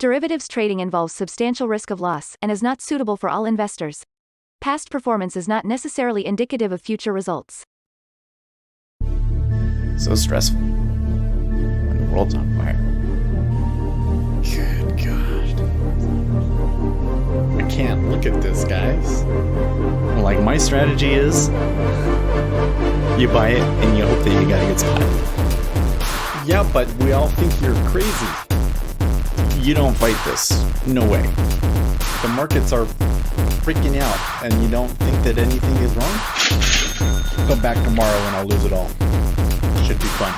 Derivatives trading involves substantial risk of loss and is not suitable for all investors. Past performance is not necessarily indicative of future results. So stressful when the world's on fire. Good God. I can't look at this, guys. Like, my strategy is you buy it and you hope that you got a good spot. Yeah, but we all think you're crazy. You don't fight this. No way. The markets are freaking out and you don't think that anything is wrong? Come back tomorrow and I'll lose it all. Should be fun.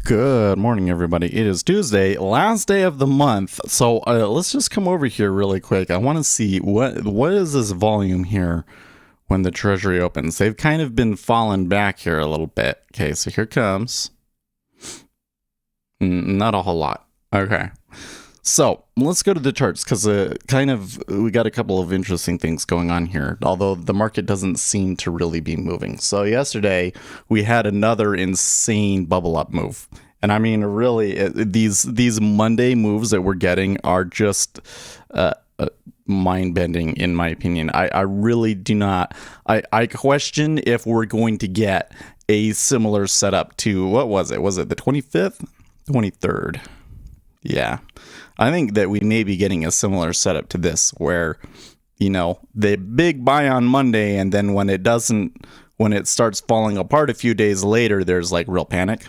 Good morning, everybody. It is Tuesday, last day of the month. So let's just come over here really quick. I want to see what is this volume here when the Treasury opens. They've kind of been falling back here a little bit. Okay, so here comes. Not a whole lot. Okay. So let's go to the charts because we got a couple of interesting things going on here, although the market doesn't seem to really be moving. So yesterday we had another insane bubble up move. And I mean, really, these Monday moves that we're getting are just mind-bending, in my opinion. I really do not. I question if we're going to get a similar setup to, what was it? Was it the 25th? 23rd? Yeah. I think that we may be getting a similar setup to this where, the big buy on Monday, and then when it starts falling apart a few days later, there's like real panic.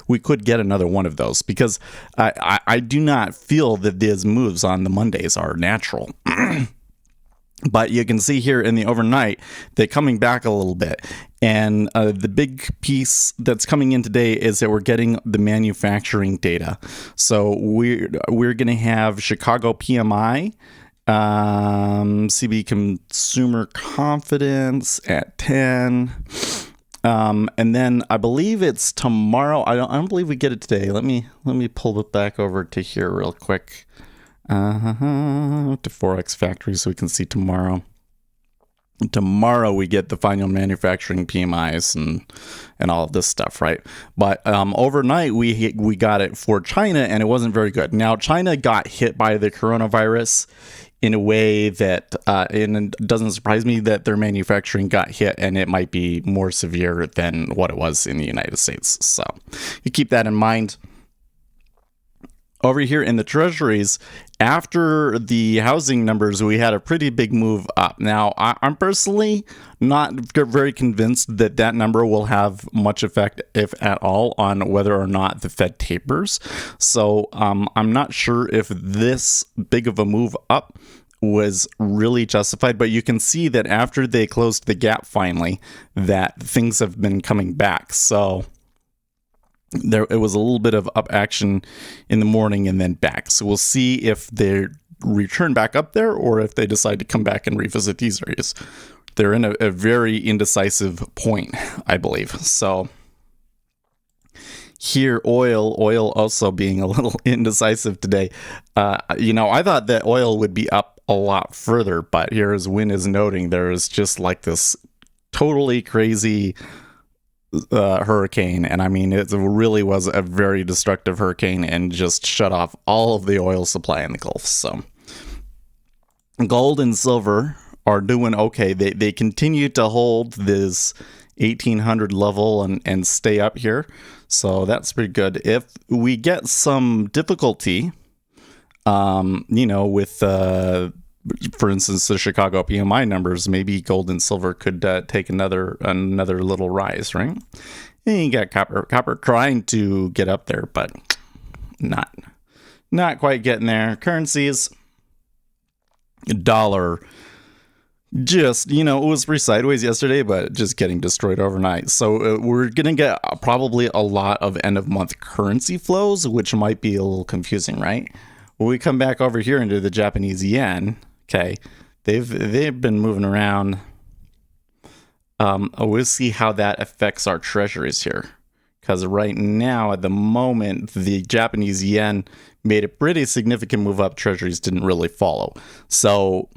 We could get another one of those because I do not feel that these moves on the Mondays are natural. But you can see here in the overnight, they're coming back a little bit. And the big piece that's coming in today is that we're getting the manufacturing data. So we're going to have Chicago PMI, CB consumer confidence at 10. And then I believe it's tomorrow. I don't believe we get it today. Let me pull it back over to here real quick. To Forex Factory so we can see tomorrow. Tomorrow we get the final manufacturing PMIs and all of this stuff, right? But overnight we got it for China and it wasn't very good. Now China got hit by the coronavirus in a way that and it doesn't surprise me that their manufacturing got hit, and it might be more severe than what it was in the United States. So you keep that in mind. Over here in the treasuries, after the housing numbers, we had a pretty big move up. Now, I'm personally not very convinced that number will have much effect, if at all, on whether or not the Fed tapers. So I'm not sure if this big of a move up was really justified, but you can see that after they closed the gap finally, that things have been coming back. So it was a little bit of up action in the morning and then back. So we'll see if they return back up there or if they decide to come back and revisit these areas. They're in a very indecisive point, I believe. So here, oil also being a little indecisive today. I thought that oil would be up a lot further, but here, as Win is noting, there is just like this totally crazy hurricane, and I mean it really was a very destructive hurricane and just shut off all of the oil supply in the Gulf. So gold and silver are doing okay. They continue to hold this 1800 level and stay up here, so that's pretty good. If we get some difficulty with for instance, the Chicago PMI numbers, maybe gold and silver could take another little rise, right? And you got copper trying to get up there, but not quite getting there. Currencies, dollar, just, it was pretty sideways yesterday, but just getting destroyed overnight. So we're going to get probably a lot of end of month currency flows, which might be a little confusing, right? When we come back over here into the Japanese yen, okay, they've been moving around. We'll see how that affects our treasuries here, because right now at the moment the Japanese yen made a pretty significant move up. Treasuries didn't really follow, so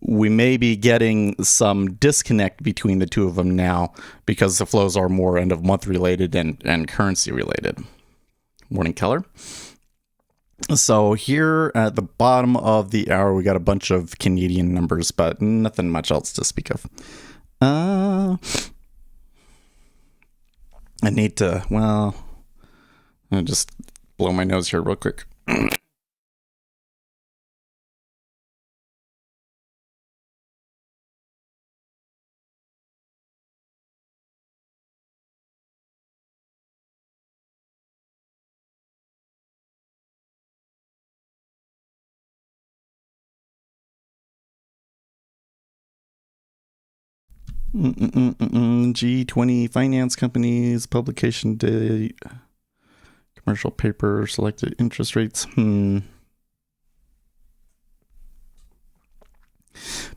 we may be getting some disconnect between the two of them now because the flows are more end of month related and currency related. Morning, Keller. So here at the bottom of the hour, we got a bunch of Canadian numbers, but nothing much else to speak of. I need to, well, I'll just blow my nose here real quick. G20 finance companies, publication date, commercial paper, selected interest rates.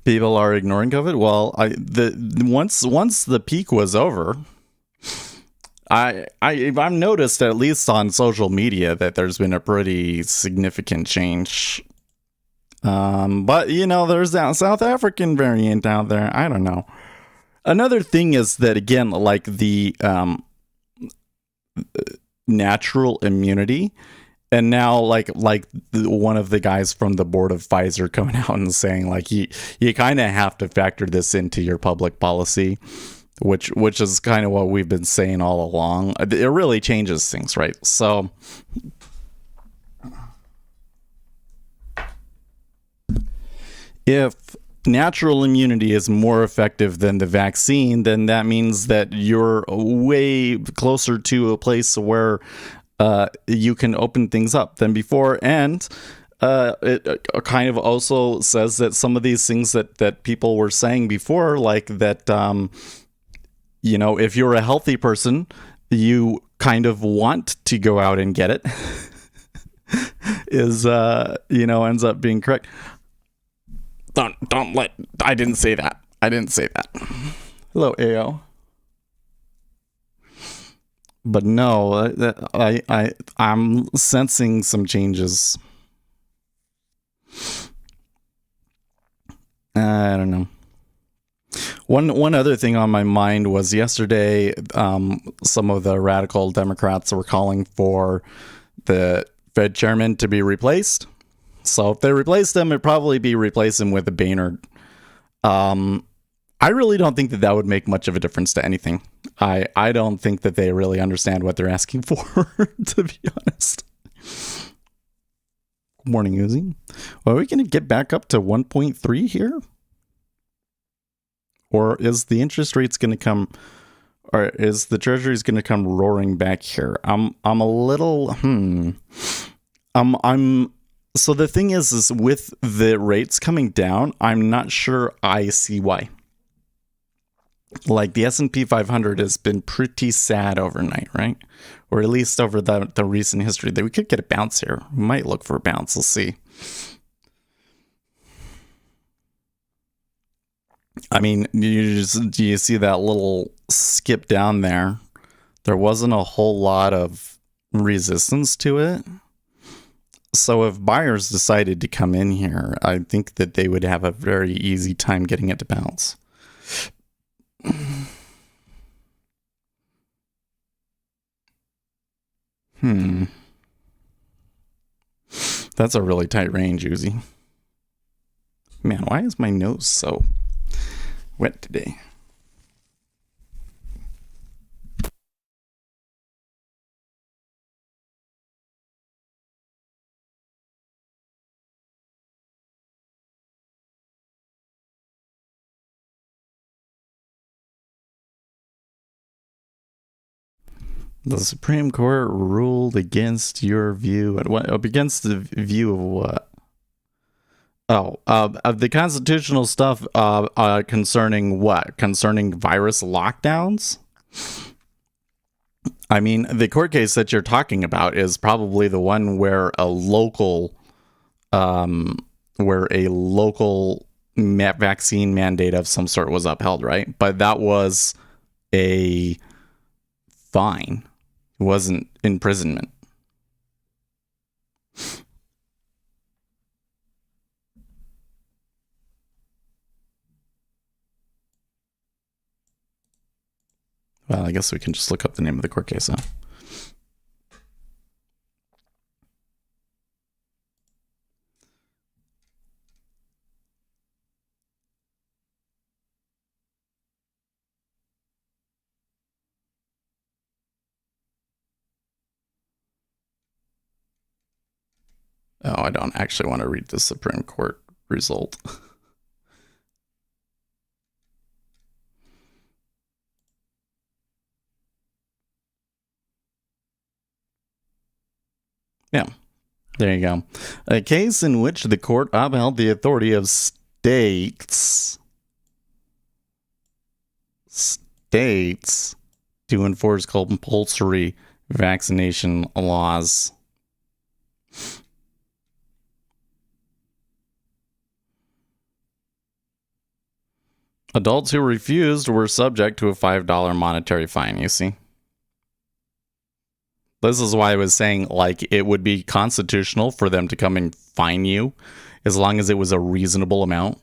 People are ignoring COVID. Well, once the peak was over, I've noticed, at least on social media, that there's been a pretty significant change. But there's that South African variant out there. I don't know. Another thing is that, again, like the natural immunity, and now like one of the guys from the board of Pfizer coming out and saying like you kind of have to factor this into your public policy, which is kind of what we've been saying all along. It really changes things, right? So if natural immunity is more effective than the vaccine, then that means that you're way closer to a place where you can open things up than before. And it kind of also says that some of these things that people were saying before, like that, if you're a healthy person, you kind of want to go out and get it, is, ends up being correct. I didn't say that. Hello, AO. But no, I'm sensing some changes. I don't know. One other thing on my mind was yesterday, some of the radical Democrats were calling for the Fed chairman to be replaced. So if they replace them, it'd probably be replacing with a Boehner. I really don't think that would make much of a difference to anything. I don't think that they really understand what they're asking for, to be honest. Good morning, Uzi. Well, are we going to get back up to 1.3 here? Or is the interest rates going to come, or is the treasury's going to come roaring back here? I'm a little, so the thing is with the rates coming down, I'm not sure I see why. Like the S&P 500 has been pretty sad overnight, right? Or at least over the recent history. That we could get a bounce here. We might look for a bounce. We'll see. I mean, do you see that little skip down there? There wasn't a whole lot of resistance to it. So if buyers decided to come in here, I think that they would have a very easy time getting it to bounce. That's a really tight range, Uzi. Man, why is my nose so wet today? The Supreme Court ruled against your view. Against the view of what? Of the constitutional stuff concerning what? Concerning virus lockdowns? I mean, the court case that you're talking about is probably the one where a local vaccine mandate of some sort was upheld, right? But that was a fine. It wasn't imprisonment. Well, I guess we can just look up the name of the court case, huh? Oh, I don't actually want to read the Supreme Court result. Yeah, there you go. A case in which the court upheld the authority of states to enforce compulsory vaccination laws. Adults who refused were subject to a $5 monetary fine, you see. This is why I was saying, like, it would be constitutional for them to come and fine you as long as it was a reasonable amount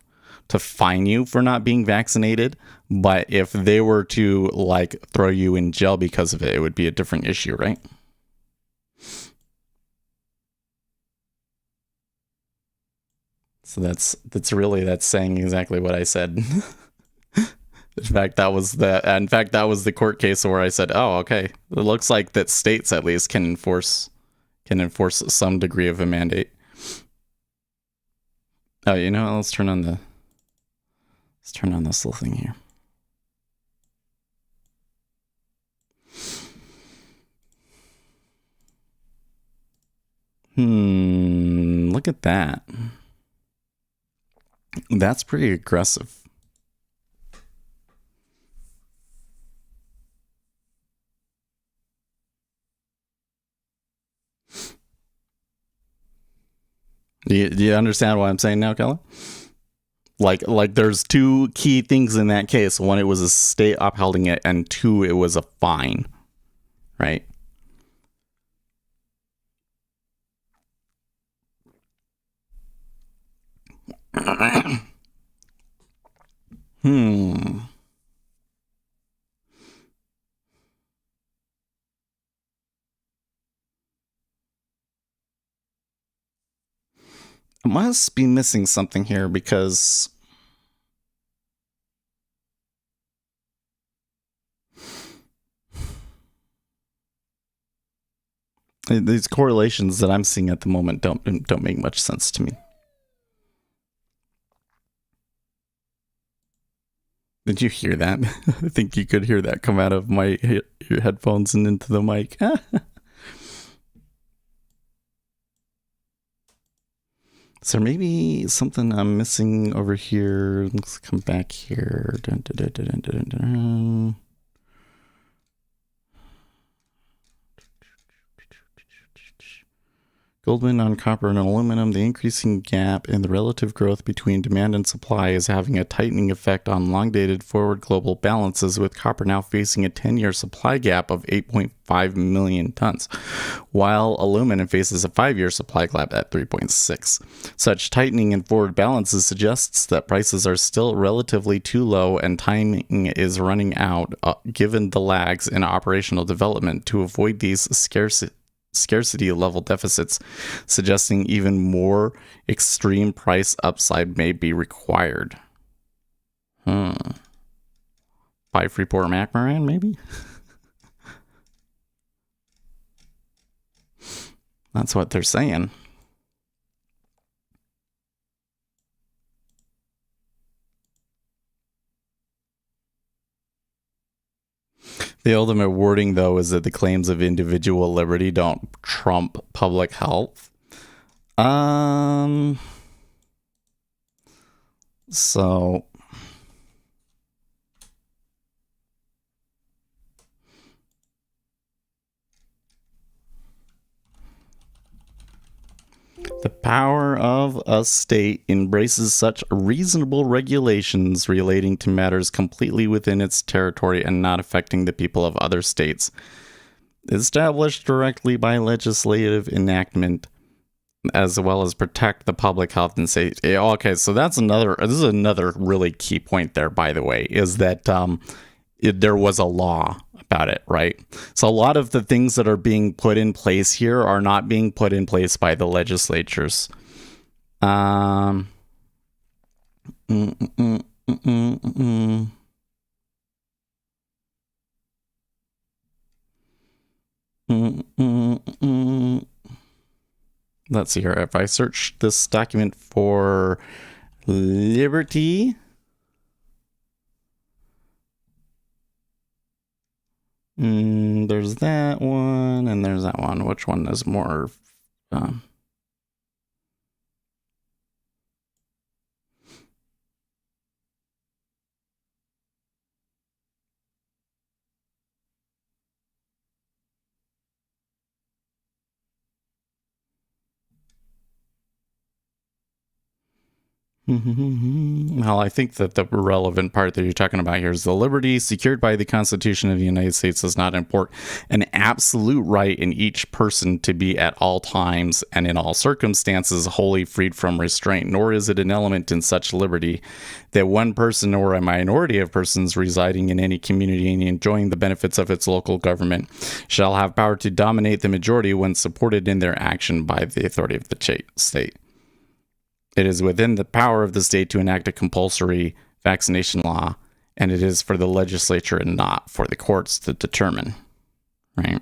to fine you for not being vaccinated. But if they were to, like, throw you in jail because of it, it would be a different issue, right? So that's saying exactly what I said. In fact, that was the court case where I said, "Oh, okay. It looks like that states at least can enforce some degree of a mandate." Oh, you know, let's turn on this little thing here. Look at that. That's pretty aggressive. Do you understand what I'm saying now, Kelly? Like there's two key things in that case. One, it was a state upholding it, and two, it was a fine, right? I must be missing something here because these correlations that I'm seeing at the moment don't make much sense to me. Did you hear that? I think you could hear that come out of my headphones and into the mic. Is there maybe something I'm missing over here? Let's come back here. Goldman on copper and aluminum, the increasing gap in the relative growth between demand and supply is having a tightening effect on long-dated forward global balances, with copper now facing a 10-year supply gap of 8.5 million tons, while aluminum faces a 5-year supply gap at 3.6. Such tightening in forward balances suggests that prices are still relatively too low and timing is running out, given the lags in operational development, to avoid these scarcity level deficits, suggesting even more extreme price upside may be required. Buy Freeport McMoran, maybe? That's what they're saying. The ultimate wording, though, is that the claims of individual liberty don't trump public health. So the power of a state embraces such reasonable regulations relating to matters completely within its territory and not affecting the people of other states, established directly by legislative enactment, as well as protect the public health and safety. Okay, so this is another really key point there, by the way, is that there was a law about it, right? So a lot of the things that are being put in place here are not being put in place by the legislatures. let's see here. If I search this document for liberty, there's that one, and there's that one. Which one is more? Well, I think that the relevant part that you're talking about here is the liberty secured by the Constitution of the United States does not import an absolute right in each person to be at all times and in all circumstances wholly freed from restraint, nor is it an element in such liberty that one person or a minority of persons residing in any community and enjoying the benefits of its local government shall have power to dominate the majority when supported in their action by the authority of the state. It is within the power of the state to enact a compulsory vaccination law, and it is for the legislature and not for the courts to determine, right?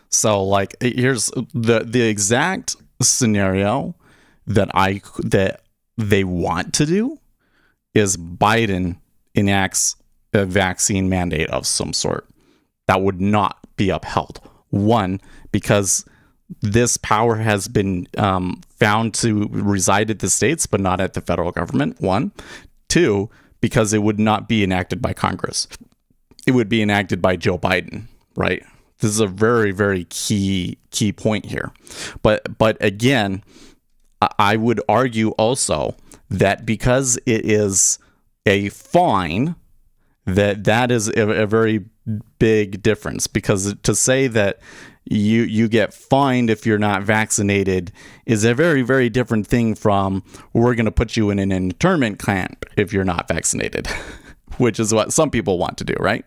So, like, here's the exact scenario that they want to do is Biden enacts a vaccine mandate of some sort. That would not be upheld. One, because this power has been found to reside at the states, but not at the federal government. One. Two, because it would not be enacted by Congress. It would be enacted by Joe Biden, right? This is a very, very key point here. But again, I would argue also that because it is a fine, that is a very big difference, because to say that you get fined if you're not vaccinated is a very, very different thing from we're going to put you in an internment camp if you're not vaccinated, which is what some people want to do, right?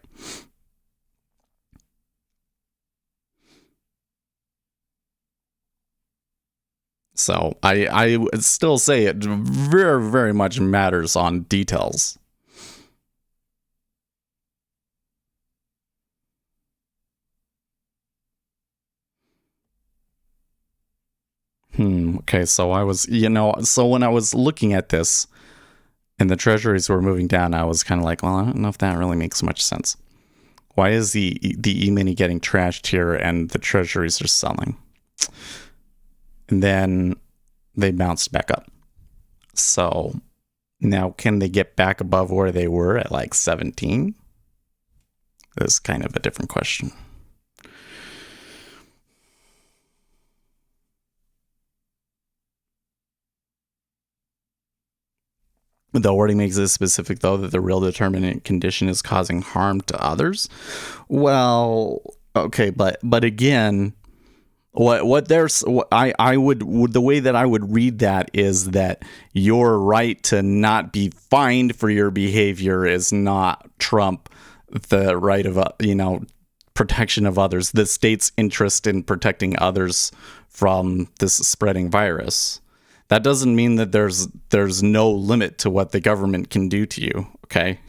So I would still say it very, very much matters on details. Okay, so when I was looking at this and the treasuries were moving down, I was kind of like, well, I don't know if that really makes much sense. Why is the e-mini getting trashed here and the treasuries are selling? And then they bounced back up. So now can they get back above where they were at like 17? That's kind of a different question. The wording makes it specific, though, that the real determinant condition is causing harm to others. Well, okay, but again, I would the way that I would read that is that your right to not be fined for your behavior is not trump the right of protection of others, the state's interest in protecting others from this spreading virus. That doesn't mean that there's no limit to what the government can do to you, okay?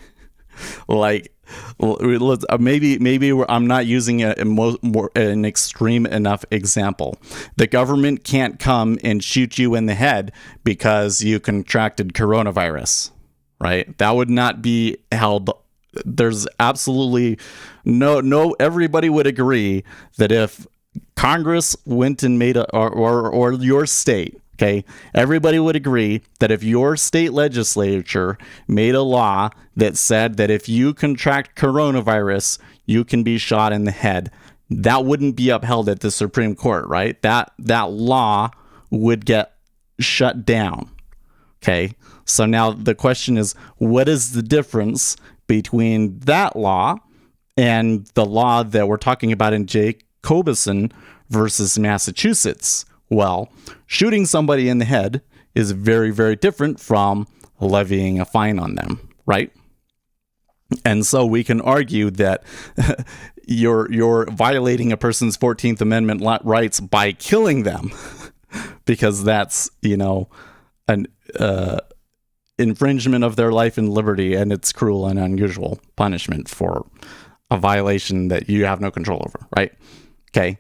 Like, maybe I'm not using an extreme enough example. The government can't come and shoot you in the head because you contracted coronavirus, right? That would not be held. There's absolutely no. Everybody would agree that if Congress went and made or your state. Okay, everybody would agree that if your state legislature made a law that said that if you contract coronavirus, you can be shot in the head, that wouldn't be upheld at the Supreme Court, right? That law would get shut down. Okay, so now the question is, what is the difference between that law and the law that we're talking about in Jacobson versus Massachusetts? Well, shooting somebody in the head is very, very different from levying a fine on them, right? And so we can argue that you're violating a person's 14th Amendment rights by killing them, because that's, an infringement of their life and liberty, and it's cruel and unusual punishment for a violation that you have no control over, right? Okay.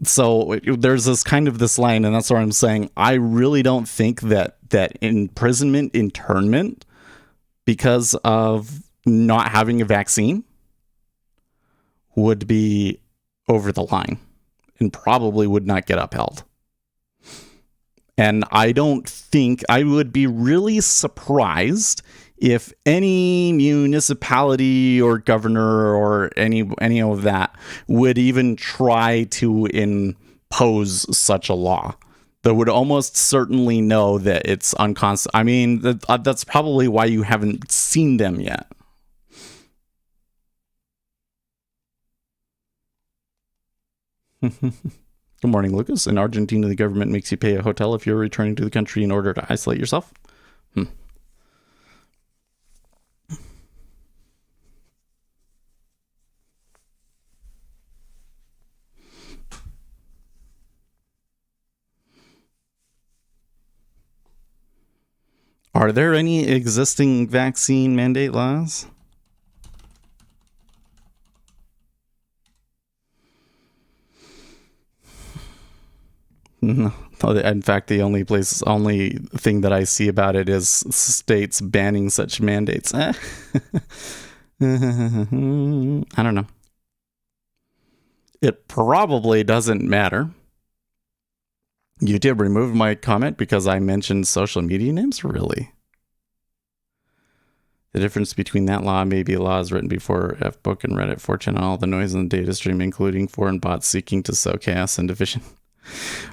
So there's this kind of this line, and that's what I'm saying. I really don't think that imprisonment, internment, because of not having a vaccine, would be over the line and probably would not get upheld. And I don't think, I would be really surprised if any municipality or governor or any of that would even try to impose such a law. They would almost certainly know that it's unconstitutional. I mean, that's probably why you haven't seen them yet. Good morning, Lucas. In Argentina, the government makes you pay a hotel if you're returning to the country in order to isolate yourself. Are there any existing vaccine mandate laws? No. In fact, the only thing that I see about it is states banning such mandates. I don't know. It probably doesn't matter. YouTube removed my comment because I mentioned social media names? Really? The difference between that law and maybe laws written before Fbook and Reddit, 4chan, and all the noise in the data stream, including foreign bots seeking to sow chaos and division.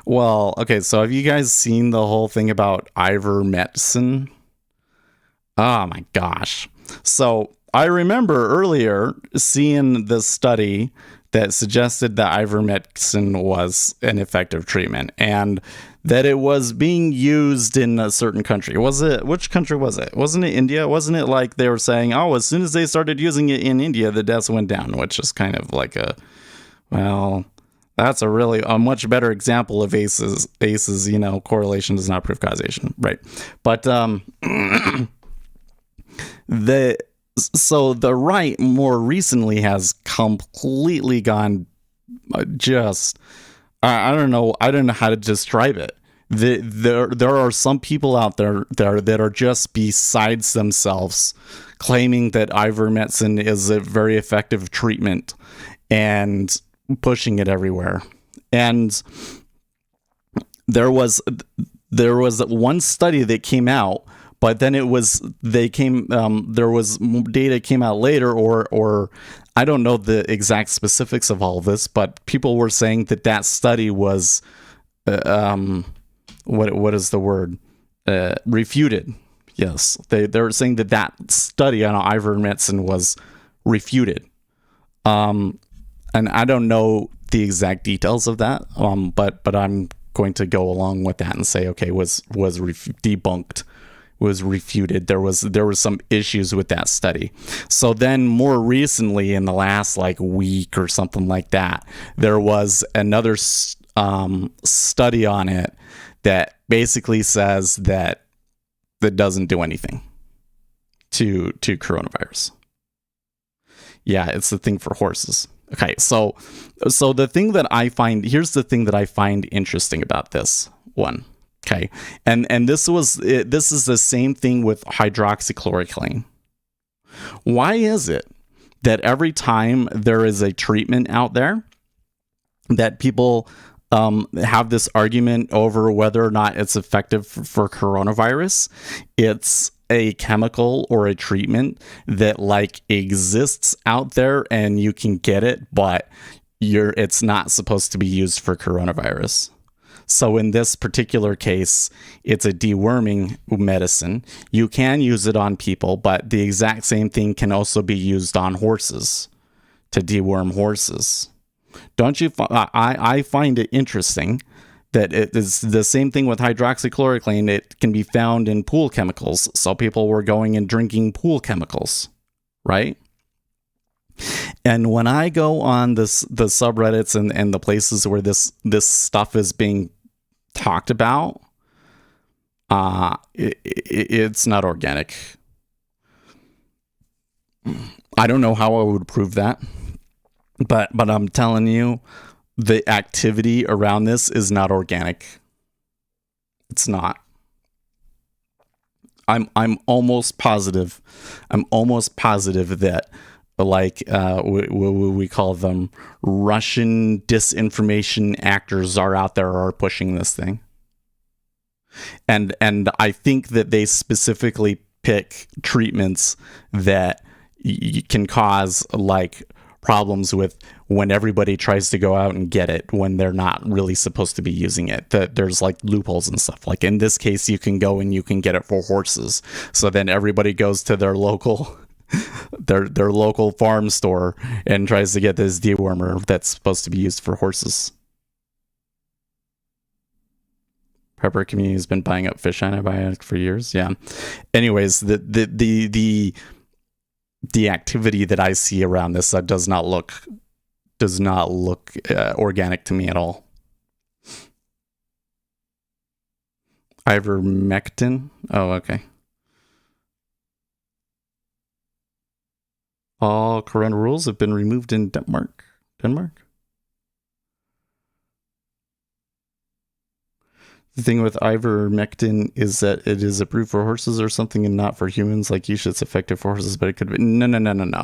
Well, okay, so have you guys seen the whole thing about ivermectin? Oh my gosh. So I remember earlier seeing this study that suggested that ivermectin was an effective treatment and that it was being used in a certain country. Which country was it? Wasn't it India? Wasn't it like they were saying, oh, as soon as they started using it in India, the deaths went down, which is kind of like that's a much better example of ACEs, correlation does not prove causation, right? But the right more recently has completely gone just I don't know how to describe it. There are some people out there that are just besides themselves, claiming that ivermectin is a very effective treatment and pushing it everywhere. And there was one study that came out, but then there was data came out later, or I don't know the exact specifics of all of this, but people were saying that study was what is the word, refuted. Yes, they were saying that study on ivermectin was refuted. And I don't know the exact details of that, but I'm going to go along with that and say, okay, was debunked, was refuted. There was some issues with that study. So then more recently, in the last week or something like that, there was another study on it that basically says that doesn't do anything to coronavirus. Yeah, it's the thing for horses. Okay, so the thing that I find, here's the thing that I find interesting about this one. Okay, and this is the same thing with hydroxychloroquine. Why is it that every time there is a treatment out there that people have this argument over whether or not it's effective for coronavirus, it's a chemical or a treatment that exists out there and you can get it, but it's not supposed to be used for coronavirus. So in this particular case, it's a deworming medicine. You can use it on people, but the exact same thing can also be used on horses to deworm horses. Don't you? I find it interesting that it is the same thing with hydroxychloroquine. It can be found in pool chemicals. So people were going and drinking pool chemicals, right? And when I go on the subreddits and the places where this stuff is being talked about, it's not organic. I don't know how I would prove that, but I'm telling you, the activity around this is not organic. It's not. I'm almost positive. I'm almost positive that, like, we call them Russian disinformation actors are out there are pushing this thing. And I think that they specifically pick treatments that can cause, like, problems with when everybody tries to go out and get it when they're not really supposed to be using it. That there's, like, loopholes and stuff. Like, in this case, you can go and you can get it for horses. So then everybody goes to their local their local farm store and tries to get this dewormer that's supposed to be used for horses. Prepper community has been buying up fish antibiotics for years. Yeah. Anyways, the activity that I see around this does not look organic to me at all. Ivermectin. Oh, okay. All corona rules have been removed in Denmark. The thing with ivermectin is that it is approved for horses or something and not for humans. Like, usually it's effective for horses, but it could be. No.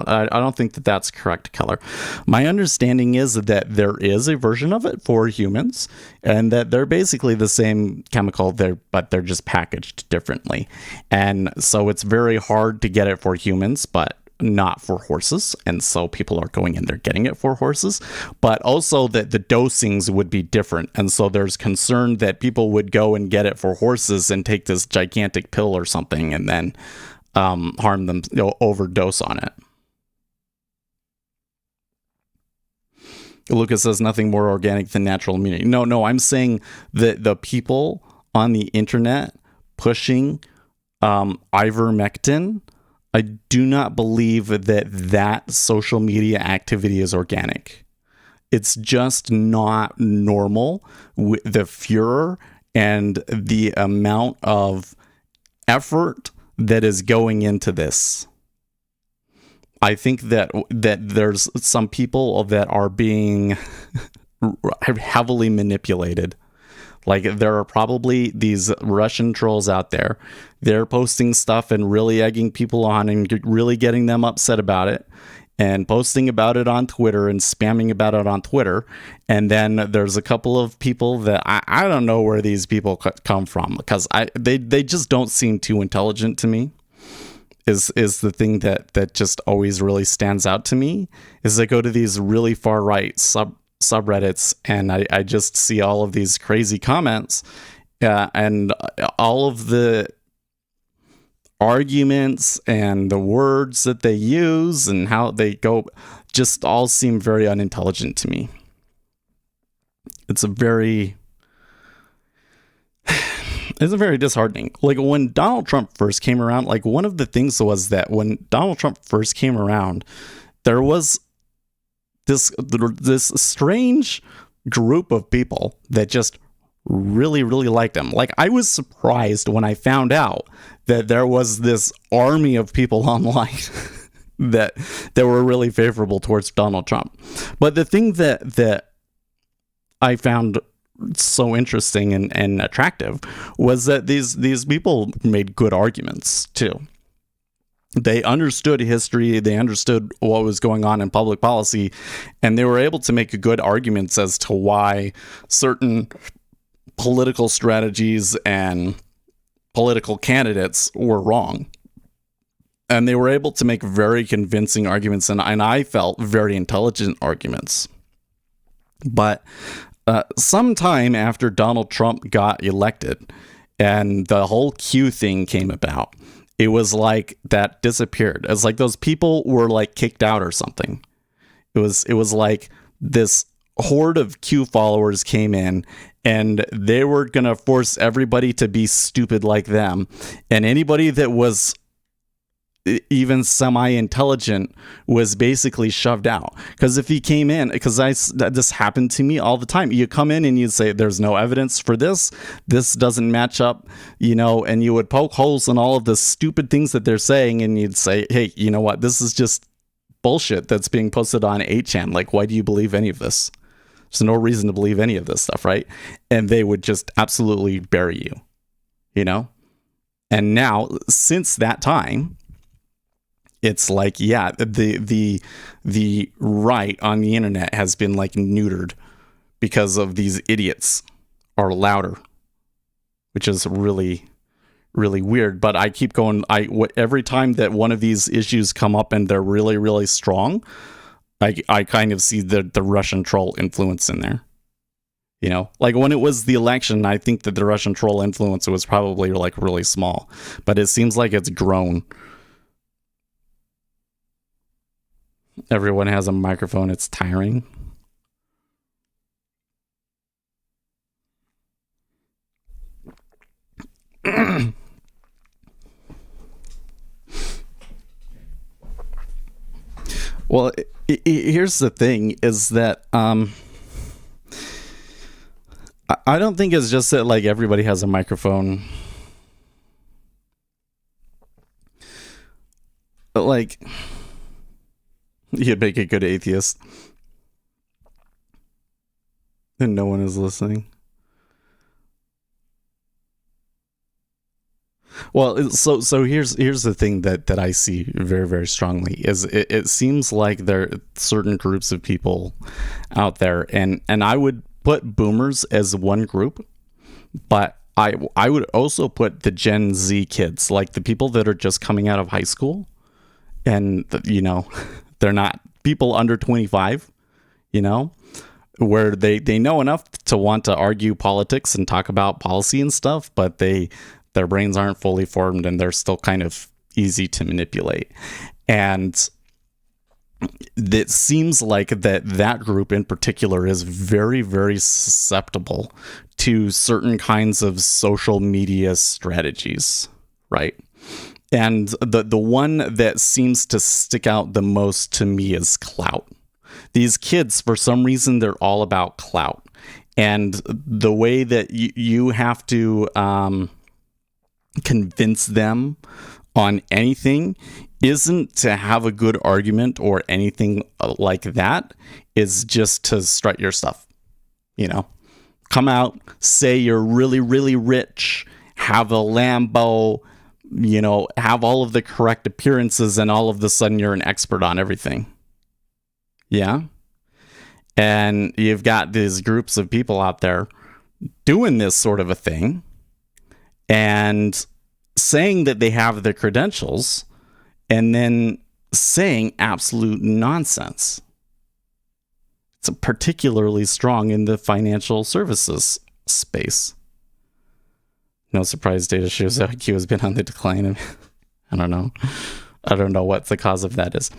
I don't think that that's correct, Keller. My understanding is that there is a version of it for humans and that they're basically the same chemical, but they're just packaged differently. And so it's very hard to get it for humans, but not for horses, and so people are going in there getting it for horses, but also that the dosings would be different, and so there's concern that people would go and get it for horses and take this gigantic pill or something and then harm them, overdose on it. Lucas says nothing more organic than natural immunity. No, I'm saying that the people on the internet pushing ivermectin, I do not believe that social media activity is organic. It's just not normal. The furor and the amount of effort that is going into this. I think that there's some people that are being heavily manipulated. Like, there are probably these Russian trolls out there. They're posting stuff and really egging people on and really getting them upset about it and posting about it on Twitter and spamming about it on Twitter. And then there's a couple of people that I don't know where these people come from, because they just don't seem too intelligent to me. Is the thing that just always really stands out to me, is I go to these really far right subreddits and I just see all of these crazy comments and all of the arguments and the words that they use and how they go just all seem very unintelligent to me. It's very disheartening. Like, when Donald Trump first came around, like, one of the things was that when Donald Trump first came around, there was this strange group of people that just really, really liked him. Like, I was surprised when I found out that there was this army of people online that were really favorable towards Donald Trump. But the thing that I found so interesting and attractive was that these people made good arguments too. They understood history, they understood what was going on in public policy, and they were able to make good arguments as to why certain political strategies and political candidates were wrong. And they were able to make very convincing arguments, and I felt very intelligent arguments. But sometime after Donald Trump got elected and the whole Q thing came about, it was like that disappeared. It's like those people were like kicked out or something. It was like this horde of Q followers came in and they were going to force everybody to be stupid like them. And anybody that was even semi-intelligent was basically shoved out. Because if he came in, because this happened to me all the time, you come in and you'd say there's no evidence for this doesn't match up, and you would poke holes in all of the stupid things that they're saying, and you'd say, hey, you know what, this is just bullshit that's being posted on 8chan. Like, why do you believe any of this? There's no reason to believe any of this stuff, right? And they would just absolutely bury you, you know? And now, since that time, it's like, yeah, the right on the internet has been like neutered because of these idiots are louder, which is really, really weird. But I keep going. Every time that one of these issues come up and they're really, really strong, I kind of see the Russian troll influence in there. You know, like when it was the election, I think that the Russian troll influence was probably like really small, but it seems like it's grown. Everyone has a microphone. It's tiring. Well, here's the thing is that I don't think it's just that like everybody has a microphone. But like, you'd make a good atheist. And no one is listening. Well, so here's the thing that I see very, very strongly is it seems like there are certain groups of people out there, and I would put boomers as one group, but I would also put the Gen Z kids, like the people that are just coming out of high school, and you know, they're not people under 25, you know, where they know enough to want to argue politics and talk about policy and stuff, but their brains aren't fully formed and they're still kind of easy to manipulate. And it seems like that group in particular is very, very susceptible to certain kinds of social media strategies, right? And the one that seems to stick out the most to me is clout. These kids, for some reason, they're all about clout. And the way that you have to convince them on anything isn't to have a good argument or anything like that. It's just to strut your stuff. You know, come out, say you're really, really rich, have a Lambo, you know, have all of the correct appearances, and all of a sudden you're an expert on everything. Yeah. And you've got these groups of people out there doing this sort of a thing and saying that they have the credentials and then saying absolute nonsense. It's particularly strong in the financial services space. No surprise, data shows that IQ has been on the decline. I don't know. I don't know what the cause of that is.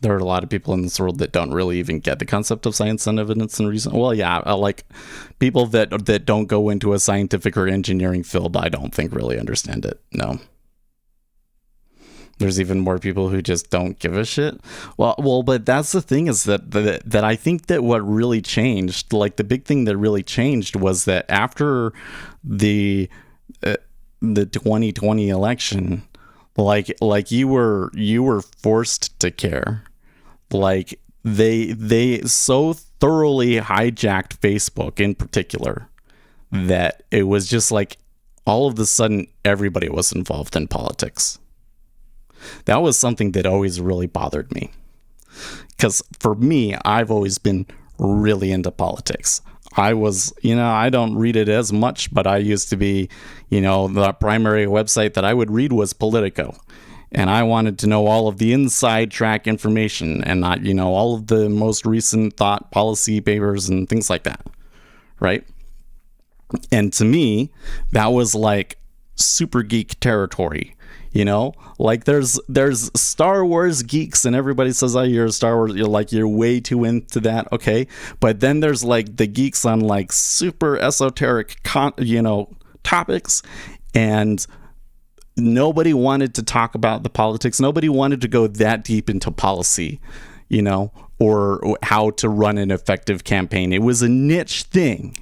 There are a lot of people in this world that don't really even get the concept of science and evidence and reason. Well, yeah, like people that don't go into a scientific or engineering field, I don't think really understand it. No. There's even more people who just don't give a shit. Well, but that's the thing is that I think that what really changed, like the big thing that really changed was that after the 2020 election, like you were forced to care. Like they so thoroughly hijacked Facebook in particular that it was just like all of a sudden everybody was involved in politics. That was something that always really bothered me. Because for me, I've always been really into politics. I was, I don't read it as much, but I used to be, the primary website that I would read was Politico. And I wanted to know all of the inside track information and not, all of the most recent thought policy papers and things like that. Right? And to me, that was like super geek territory. Like there's Star Wars geeks and everybody says, oh, you're a Star Wars, you're way too into that. Okay. But then there's like the geeks on like super esoteric, topics, and nobody wanted to talk about the politics. Nobody wanted to go that deep into policy, or how to run an effective campaign. It was a niche thing.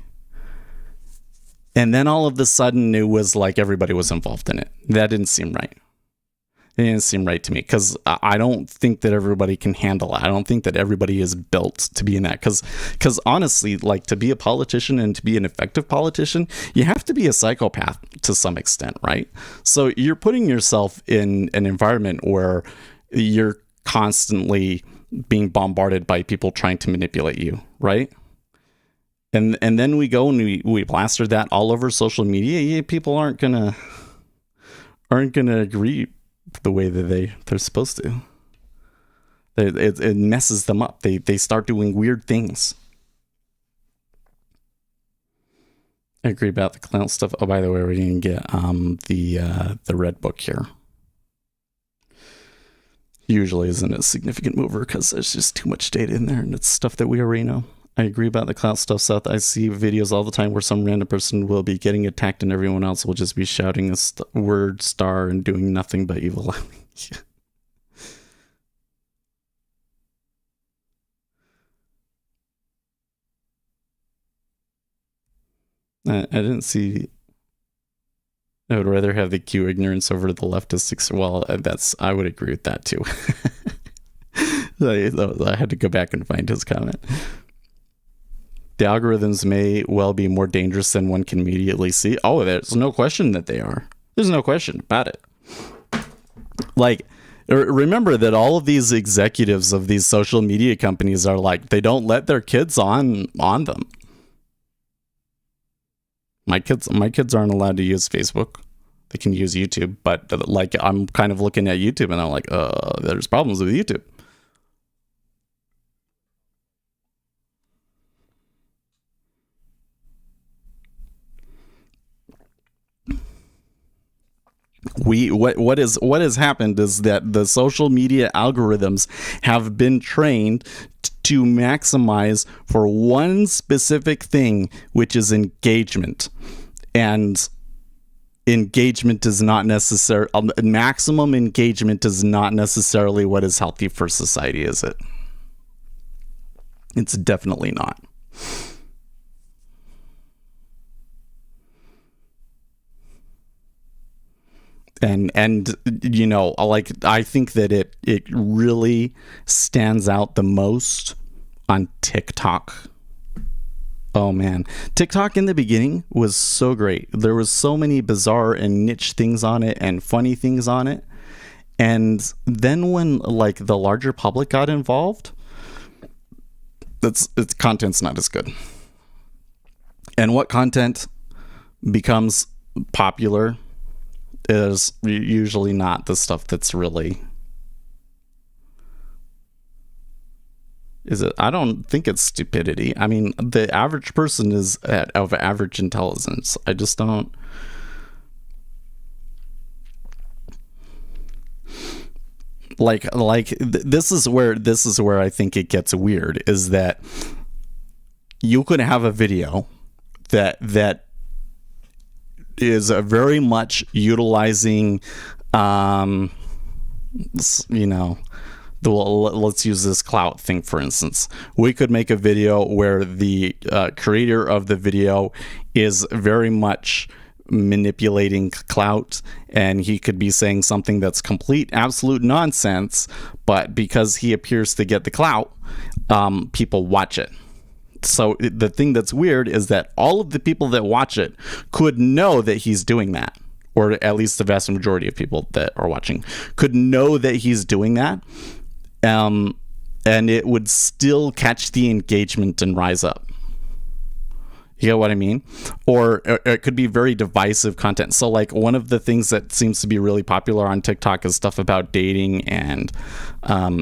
And then all of a sudden it was like everybody was involved in it. That didn't seem right. It didn't seem right to me, because I don't think that everybody can handle it. I don't think that everybody is built to be in that. Because honestly, like, to be a politician and to be an effective politician, you have to be a psychopath to some extent, right? So you're putting yourself in an environment where you're constantly being bombarded by people trying to manipulate you, right? And then we go and we plaster that all over social media. Yeah, people aren't gonna agree the way that they're supposed to. It messes them up. They start doing weird things. I agree about the clown stuff. Oh, by the way, we didn't get the red book here. Usually isn't a significant mover because there's just too much data in there, and it's stuff that we already know. I agree about the cloud stuff, Seth. I see videos all the time where some random person will be getting attacked and everyone else will just be shouting a word star and doing nothing but evil. I didn't see. I would rather have the Q ignorance over the leftists. Well, I would agree with that too. I had to go back and find his comment. The algorithms may well be more dangerous than one can immediately see. Oh, there's no question that they are. There's no question about it. Like, remember that all of these executives of these social media companies are like, they don't let their kids on them. My kids aren't allowed to use Facebook. They can use YouTube, but like, I'm kind of looking at YouTube and I'm like, there's problems with YouTube. What has happened is that the social media algorithms have been trained to maximize for one specific thing, which is engagement. And engagement is not necessary. Maximum engagement is not necessarily what is healthy for society, is it? It's definitely not. And you know, like, I think that it really stands out the most on TikTok. Oh man, TikTok in the beginning was so great. There was so many bizarre and niche things on it and funny things on it. And then when like the larger public got involved, its content's not as good. And what content becomes popular is usually not the stuff that's really... Is it? I don't think it's stupidity. I mean, the average person is of average intelligence. I just don't... This is where I think it gets weird, is that you could have a video that is very much utilizing, you know, let's use this clout thing, for instance. We could make a video where the creator of the video is very much manipulating clout, and he could be saying something that's complete, absolute nonsense, but because he appears to get the clout, people watch it. So the thing that's weird is that all of the people that watch it could know that he's doing that, or at least the vast majority of people that are watching could know that he's doing that, and it would still catch the engagement and rise up. You know what I mean? Or it could be very divisive content. So like, one of the things that seems to be really popular on TikTok is stuff about dating and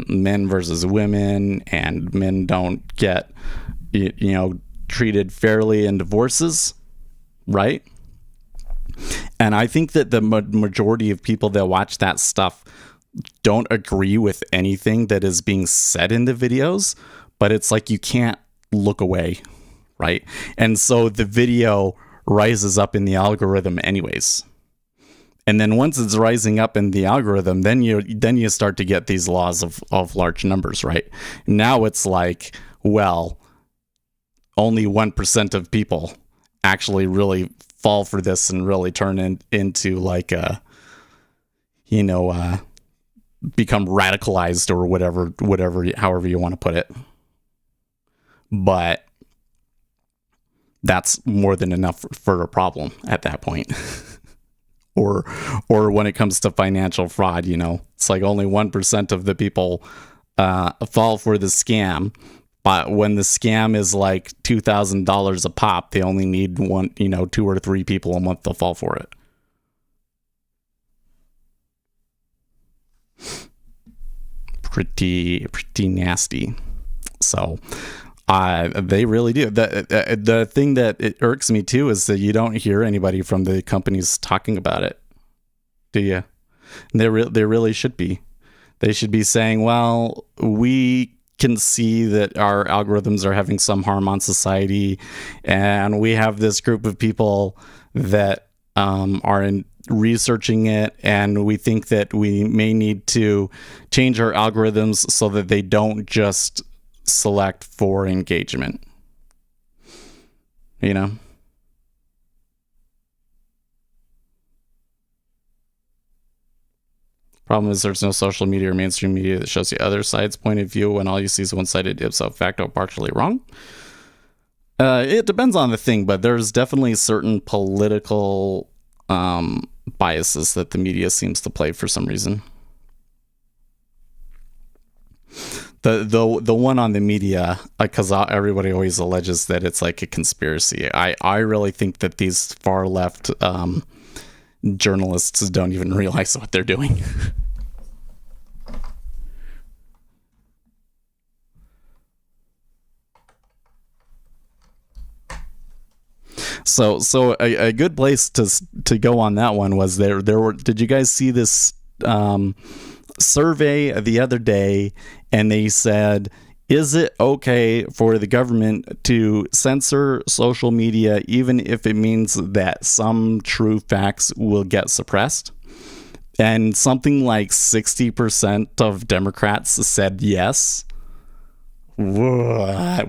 men versus women, and men don't get, you know, treated fairly in divorces, right? And I think that the majority of people that watch that stuff don't agree with anything that is being said in the videos, but it's like, you can't look away, right? And so the video rises up in the algorithm anyways. And then once it's rising up in the algorithm, then you start to get these laws of large numbers, right? Now it's like, well, only 1% of people actually really fall for this and really turn into like a, you know, become radicalized or whatever, however you want to put it. But that's more than enough for a problem at that point. or when it comes to financial fraud, it's like only 1% of the people fall for the scam. But when the scam is like $2,000 a pop, they only need 2 or 3 people a month to fall for it. Pretty nasty. So they really do. The thing that it irks me too is that you don't hear anybody from the companies talking about it. Do you? They really should be. They should be saying, well, we can see that our algorithms are having some harm on society, and we have this group of people that are researching it, and we think that we may need to change our algorithms so that they don't just select for engagement. Problem is there's no social media or mainstream media that shows the other side's point of view, when all you see is one-sided, ipso facto partially wrong. It depends on the thing, but there's definitely certain political biases that the media seems to play for some reason. The one on the media, because everybody always alleges that it's like a conspiracy. I really think that these far left journalists don't even realize what they're doing. So a good place to go on that one was there were. Did you guys see this survey the other day? And they said, is it okay for the government to censor social media even if it means that some true facts will get suppressed? And something like 60% of Democrats said yes. What?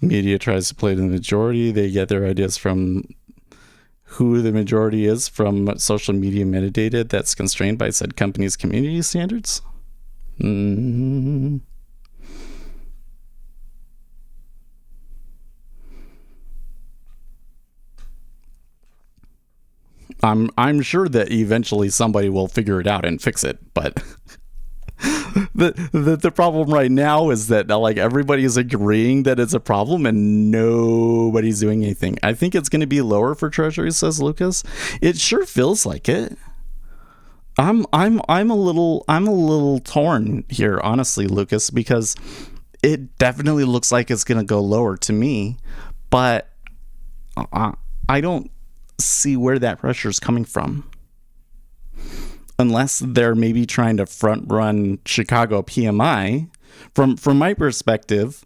Media tries to play to the majority. They get their ideas from who the majority is from social media metadata that's constrained by said company's community standards. I'm sure that eventually somebody will figure it out and fix it, but the problem right now is that like everybody is agreeing that it's a problem and nobody's doing anything. I think it's going to be lower for Treasury, says Lucas. It sure feels like it. I'm a little torn here, honestly, Lucas, because it definitely looks like it's going to go lower to me, but I don't see where that pressure is coming from. Unless they're maybe trying to front run Chicago PMI. From my perspective,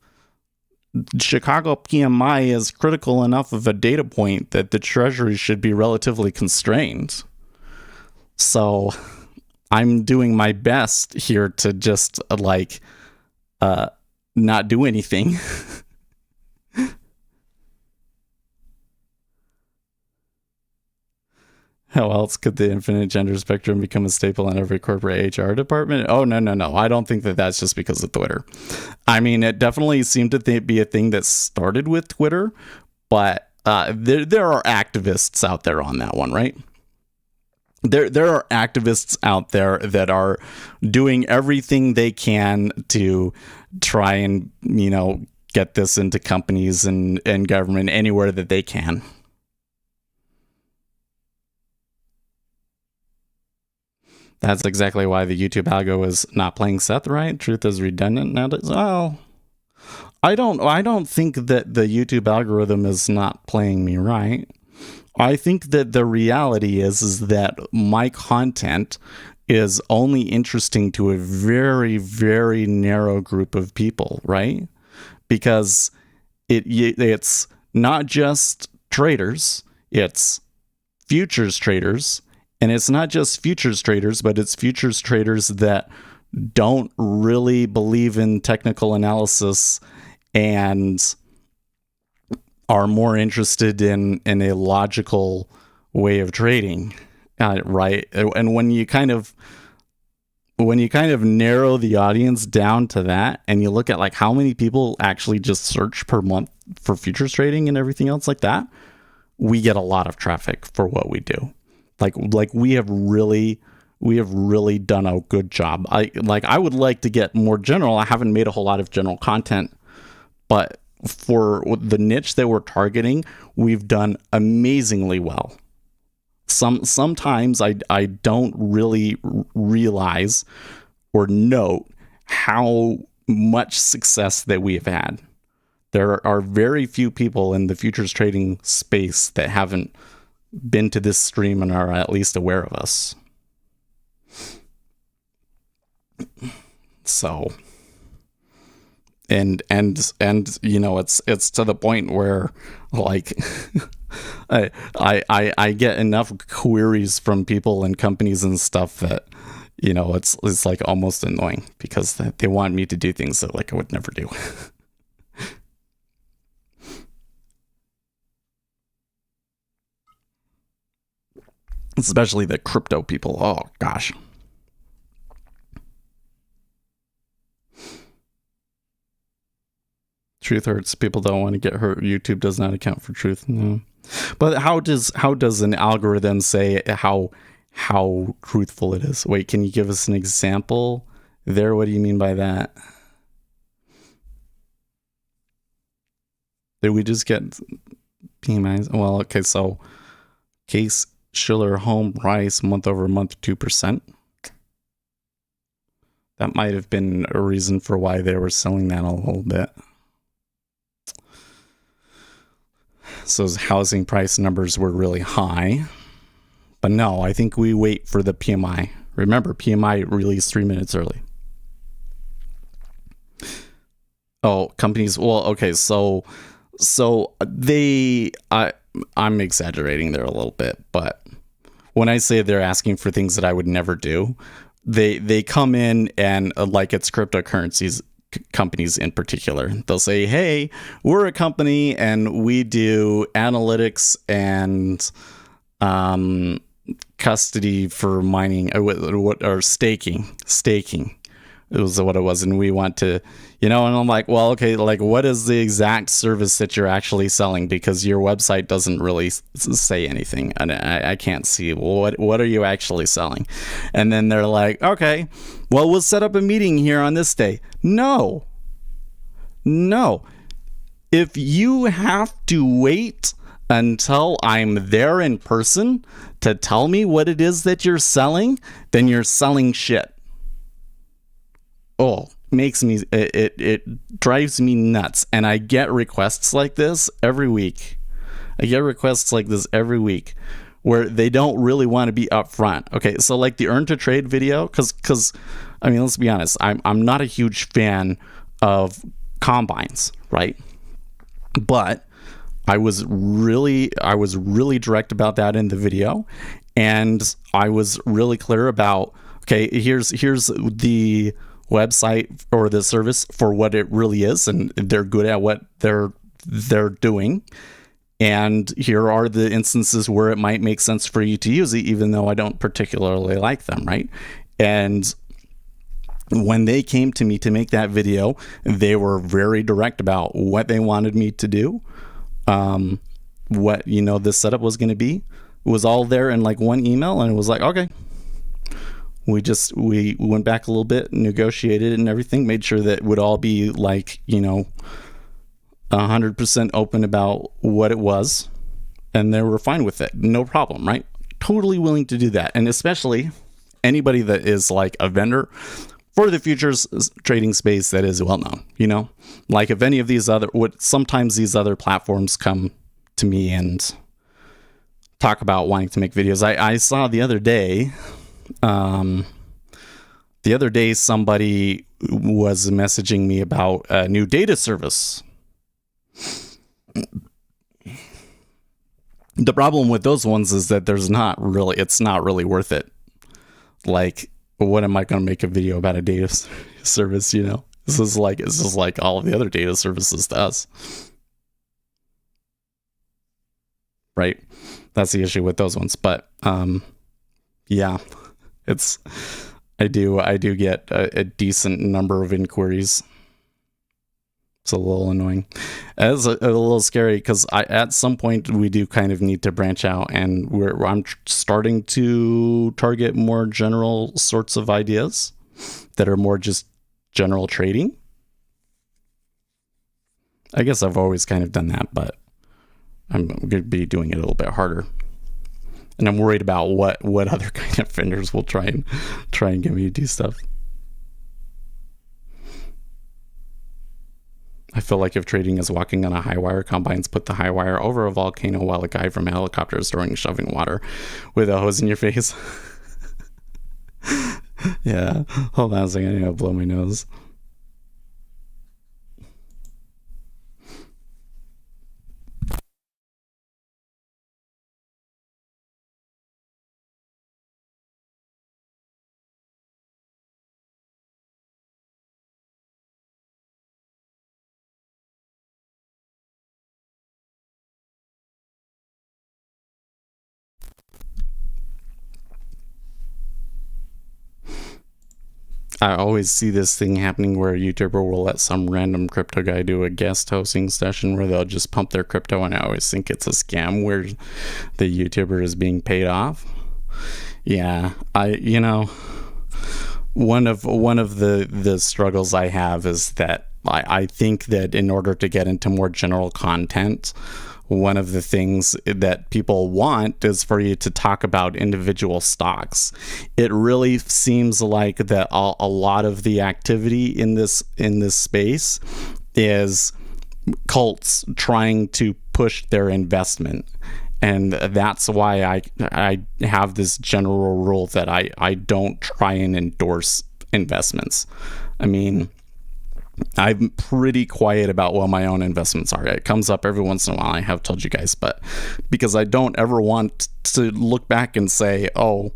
Chicago PMI is critical enough of a data point that the Treasury should be relatively constrained. So I'm doing my best here to just not do anything. How else could the infinite gender spectrum become a staple in every corporate HR department? Oh, no. I don't think that that's just because of Twitter. I mean, it definitely seemed to be a thing that started with Twitter, but there are activists out there on that one, right? There are activists out there that are doing everything they can to try and, get this into companies and government anywhere that they can. That's exactly why the YouTube algo is not playing Seth right. Truth is redundant nowadays. Well, I don't think that the YouTube algorithm is not playing me right. I think that the reality is that my content is only interesting to a very, very narrow group of people, right? Because it's not just traders, it's futures traders. And it's not just futures traders, but it's futures traders that don't really believe in technical analysis and are more interested in a logical way of trading, right? And when you kind of narrow the audience down to that, and you look at like how many people actually just search per month for futures trading and everything else like that, we get a lot of traffic for what we do. Like we have really done a good job. I would like to get more general. I haven't made a whole lot of general content, but for the niche that we're targeting, we've done amazingly well. Sometimes I don't really realize or note how much success that we have had. There are very few people in the futures trading space that haven't been to this stream and are at least aware of us. So, and you know, it's to the point where like I get enough queries from people and companies and stuff that, you know, it's like almost annoying because they want me to do things that like I would never do. Especially the crypto people. Oh gosh. Truth hurts. People don't want to get hurt. YouTube does not account for truth. No. But how does an algorithm say how truthful it is? Wait, can you give us an example there? What do you mean by that? Did we just get PMIs? Well, okay, so Case Shiller home price month over month 2%. That might have been a reason for why they were selling that a little bit. So housing price numbers were really high. But no, I think we wait for the PMI. Remember, PMI released 3 minutes early. Oh, companies. Well, okay, so they, I'm exaggerating there a little bit, but when I say they're asking for things that I would never do, they come in and like it's cryptocurrencies companies in particular. They'll say, hey, we're a company and we do analytics and custody for mining or staking. It was what it was. And we want to, you know, and I'm like, well, okay, like what is the exact service that you're actually selling? Because your website doesn't really say anything. And I can't see, well, what are you actually selling? And then they're like, okay, well, we'll set up a meeting here on this day. No. If you have to wait until I'm there in person to tell me what it is that you're selling, then you're selling shit. Oh, makes me, it drives me nuts. And I get requests like this every week. Where they don't really want to be upfront. Okay, so like the earn to trade video, because I mean, let's be honest, I'm not a huge fan of combines, right? But I was really direct about that in the video, and I was really clear about, okay, here's the website or the service for what it really is, and they're good at what they're doing. And here are the instances where it might make sense for you to use it, even though I don't particularly like them, right? And when they came to me to make that video, they were very direct about what they wanted me to do, what, you know, the setup was going to be. It was all there in like one email, and it was like, okay. We went back a little bit, negotiated and everything, made sure that it would all be like, you know, 100% open about what it was, and they were fine with it. No problem, right? Totally willing to do that. And especially anybody that is like a vendor for the futures trading space that is well known, you know, like if any of these sometimes these other platforms come to me and talk about wanting to make videos. I saw the other day somebody was messaging me about a new data service. The problem with those ones is that it's not really worth it. Like, what am I going to make a video about a data service? This is like all of the other data services to us, right? That's the issue with those ones. But yeah, I do get a decent number of inquiries. It's a little annoying. It's a little scary because at some point we do kind of need to branch out, and I'm starting to target more general sorts of ideas that are more just general trading. I guess I've always kind of done that, but I'm going to be doing it a little bit harder. And I'm worried about what other kind of vendors will try and get me to do stuff. I feel like if trading is walking on a high wire, combines put the high wire over a volcano while a guy from a helicopter is shoving water with a hose in your face. Yeah, hold on a second, I need to blow my nose. I always see this thing happening where a YouTuber will let some random crypto guy do a guest hosting session where they'll just pump their crypto, and I always think it's a scam where the YouTuber is being paid off. Yeah, one of the struggles I have is that I think that in order to get into more general content, one of the things that people want is for you to talk about individual stocks. It really seems like that a lot of the activity in this space is cults trying to push their investment. And that's why I have this general rule that I don't try and endorse investments. I mean, I'm pretty quiet about what my own investments are. It comes up every once in a while, I have told you guys, but because I don't ever want to look back and say, oh,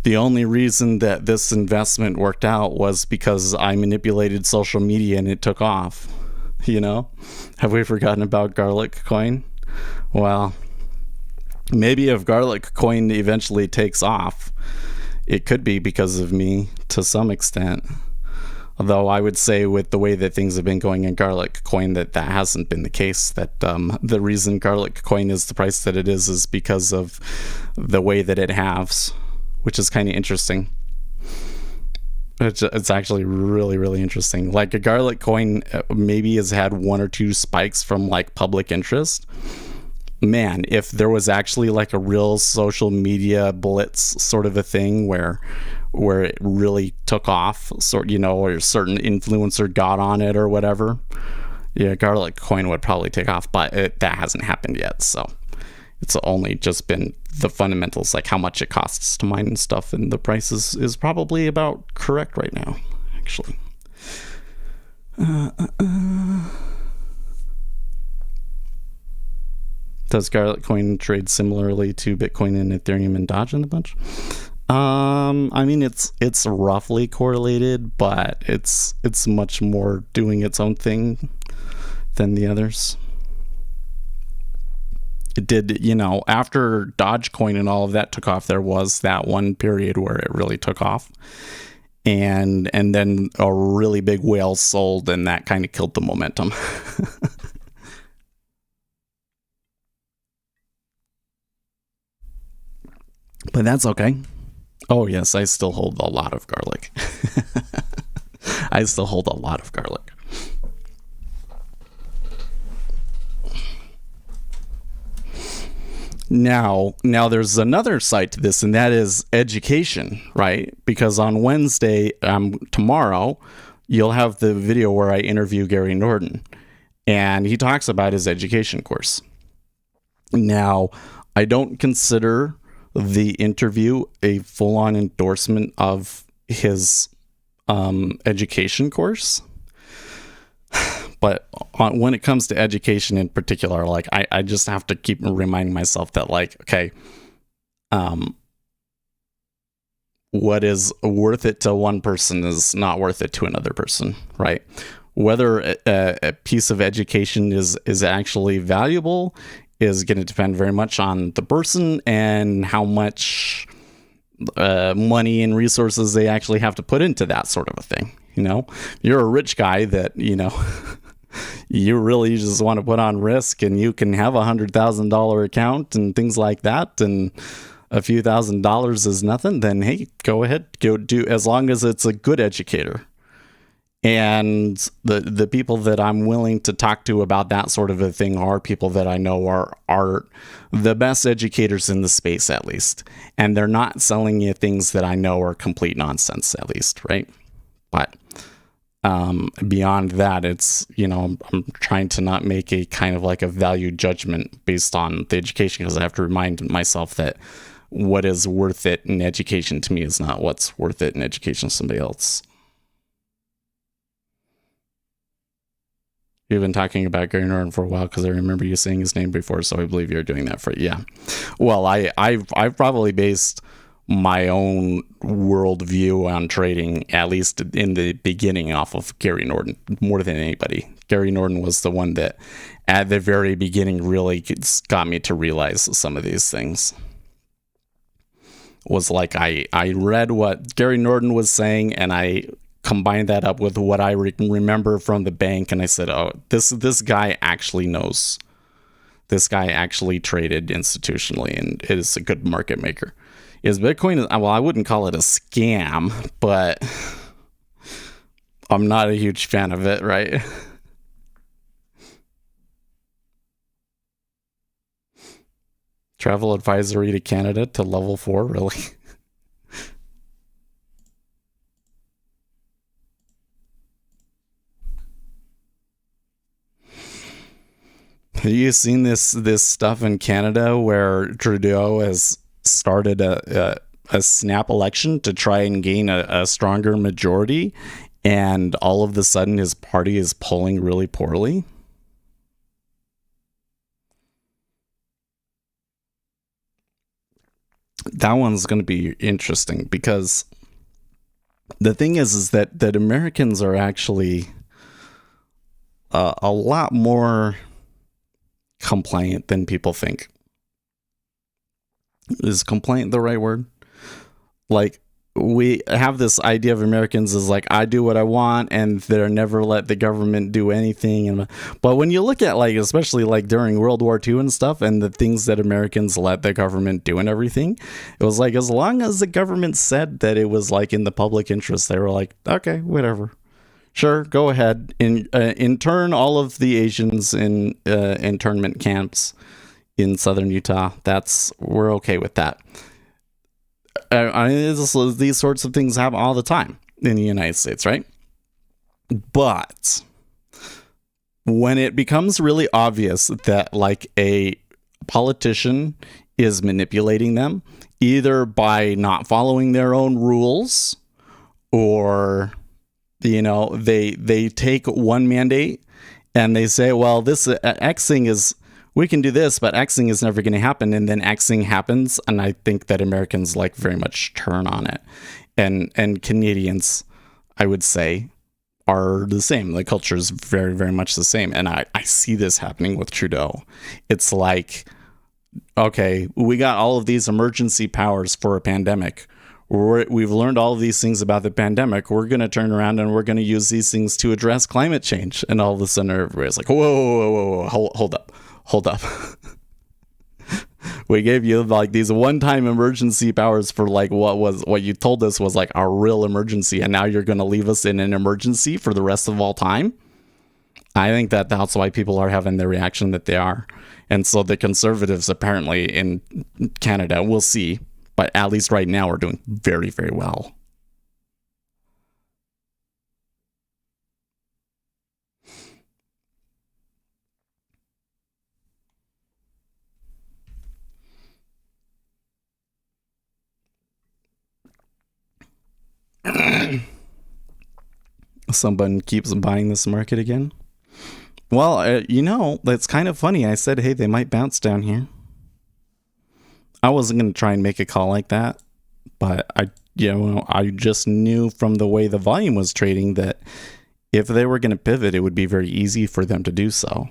the only reason that this investment worked out was because I manipulated social media and it took off. Have we forgotten about Garlic Coin? Well, maybe if Garlic Coin eventually takes off, it could be because of me to some extent. Although I would say with the way that things have been going in Garlic Coin that hasn't been the case, that the reason Garlic Coin is the price that it is because of the way that it halves, which is kind of interesting. It's actually really, really interesting. Like a Garlic Coin maybe has had one or two spikes from like public interest. Man, if there was actually like a real social media blitz sort of a thing where it really took off, or a certain influencer got on it or whatever, yeah, Garlic Coin would probably take off, but that hasn't happened yet. So it's only just been the fundamentals, like how much it costs to mine and stuff, and the price is probably about correct right now, actually. Does Garlic Coin trade similarly to Bitcoin and Ethereum and Dodge in the bunch? I mean, it's roughly correlated, but it's much more doing its own thing than the others. It did, after Dogecoin and all of that took off, there was that one period where it really took off, and then a really big whale sold, and that kind of killed the momentum. But that's okay. Oh, yes, I still hold a lot of garlic. I still hold a lot of garlic. Now there's another side to this, and that is education, right? Because on Wednesday, tomorrow, you'll have the video where I interview Gary Norton, and he talks about his education course. Now, I don't consider the interview a full-on endorsement of his education course, but when it comes to education in particular, like I just have to keep reminding myself that, like, okay, what is worth it to one person is not worth it to another person, right? Whether a piece of education is actually valuable is going to depend very much on the person and how much money and resources they actually have to put into that sort of a thing. You're a rich guy that, you really just want to put on risk, and you can have $100,000 account and things like that, and a few $1,000s is nothing, then hey, go ahead, go do, as long as it's a good educator. And the people that I'm willing to talk to about that sort of a thing are people that I know are the best educators in the space, at least. And they're not selling you things that I know are complete nonsense, at least, right? But beyond that, it's, I'm trying to not make a kind of like a value judgment based on the education, because I have to remind myself that what is worth it in education to me is not what's worth it in education to somebody else. You've been talking about Gary Norton for a while because I remember you saying his name before, so I believe you're doing that for, yeah. Well, I've probably based my own worldview on trading, at least in the beginning, off of Gary Norton more than anybody. Gary Norton was the one that at the very beginning really got me to realize some of these things. Was like I read what Gary Norton was saying, and I combined that up with what I remember from the bank, and I said, oh, this guy actually knows. This guy actually traded institutionally and is a good market maker. Is Bitcoin, well, I wouldn't call it a scam, but I'm not a huge fan of it, right? Travel advisory to Canada to level 4, really? Have you seen this stuff in Canada where Trudeau has started a snap election to try and gain a stronger majority, and all of a sudden his party is polling really poorly? That one's going to be interesting, because the thing is that Americans are actually a lot more compliant than people think. Is compliant the right word? Like, we have this idea of Americans as like, I do what I want and they're never let the government do anything. But when you look at, like, especially like during World War II and stuff, and the things that Americans let the government do and everything, it was like, as long as the government said that it was like in the public interest, they were like, okay, whatever. Sure, go ahead. Intern all of the Asians in internment camps in southern Utah. We're okay with that. These sorts of things happen all the time in the United States, right? But when it becomes really obvious that like a politician is manipulating them, either by not following their own rules, or they take one mandate and they say, well, this Xing is, we can do this, but Xing is never going to happen. And then Xing happens. And I think that Americans like very much turn on it. And Canadians, I would say, are the same. The culture is very, very much the same. And I see this happening with Trudeau. It's like, okay, we got all of these emergency powers for a pandemic. We've learned all of these things about the pandemic. We're going to turn around and we're going to use these things to address climate change. And all of a sudden, everybody's like, whoa, hold up. We gave you like these one-time emergency powers for like what you told us was like a real emergency. And now you're going to leave us in an emergency for the rest of all time. I think that's why people are having the reaction that they are. And so the Conservatives apparently in Canada, we'll see. But at least right now, we're doing very, very well. Someone keeps buying this market again. Well, that's kind of funny. I said, hey, they might bounce down here. I wasn't going to try and make a call like that, but I I just knew from the way the volume was trading that if they were going to pivot, it would be very easy for them to do so.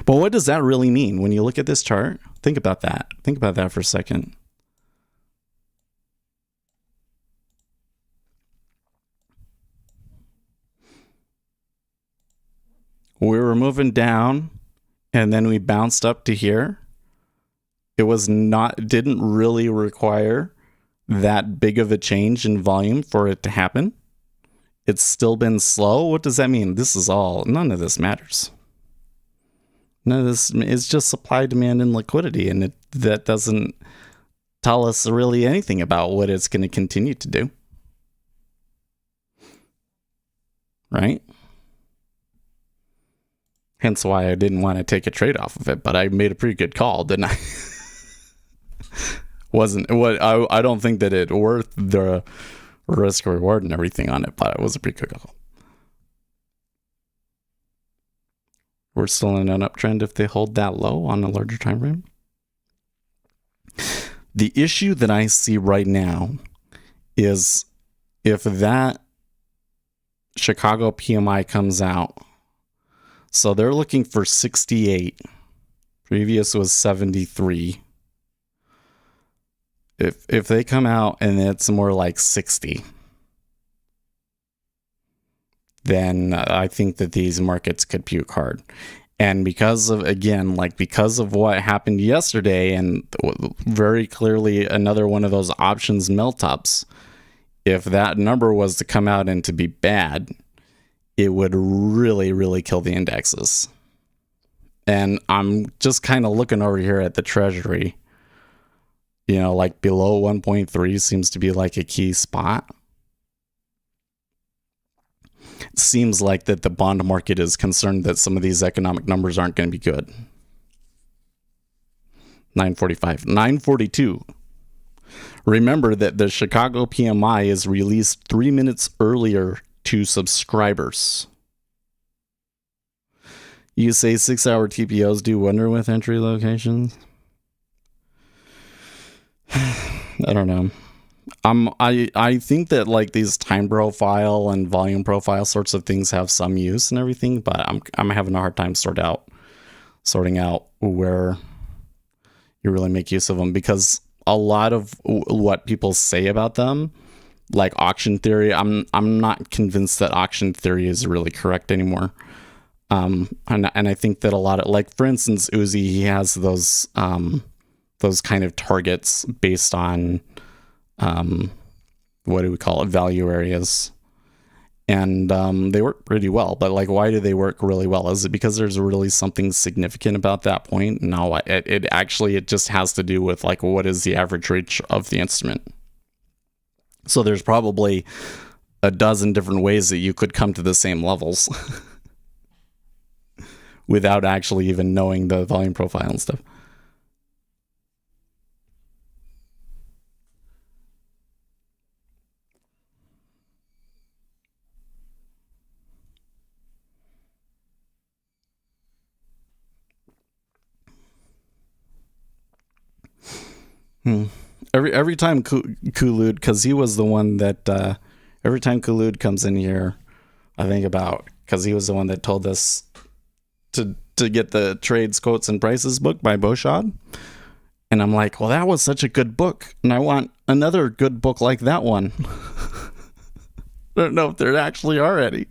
But what does that really mean when you look at this chart? Think about that. Think about that for a second. We were moving down and then we bounced up to here. Didn't really require that big of a change in volume for it to happen. It's still been slow. What does that mean? None of this matters. None of this is just supply, demand, and liquidity. And that doesn't tell us really anything about what it's going to continue to do. Right? Hence why I didn't want to take a trade off of it, but I made a pretty good call, didn't I? I don't think that it worth the risk reward and everything on it, but it was a pretty good call. We're still in an uptrend if they hold that low on a larger time frame. The issue that I see right now is if that Chicago PMI comes out. So they're looking for 68. Previous was 73. If they come out and it's more like 60, then I think that these markets could puke hard. And because of what happened yesterday, and very clearly another one of those options melt-ups, if that number was to come out and to be bad, it would really, really kill the indexes. And I'm just kind of looking over here at the Treasury. Like below 1.3 seems to be like a key spot. It seems like that the bond market is concerned that some of these economic numbers aren't going to be good. 945, 942. Remember that the Chicago PMI is released 3 minutes earlier to subscribers. You say 6-hour TPOs do wonder with entry locations? I don't know. I think that like these time profile and volume profile sorts of things have some use and everything, but I'm having a hard time sorting out where you really make use of them, because a lot of what people say about them, like auction theory, I'm not convinced that auction theory is really correct anymore. And I think that a lot of, like, for instance, Uzi, he has those kind of targets based on what do we call it, value areas, and they work pretty well. But like, why do they work really well? Is it because there's really something significant about that point? No, it just has to do with like, what is the average rate of the instrument? So there's probably a dozen different ways that you could come to the same levels without actually even knowing the volume profile and stuff. Every time Kulud, because he was the one that every time Kulud comes in here, I think about, because he was the one that told us to get the trades, quotes, and prices book by Boshad. And I'm like, well, that was such a good book, and I want another good book like that one. I don't know if there actually are any.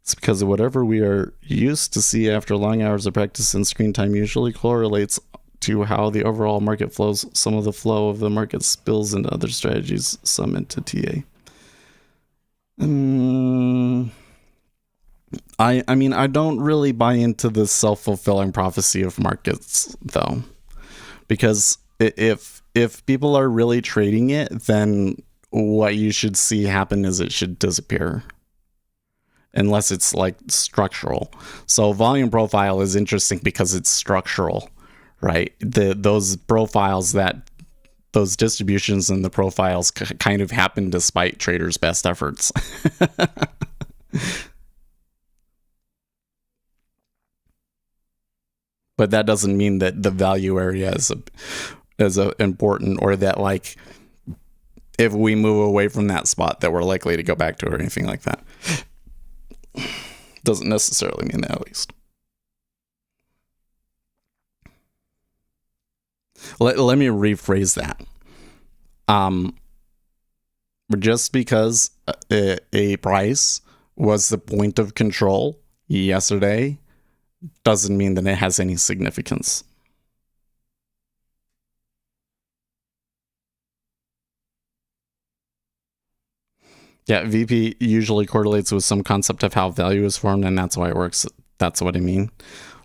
It's because of whatever we are used to see after long hours of practice and screen time usually correlates to how the overall market flows. Some of the flow of the market spills into other strategies, some into TA. I mean, I don't really buy into the self-fulfilling prophecy of markets, though, because if people are really trading it, then what you should see happen is it should disappear, unless it's like structural. So volume profile is interesting because it's structural, right? Those profiles, those distributions and the profiles kind of happen despite traders' best efforts. But that doesn't mean that the value area is as important, or that like if we move away from that spot that we're likely to go back to, or anything like that. Doesn't necessarily mean that, at least. Let me rephrase that. Just because a price was the point of control yesterday doesn't mean that it has any significance. Yeah, VP usually correlates with some concept of how value is formed, and that's why it works. That's what I mean.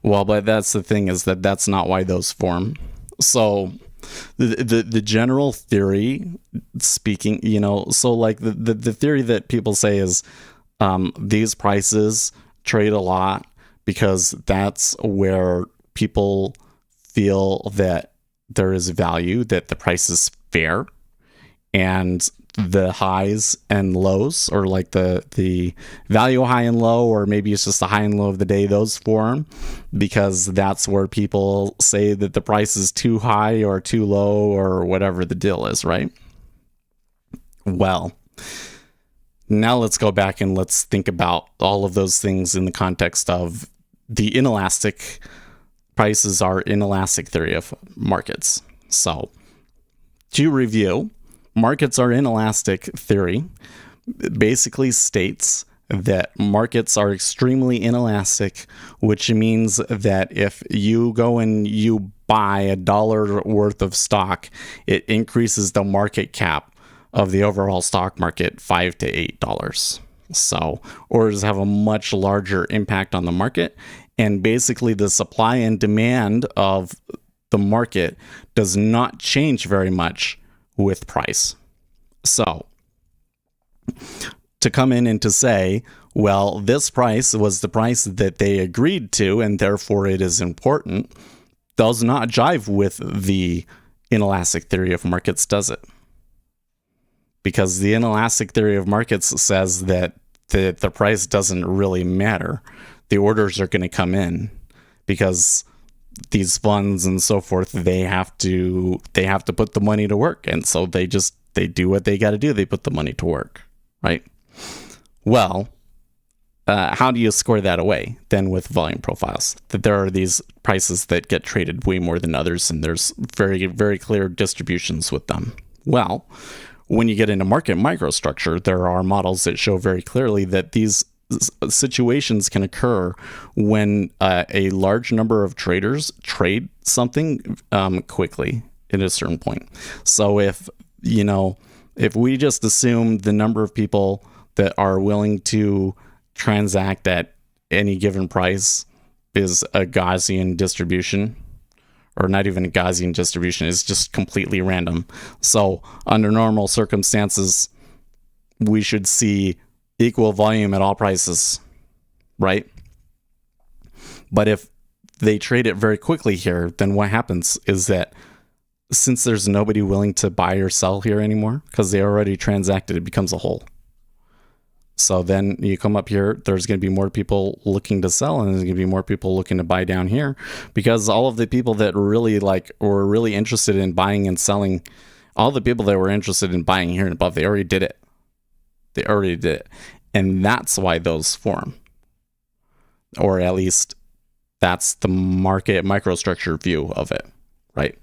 Well, but that's the thing, is that that's not why those form. So the general theory speaking, so like the theory that people say is these prices trade a lot because that's where people feel that there is value, that the price is fair, and the highs and lows, or like the value high and low, or maybe it's just the high and low of the day, those form because that's where people say that the price is too high or too low, or whatever the deal is, right? Well, now let's go back and let's think about all of those things in the context of the inelastic prices, are inelastic theory of markets. So to review, markets are inelastic theory basically states that markets are extremely inelastic, which means that if you go and you buy $1 worth of stock, it increases the market cap of the overall stock market $5 to $8. So orders have a much larger impact on the market, and basically the supply and demand of the market does not change very much with price. So to come in and to say, well, this price was the price that they agreed to, and therefore it is important, does not jive with the inelastic theory of markets, does it? Because the inelastic theory of markets says that the price doesn't really matter. The orders are going to come in because these funds and so forth, they have to put the money to work, and so they do what they got to do. They put the money to work, right? Well, how do you score that away then with volume profiles? That there are these prices that get traded way more than others, and there's very, very clear distributions with them. Well, when you get into market microstructure, there are models that show very clearly that these situations can occur when a large number of traders trade something quickly at a certain point. So if we just assume the number of people that are willing to transact at any given price is a Gaussian distribution, or not even a Gaussian distribution, is just completely random. So under normal circumstances, we should see equal volume at all prices, right? But if they trade it very quickly here, then what happens is that since there's nobody willing to buy or sell here anymore, because they already transacted, it becomes a hole. So then you come up here, there's going to be more people looking to sell, and there's going to be more people looking to buy down here, because all of the people that really were really interested in buying and selling, all the people that were interested in buying here and above, they already did it. And that's why those form. Or at least that's the market microstructure view of it, right?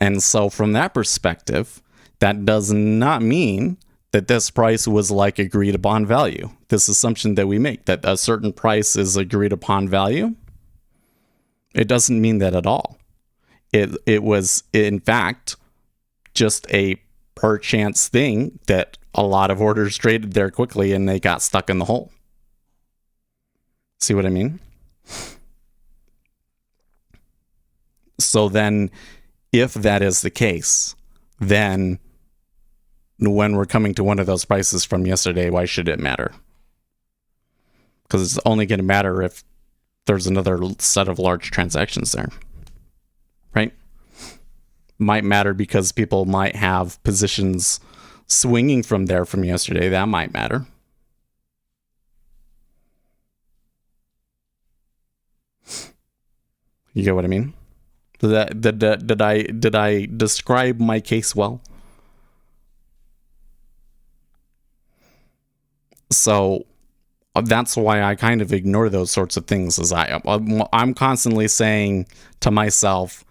And so from that perspective, that does not mean that this price was like agreed upon value. This assumption that we make that a certain price is agreed upon value, it doesn't mean that at all. It was, in fact, just a per chance thing that a lot of orders traded there quickly and they got stuck in the hole. See what I mean? So then, if that is the case, then when we're coming to one of those prices from yesterday, why should it matter? Because it's only going to matter if there's another set of large transactions there, right? Might matter because people might have positions swinging from there from yesterday. That might matter. You get what I mean? Did I describe my case well? So that's why I kind of ignore those sorts of things. As I'm constantly saying to myself,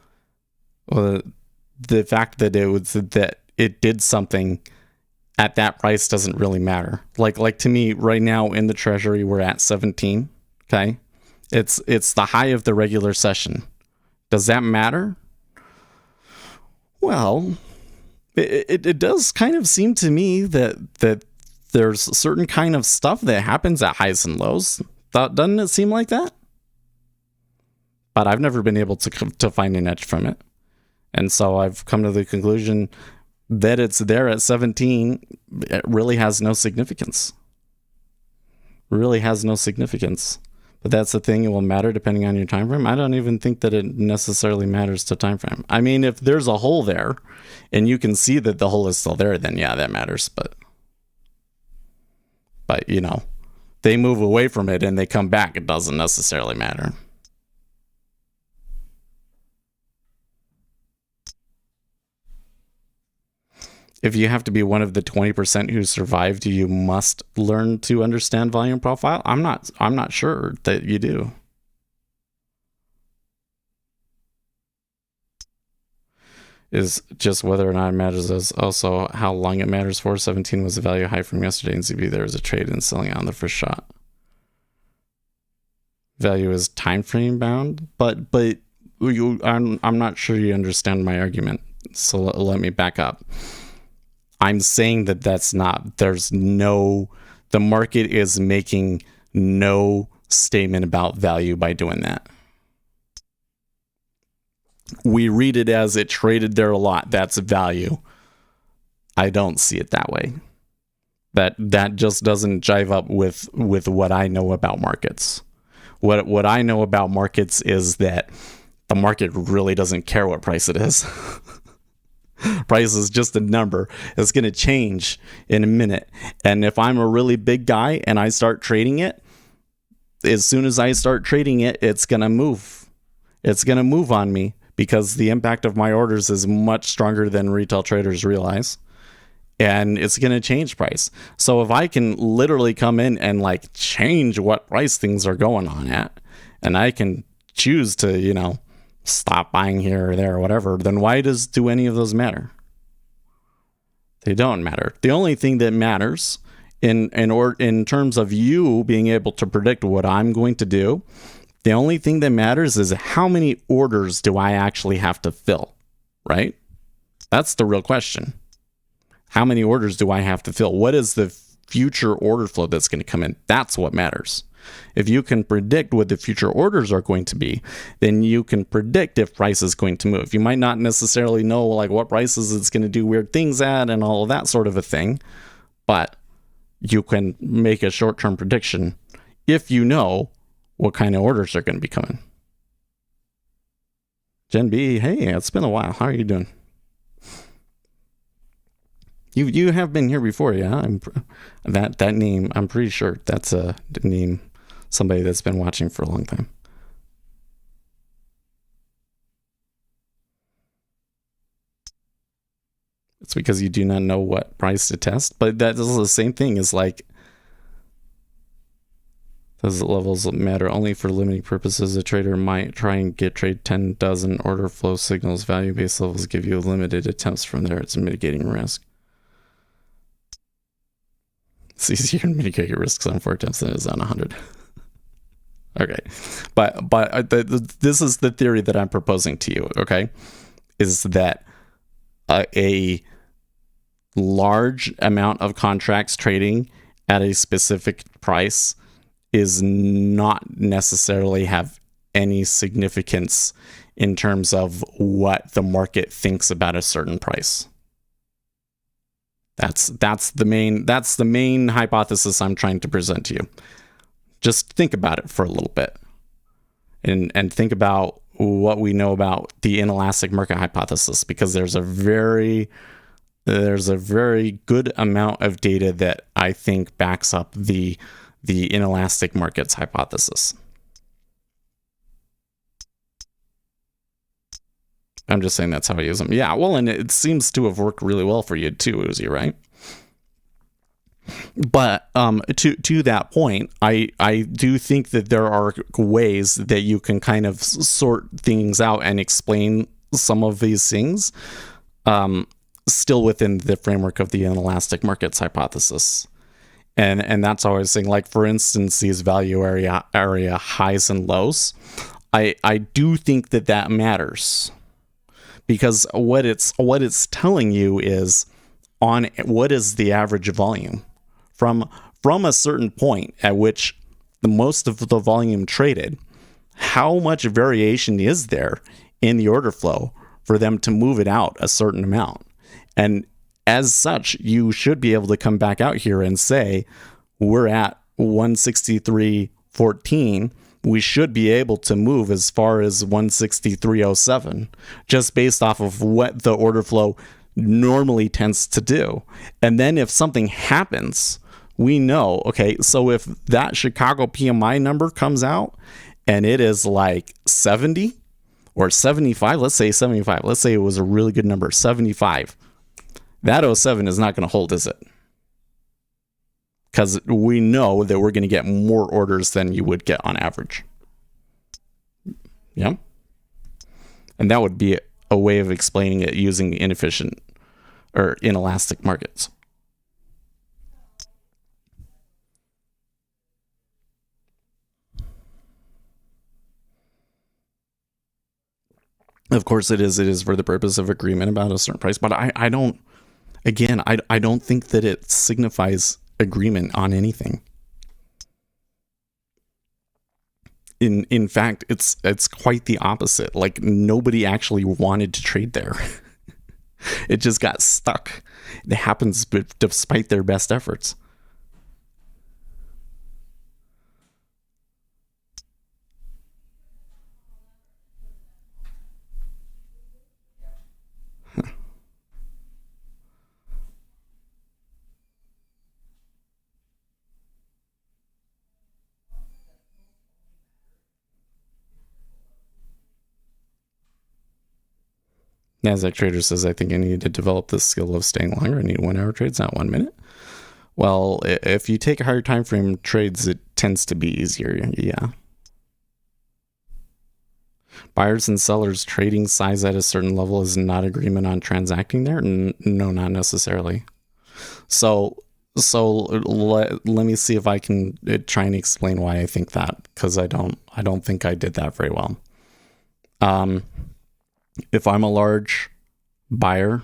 the fact that it did something at that price doesn't really matter. Like to me right now in the treasury we're at 17. Okay, it's the high of the regular session. Does that matter? Well, it does kind of seem to me that there's certain kind of stuff that happens at highs and lows. Doesn't it seem like that? But I've never been able to find an edge from it. And so I've come to the conclusion that it's there at 17. It really has no significance. Really has no significance. But that's the thing, it will matter depending on your time frame. I don't even think that it necessarily matters to time frame. I mean, if there's a hole there and you can see that the hole is still there, then yeah, that matters. But you know, they move away from it and they come back, it doesn't necessarily matter. If you have to be one of the 20% who survived, you must learn to understand volume profile. I'm not sure that you do. Is just whether or not it matters is also how long it matters for. 17 was the value high from yesterday, and ZB there was a trade in selling on the first shot. Value is time frame bound, but I'm not sure you understand my argument. So let me back up. I'm saying that the market is making no statement about value by doing that. We read it as it traded there a lot. That's value. I don't see it that way. That just doesn't jive up with what I know about markets. What I know about markets is that the market really doesn't care what price it is. Price is just a number. It's going to change in a minute. And if I'm a really big guy and I start trading it, as soon as I start trading it, it's going to move. It's going to move on me because the impact of my orders is much stronger than retail traders realize. And it's going to change price. So if I can literally come in and like change what price things are going on at, and I can choose to, stop buying here or there or whatever, then why do any of those matter? They don't matter. The only thing that matters in terms of you being able to predict what I'm going to do, the only thing that matters is how many orders do I actually have to fill, right? That's the real question. How many orders do I have to fill? What is the future order flow that's going to come in? That's what matters. If you can predict what the future orders are going to be, then you can predict if price is going to move. You might not necessarily know like what prices it's going to do weird things at and all of that sort of a thing, but you can make a short-term prediction if you know what kind of orders are going to be coming. Gen B, hey, it's been a while. How are you doing? You have been here before, yeah? That name, I'm pretty sure that's a name, somebody that's been watching for a long time. It's because you do not know what price to test, but that is the same thing as like, those levels matter only for limiting purposes. A trader might try and get trade 10 dozen order flow signals. Value-based levels give you limited attempts from there. It's mitigating risk. It's easier to mitigate your risks on 4 attempts than it is on 100. Okay. But this is the theory that I'm proposing to you, okay? Is that a large amount of contracts trading at a specific price is not necessarily have any significance in terms of what the market thinks about a certain price. That's the main hypothesis I'm trying to present to you. Just think about it for a little bit, and think about what we know about the inelastic market hypothesis, because there's a very good amount of data that I think backs up the inelastic markets hypothesis. I'm just saying that's how I use them. Yeah, well, and it seems to have worked really well for you too, Uzi, right? But to that point, I do think that there are ways that you can kind of sort things out and explain some of these things still within the framework of the inelastic markets hypothesis. And that's what I was saying. Like, for instance, these value area highs and lows, I do think that matters, because what it's telling you is on what is the average volume from a certain point at which the most of the volume traded, how much variation is there in the order flow for them to move it out a certain amount. And as such, you should be able to come back out here and say, we're at 163.14. We should be able to move as far as 163.07, just based off of what the order flow normally tends to do. And then if something happens, we know, okay, so if that Chicago PMI number comes out and it is like 70 or 75, let's say 75, let's say it was a really good number, 75, that 07 is not going to hold, is it? Because we know that we're going to get more orders than you would get on average. Yeah. And that would be a way of explaining it using inefficient or inelastic markets. Of course, it is for the purpose of agreement about a certain price, but I don't think that it signifies agreement on anything. In fact, it's quite the opposite. Like, nobody actually wanted to trade there. It just got stuck. It happens despite their best efforts. Nasdaq Trader says, I think I need to develop the skill of staying longer. I need 1 hour trades, not 1 minute. Well, if you take higher time frame trades, it tends to be easier. Yeah. Buyers and sellers trading size at a certain level is not agreement on transacting there. No, not necessarily. So let me see if I can try and explain why I think that, because I don't think I did that very well. If I'm a large buyer,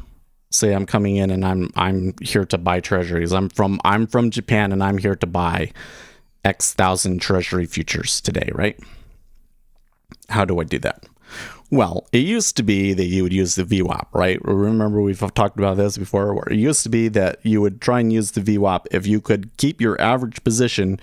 say I'm coming in and I'm here to buy treasuries. I'm from Japan and I'm here to buy X thousand treasury futures today, right? How do I do that? Well, it used to be that you would use the VWAP, right? Remember, we've talked about this before, where it used to be that you would try and use the VWAP. If you could keep your average position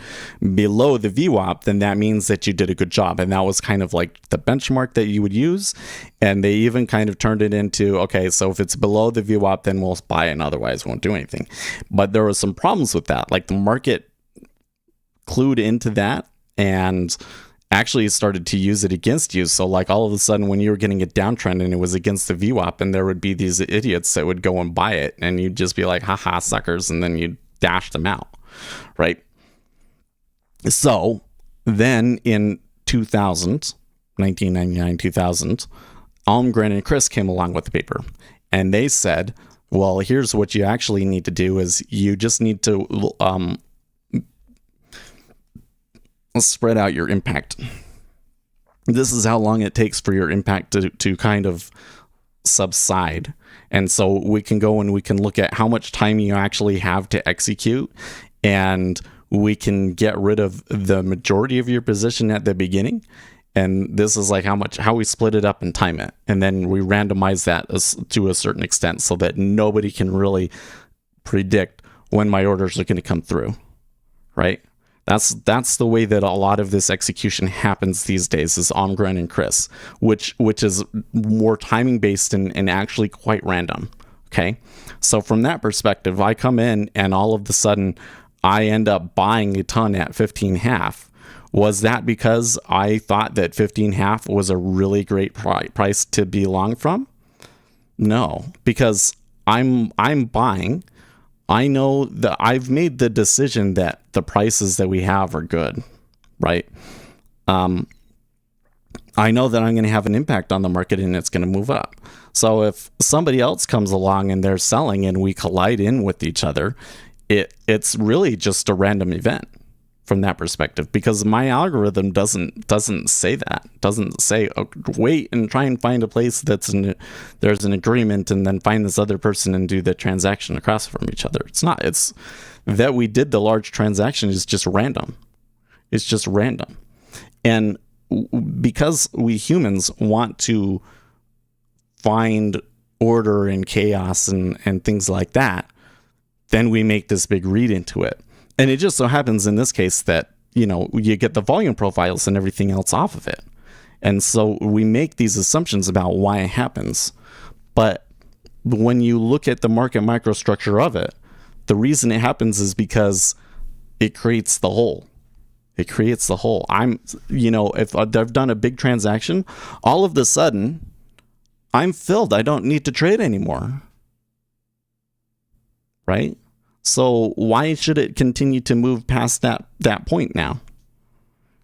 below the VWAP, then that means that you did a good job. And that was kind of like the benchmark that you would use. And they even kind of turned it into, okay, so if it's below the VWAP, then we'll buy it and otherwise won't do anything. But there were some problems with that. Like, the market clued into that and actually started to use it against you. So, like, all of a sudden, when you were getting a downtrend and it was against the VWAP, and there would be these idiots that would go and buy it, and you'd just be like, haha, suckers, and then you'd dash them out, right? So then in 1999, 2000, Almgren and Chris came along with the paper, and they said, well, here's what you actually need to do is you just need to spread out your impact. This is how long it takes for your impact to kind of subside. And so we can go and we can look at how much time you actually have to execute, and we can get rid of the majority of your position at the beginning. And this is like how we split it up and time it. And then we randomize that to a certain extent so that nobody can really predict when my orders are going to come through, right? That's the way that a lot of this execution happens these days, is Almgren and Chris, which is more timing based and actually quite random. Okay, so from that perspective, I come in and all of a sudden I end up buying a ton at 15.5. Was that because I thought that 15.5 was a really great price to be long from? No, because I'm buying. I know that I've made the decision that the prices that we have are good, right? I know that I'm going to have an impact on the market and it's going to move up. So if somebody else comes along and they're selling and we collide in with each other, it's really just a random event from that perspective, because my algorithm doesn't say that. Doesn't say, oh, wait and try and find a place there's an agreement and then find this other person and do the transaction across from each other. It's not. It's that we did the large transaction is just random. It's just random. And because we humans want to find order and chaos and things like that, then we make this big read into it. And it just so happens in this case that, you get the volume profiles and everything else off of it. And so we make these assumptions about why it happens. But when you look at the market microstructure of it, the reason it happens is because it creates the hole. It creates the hole. If I've done a big transaction, all of a sudden, I'm filled. I don't need to trade anymore. Right? So why should it continue to move past that point now?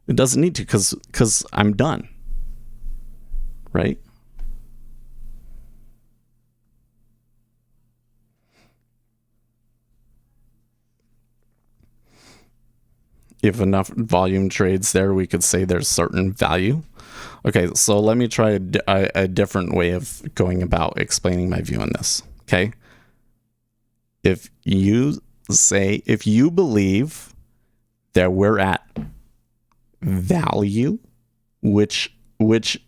It doesn't need to, because I'm done. Right? If enough volume trades there, we could say there's certain value. Okay, so let me try a different way of going about explaining my view on this. Okay. If you believe that we're at value, which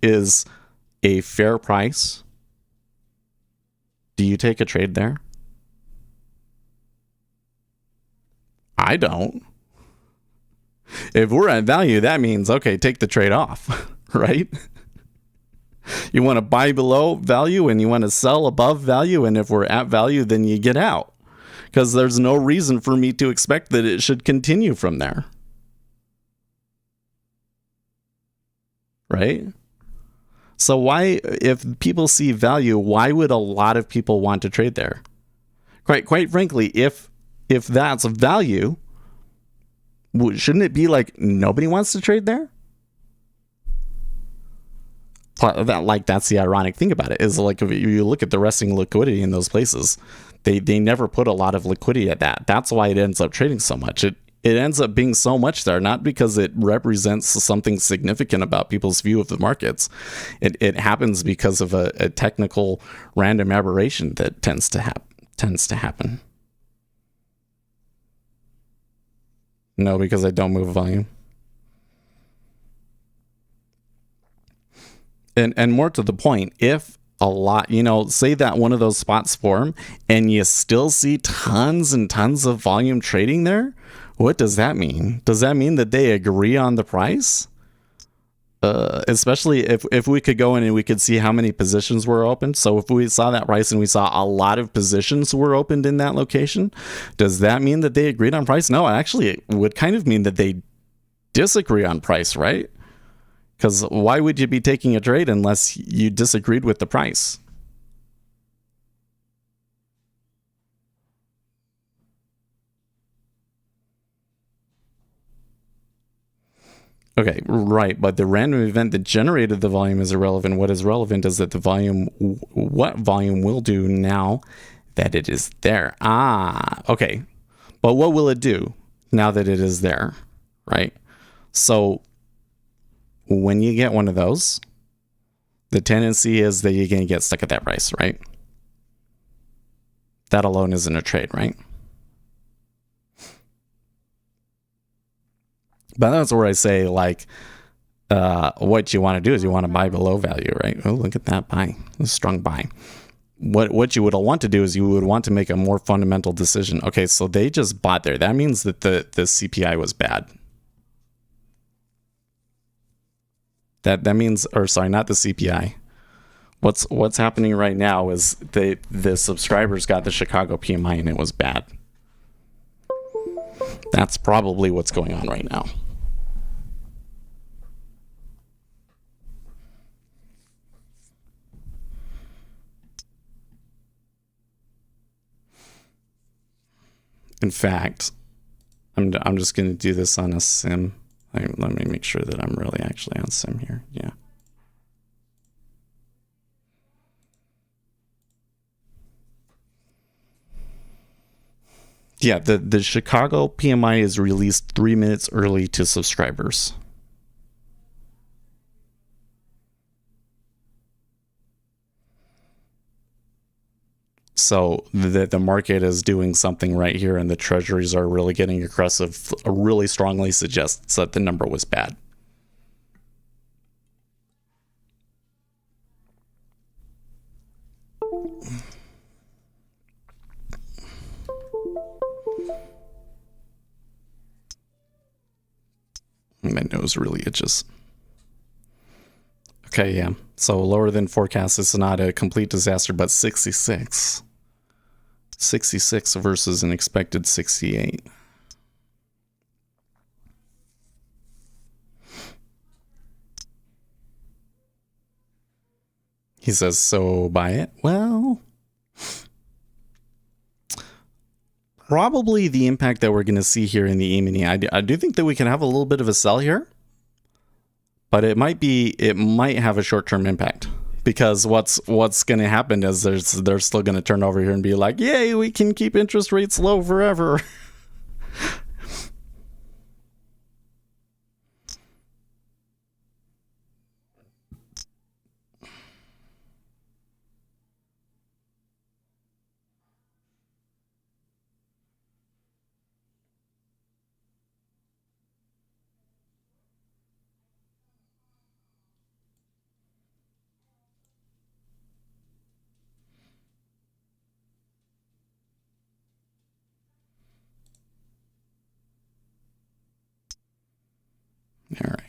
is a fair price, do you take a trade there? I don't. If we're at value, that means, okay, take the trade off, right? You want to buy below value and you want to sell above value. And if we're at value, then you get out, because there's no reason for me to expect that it should continue from there. Right? So why, if people see value, why would a lot of people want to trade there? Quite frankly, if that's value, shouldn't it be like nobody wants to trade there? That's the ironic thing about it, is like if you look at the resting liquidity in those places, they never put a lot of liquidity at that. That's why it ends up trading so much. It ends up being so much there, not because it represents something significant about people's view of the markets. It happens because of a technical random aberration that tends to happen. No, because I don't move volume. And more to the point, if a lot, say that one of those spots form and you still see tons and tons of volume trading there, what does that mean? Does that mean that they agree on the price? Especially if we could go in and we could see how many positions were opened. So if we saw that price and we saw a lot of positions were opened in that location, does that mean that they agreed on price? No, actually it would kind of mean that they disagree on price, right? Because why would you be taking a trade unless you disagreed with the price? Okay, right, but the random event that generated the volume is irrelevant. What is relevant is that what volume will do now that it is there. Okay. But what will it do now that it is there, right? So when you get one of those, the tendency is that you're going to get stuck at that price, right? That alone isn't a trade, right? But that's where I say, like, what you want to do is you want to buy below value, right? Oh, look at that buy. A strong buy. What you would want to do is you would want to make a more fundamental decision. Okay, so they just bought there. That means that the CPI was bad. That means, or sorry, not the CPI. What's happening right now is the subscribers got the Chicago PMI and it was bad. That's probably what's going on right now. In fact, I'm just going to do this on a sim. Let me make sure that I'm really actually on sim here. Yeah. Yeah, the Chicago PMI is released 3 minutes early to subscribers. So the market is doing something right here, and the treasuries are really getting aggressive. Really strongly suggests that the number was bad. My nose really itches. Okay, yeah. So lower than forecast is not a complete disaster, but 66. 66 versus an expected 68. He says, so buy it? Well, probably the impact that we're going to see here in the E-mini. I do think that we can have a little bit of a sell here, but it might have a short-term impact, because what's going to happen is they're still going to turn over here and be like, yay, we can keep interest rates low forever. All right.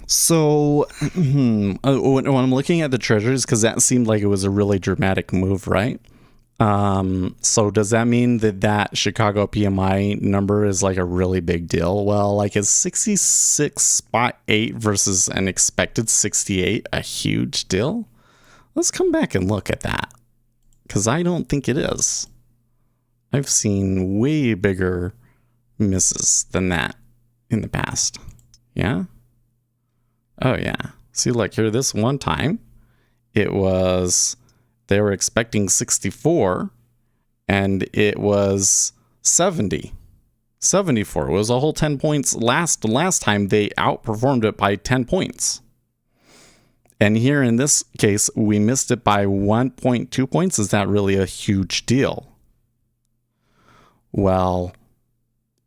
So when I'm looking at the treasuries, because that seemed like it was a really dramatic move, right? So does that mean that Chicago PMI number is like a really big deal? Well, like, is 66.8 versus an expected 68 a huge deal? Let's come back and look at that, because I don't think it is. I've seen way bigger misses than that in the past. Yeah? Oh, yeah. See, like here, this one time, they were expecting 64, and it was 70. 74. It was a whole 10 points. Last time, they outperformed it by 10 points. And here in this case, we missed it by 1.2 points. Is that really a huge deal? Well,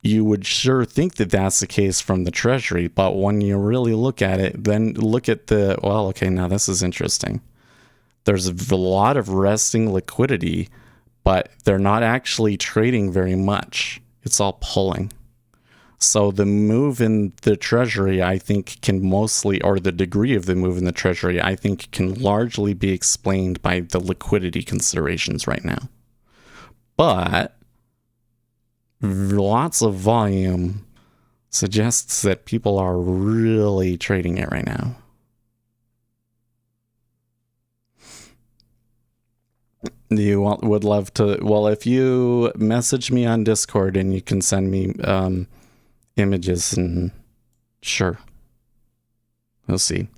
you would sure think that that's the case from the Treasury, but when you really look at it, then look at now this is interesting. There's a lot of resting liquidity, but they're not actually trading very much. It's all pulling. So the move in the Treasury, I think, can mostly, or the degree of the move in the Treasury, I think, can largely be explained by the liquidity considerations right now. But lots of volume suggests that people are really trading it right now. Would love to, well, if you message me on Discord and you can send me images, and sure, we'll see.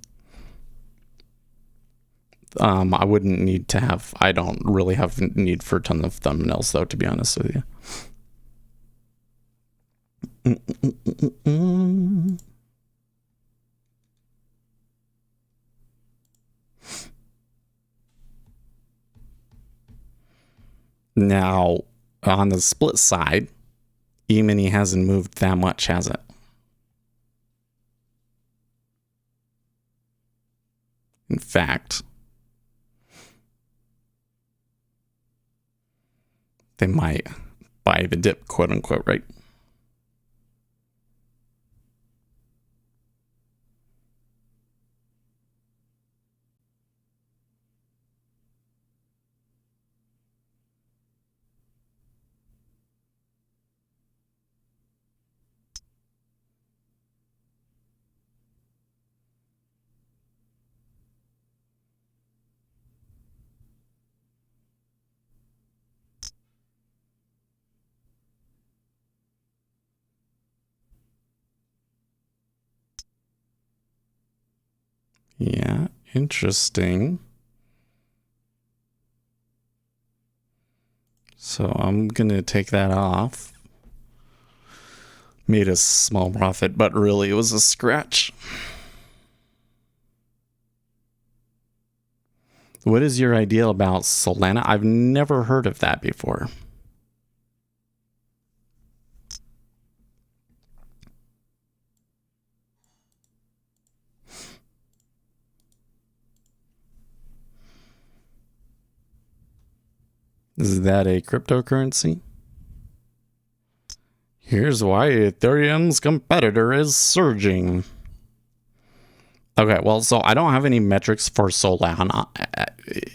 I don't really have need for a ton of thumbnails, though, to be honest with you. Now, on the split side, E-mini hasn't moved that much, has it? In fact, they might. buy the dip, quote unquote, right? Yeah, interesting. So I'm going to take that off. Made a small profit, but really it was a scratch. What is your idea about Solana? I've never heard of that before. Is that a cryptocurrency? Here's why Ethereum's competitor is surging. Okay, well, so I don't have any metrics for Solana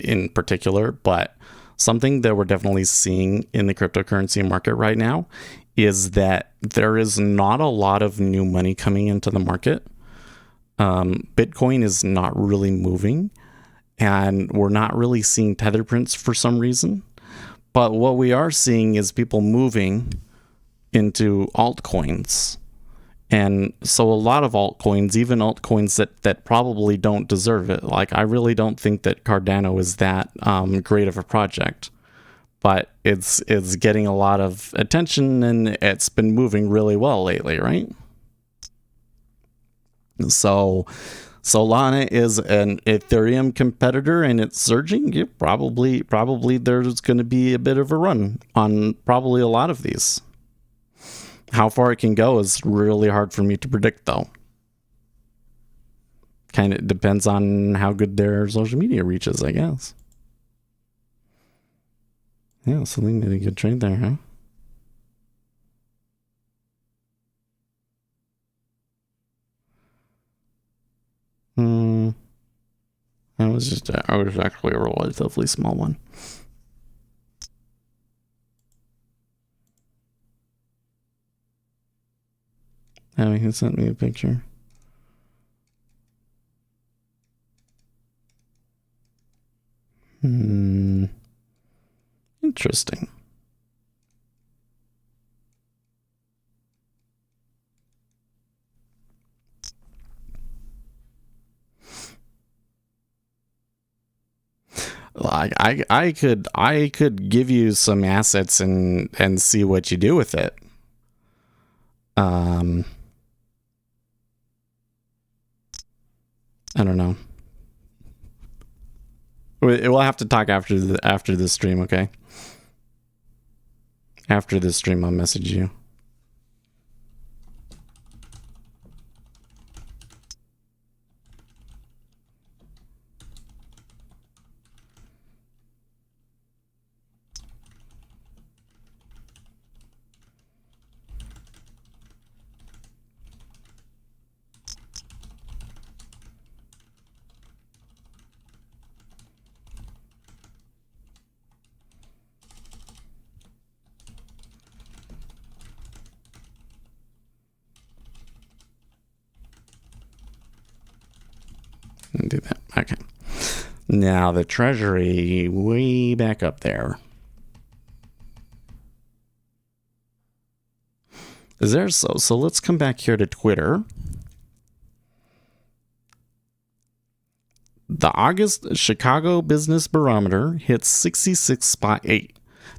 in particular, but something that we're definitely seeing in the cryptocurrency market right now is that there is not a lot of new money coming into the market. Bitcoin is not really moving, and we're not really seeing tether prints for some reason. But what we are seeing is people moving into altcoins. And so a lot of altcoins, even altcoins that probably don't deserve it. Like, I really don't think that Cardano is that great of a project. But it's getting a lot of attention, and it's been moving really well lately, right? So Solana is an Ethereum competitor, and it's surging. Yeah, probably there's going to be a bit of a run on probably a lot of these. How far it can go is really hard for me to predict, though. Kind of depends on how good their social media reach is, I guess. Yeah, so they did a good trade there, huh? That was actually a relatively small one. Oh, he sent me a picture. Interesting. Like, I could give you some assets and see what you do with it. I don't know. We'll have to talk after the stream, okay? After the stream, I'll message you. And do that. Okay. Now the treasury way back up there. Is there so let's come back here to Twitter. The August Chicago Business Barometer hits 66.8,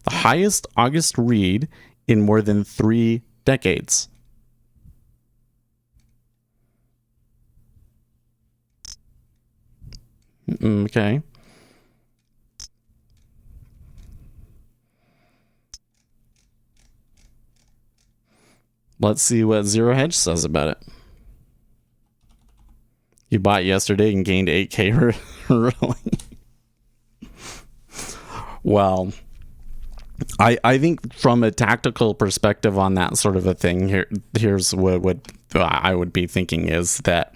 the highest August read in more than 3 decades. Okay. Let's see what Zero Hedge says about it. You bought yesterday and gained 8K, really? Well, I think from a tactical perspective on that sort of a thing, here's what I would be thinking is that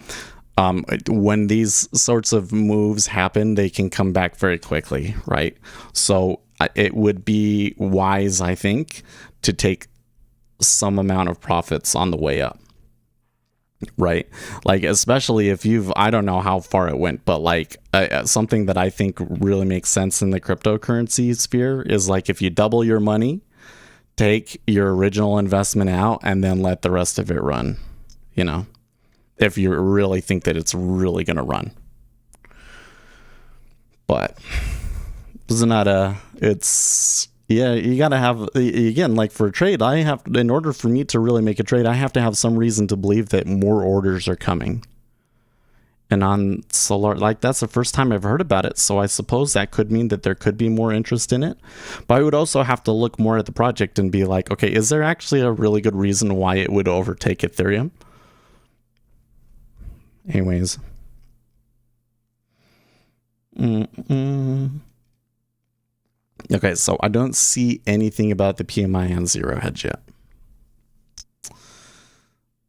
when these sorts of moves happen, they can come back very quickly, right? So it would be wise, I think, to take some amount of profits on the way up. Right, like especially if I don't know how far it went, but like something that I think really makes sense in the cryptocurrency sphere is like if you double your money, take your original investment out and then let the rest of it run, you know, if you really think that it's really going to run. But yeah, you gotta have, again, like for a trade, in order for me to really make a trade, I have to have some reason to believe that more orders are coming. And on Solar, like that's the first time I've heard about it, so I suppose that could mean that there could be more interest in it. But I would also have to look more at the project and be like, okay, is there actually a really good reason why it would overtake Ethereum? Anyways. Okay, so I don't see anything about the PMI on zero hedge yet.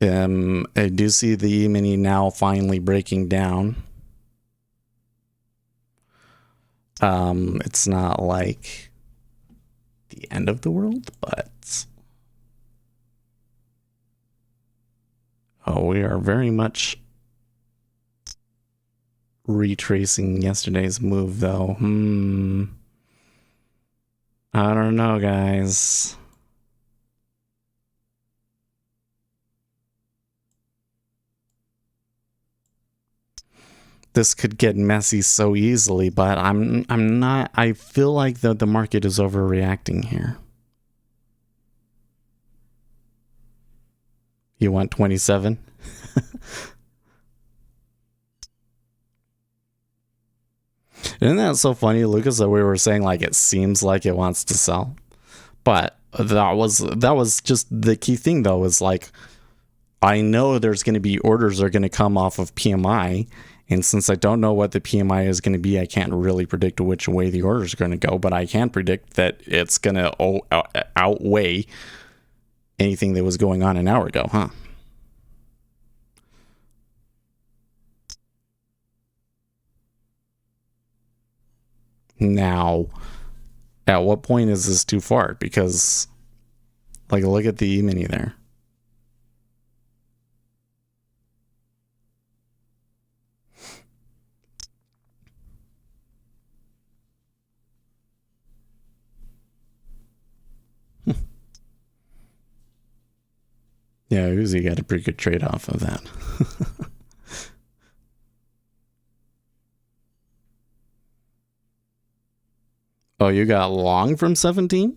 I do see the E-mini now finally breaking down. It's not like the end of the world, but we are very much retracing yesterday's move, though. I don't know, guys. This could get messy so easily, but I'm not. I feel like the market is overreacting here. You want 27? Isn't that so funny, Lucas, that we were saying like it seems like it wants to sell? But that was just the key thing, though, is like I know there's going to be orders are going to come off of PMI, and since I don't know what the PMI is going to be, I can't really predict which way the orders are going to go, but I can predict that it's going to outweigh anything that was going on an hour ago, huh? Now, at what point is this too far? Because, like, look at the E-mini there. Yeah, Uzi got a pretty good trade off of that. Oh, you got long from 17?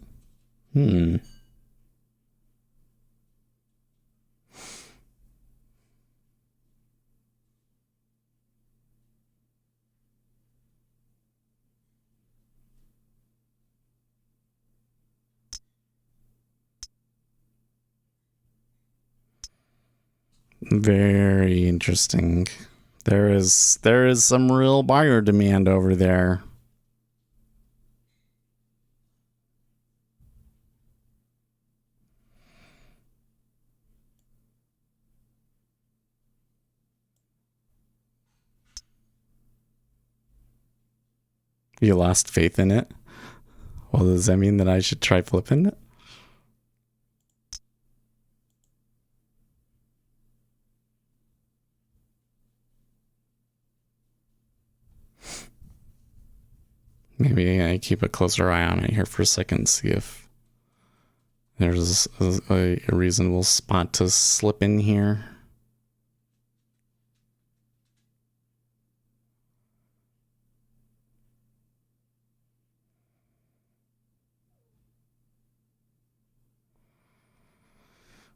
Very interesting. There is some real buyer demand over there. You lost faith in it? Well, does that mean that I should try flipping it? Maybe I keep a closer eye on it here for a second, see if there's a reasonable spot to slip in here.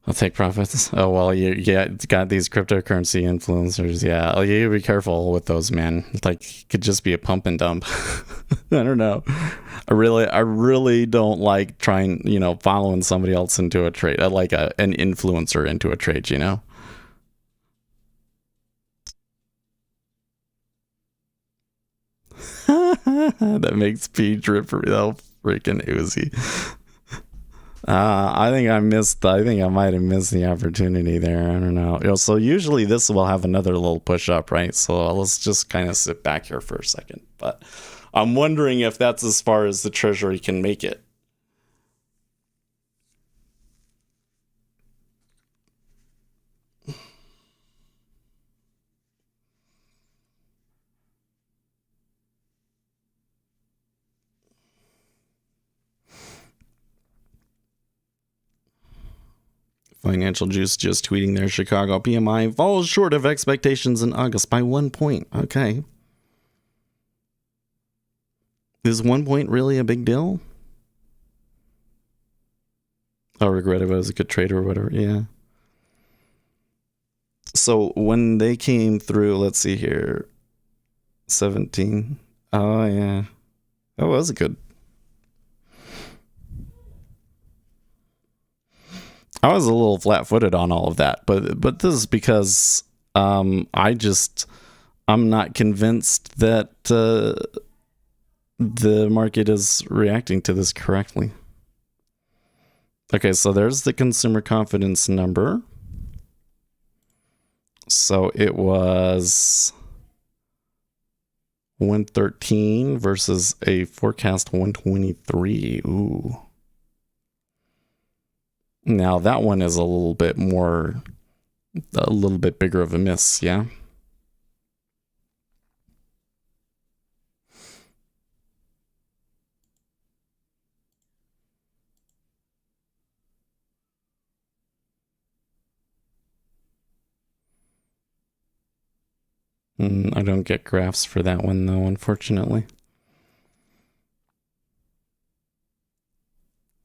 I'll take profits. Oh, well, it's got these cryptocurrency influencers. Yeah, you gotta be careful with those, man. Like, it could just be a pump and dump. I don't know. I really don't like trying, following somebody else into a trade. I like an influencer into a trade, That makes P drip for me. Oh, Freaking Uzi. I think I might have missed the opportunity there. I don't know. So usually this will have another little push up, right? So let's just kind of sit back here for a second. But I'm wondering if that's as far as the Treasury can make it. Financial Juice just tweeting there. Chicago PMI falls short of expectations in August by 1 point. Okay. Is 1 point really a big deal? I regret if I was a good trader or whatever. Yeah. So when they came through, let's see here. 17. Oh, yeah. That was a good. I was a little flat-footed on all of that, but this is because I'm not convinced that the market is reacting to this correctly. Okay, so there's the consumer confidence number. So it was 113 versus a forecast 123. Ooh. Now that one is a little bit bigger of a miss, yeah? I don't get graphs for that one though, unfortunately.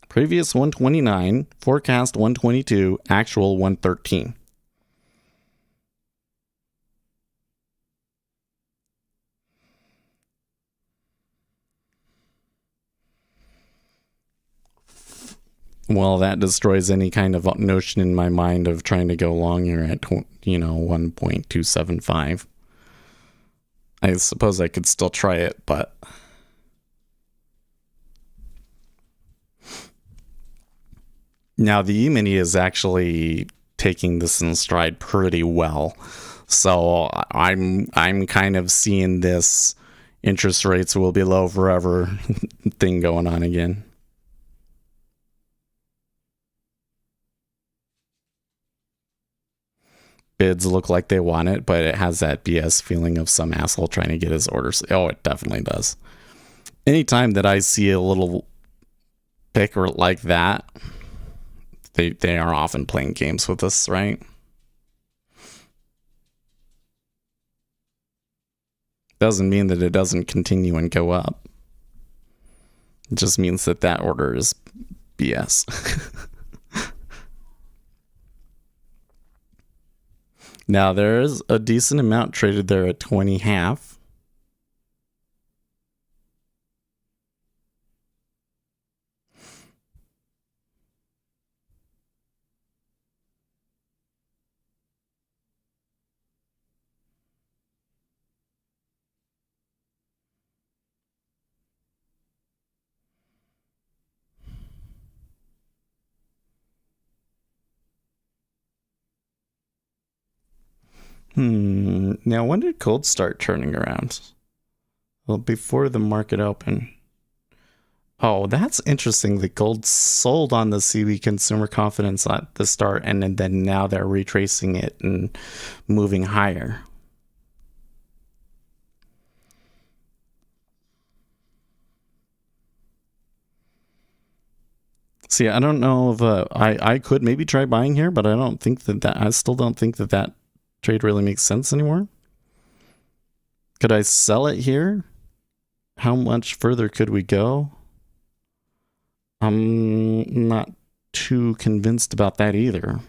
Previous 129, forecast 122, actual 113. Well, that destroys any kind of notion in my mind of trying to go long here at 1.275. I suppose I could still try it, but now the E-mini is actually taking this in stride pretty well. So I'm kind of seeing this interest rates will be low forever thing going on again. Bids look like they want it, but it has that BS feeling of some asshole trying to get his orders. Oh, it definitely does. Anytime that I see a little picker like that, they are often playing games with us, right? Doesn't mean that it doesn't continue and go up. It just means that order is BS. Now, there is a decent amount traded there at 20.5. Now, when did gold start turning around? Well, before the market open. Oh, that's interesting. The gold sold on the CB consumer confidence at the start, and then now they're retracing it and moving higher. See, I don't know if I could maybe try buying here, but I still don't think that trade really makes sense anymore. Could I sell it here? How much further could we go? I'm not too convinced about that either.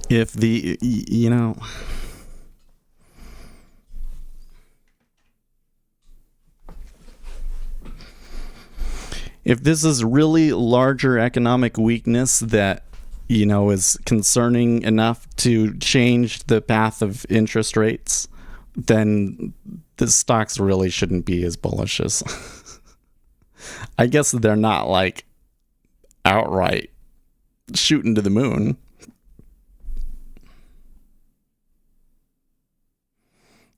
If the, if this is really larger economic weakness that is concerning enough to change the path of interest rates, then the stocks really shouldn't be as bullish as I guess they're not like outright shooting to the moon.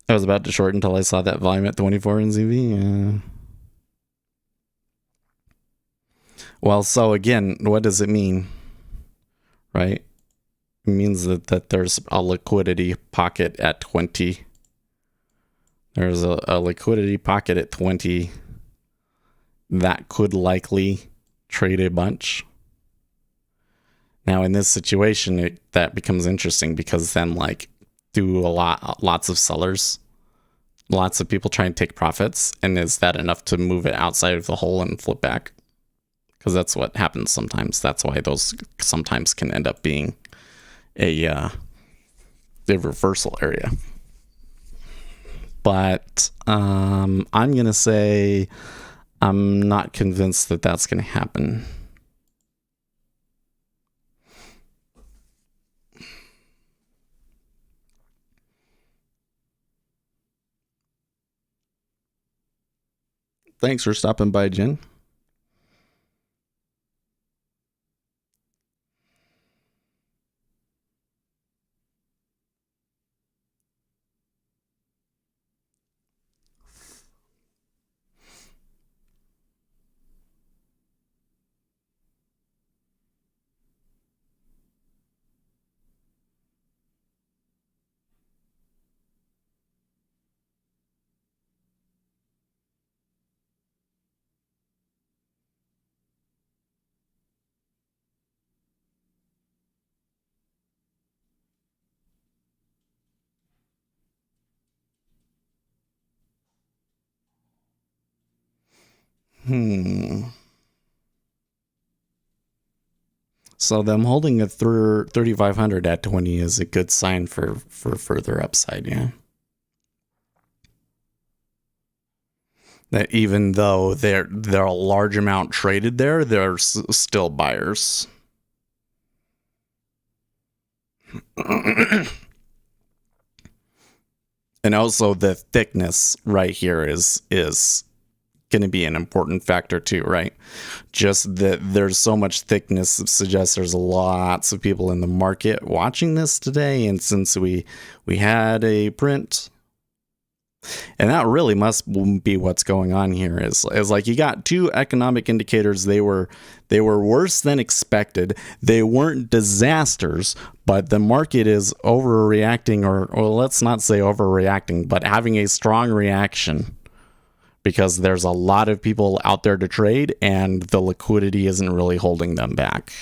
I was about to short until I saw that volume at 24 in ZV. Well, so again, what does it mean? Right? It means that there's a liquidity pocket at 20. There's a liquidity pocket at 20 that could likely trade a bunch. Now, in this situation, that becomes interesting because then, like, lots of sellers, lots of people try and take profits, and is that enough to move it outside of the hole and flip back? Because that's what happens sometimes. That's why those sometimes can end up being a reversal area. But I'm gonna say I'm not convinced that that's gonna happen. Thanks for stopping by, Jen. So them holding a 3,500 at 20 is a good sign for further upside, yeah. That even though they're a large amount traded there, there's still buyers. And also the thickness right here is going to be an important factor too, right? Just that there's so much thickness suggests there's lots of people in the market watching this today, and since we had a print, and that really must be what's going on here, is like you got two economic indicators. They were worse than expected. They weren't disasters, but the market is overreacting, or let's not say overreacting, but having a strong reaction because there's a lot of people out there to trade and the liquidity isn't really holding them back.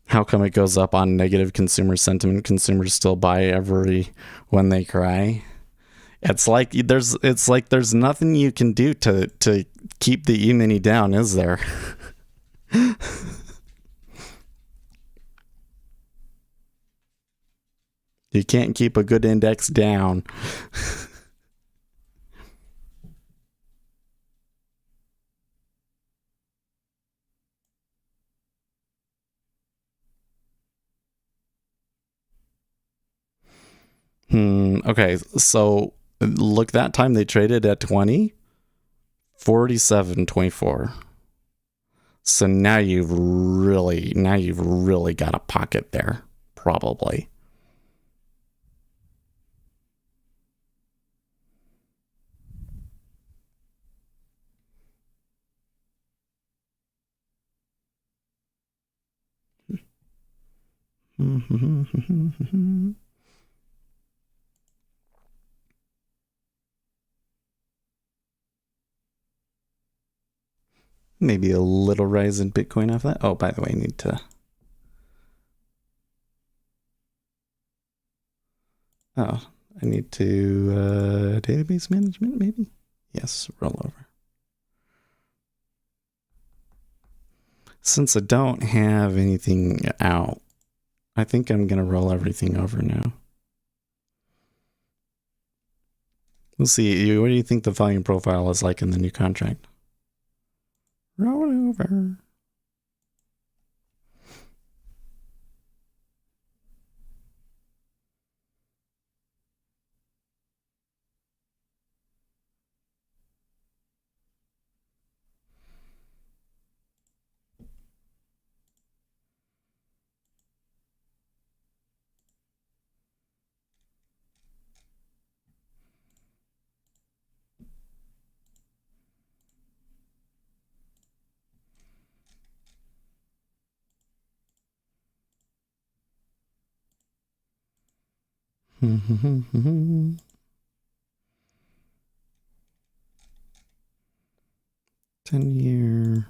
How come it goes up on negative consumer sentiment? Consumers still buy when they cry. It's like there's nothing you can do to keep the E-mini down, is there? You can't keep a good index down. Okay, so look, that time they traded at 20, 47.24. So now you've really got a pocket there, probably. Maybe a little rise in Bitcoin off that. Oh, by the way, I need to... Oh, I need to... database management, maybe? Yes, roll over. Since I don't have anything out, I think I'm going to roll everything over now. We'll see. What do you think the volume profile is like in the new contract? Roll over. Ten-year.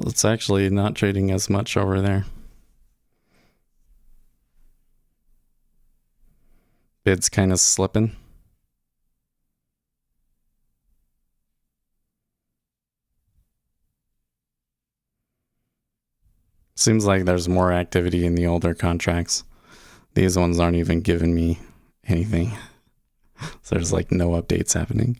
It's actually not trading as much over there. Bid's kind of slipping. Seems like there's more activity in the older contracts. These ones aren't even giving me anything. So there's like no updates happening.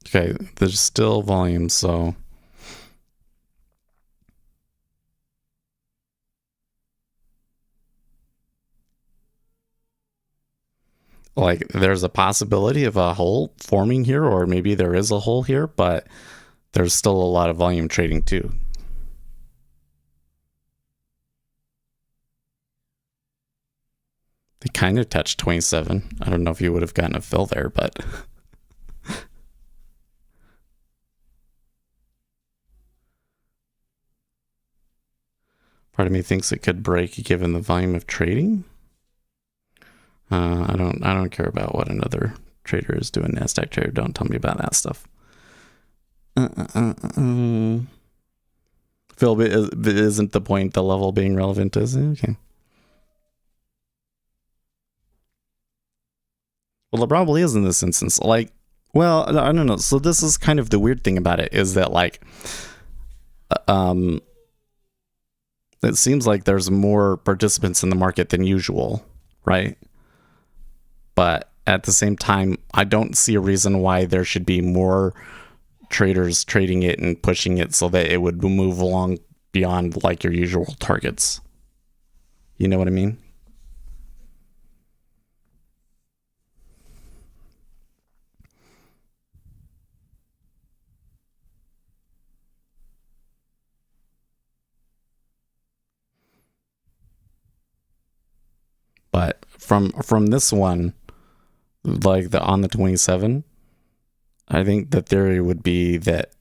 Okay, there's still volume, so like there's a possibility of a hole forming here, or maybe there is a hole here, but there's still a lot of volume trading too. They kind of touched 27. I don't know if you would have gotten a fill there, but part of me thinks it could break given the volume of trading. I don't care about what another trader is doing. NASDAQ trader, don't tell me about that stuff. Phil, isn't the point the level being relevant, is it? Okay. Well, it probably is in this instance. Like, well, I don't know. So this is kind of the weird thing about it, is that like, it seems like there's more participants in the market than usual, right? But at the same time, I don't see a reason why there should be more traders trading it and pushing it so that it would move along beyond like your usual targets. You know what I mean? But from this one, like on the 27, I think the theory would be that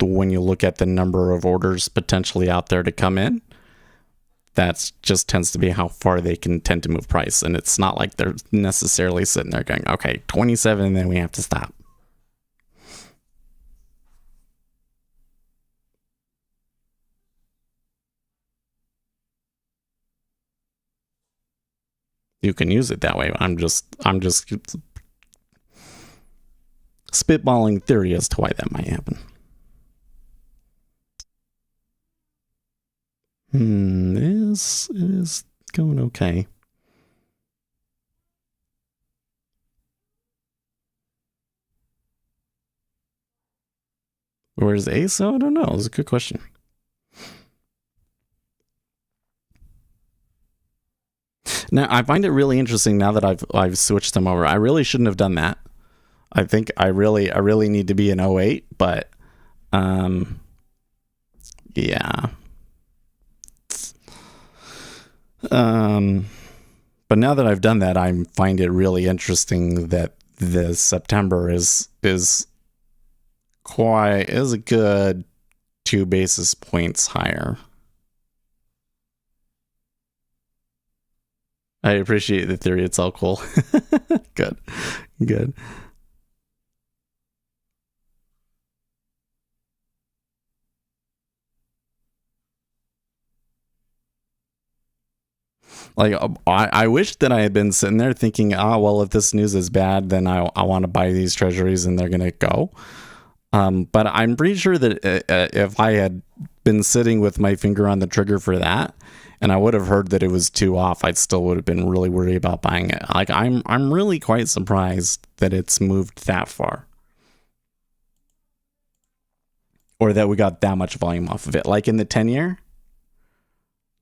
when you look at the number of orders potentially out there to come in, that just tends to be how far they can tend to move price. And it's not like they're necessarily sitting there going, okay, 27, and then we have to stop. You can use it that way. I'm just spitballing theory as to why that might happen. It is going okay. Where's ASO? I don't know. It's a good question. Now, I find it really interesting now that I've switched them over. I really shouldn't have done that. I think I really need to be in 08, but yeah. But now that I've done that, I find it really interesting that the September is a good 2 basis points higher. I appreciate the theory. It's all cool. Good. Like, I wish that I had been sitting there thinking, well, if this news is bad, then I want to buy these treasuries and they're going to go. But I'm pretty sure that if I had been sitting with my finger on the trigger for that, and I would have heard that it was 2 off, I still would have been really worried about buying it. Like, I'm really quite surprised that it's moved that far. Or that we got that much volume off of it. Like in the 10-year,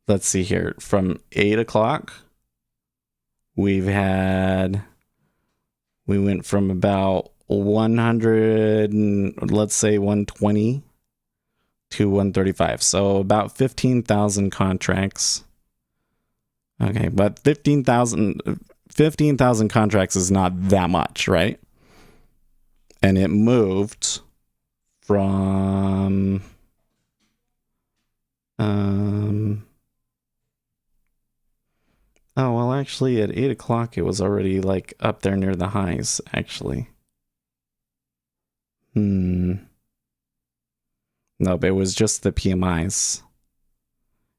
let's see here, from 8 o'clock, we went from about 100, let's say 120 to 135. So about 15,000 contracts. Okay, but 15,000 contracts is not that much, right? And it moved from oh, well, actually at 8 o'clock it was already like up there near the highs, actually. Nope, it was just the PMIs.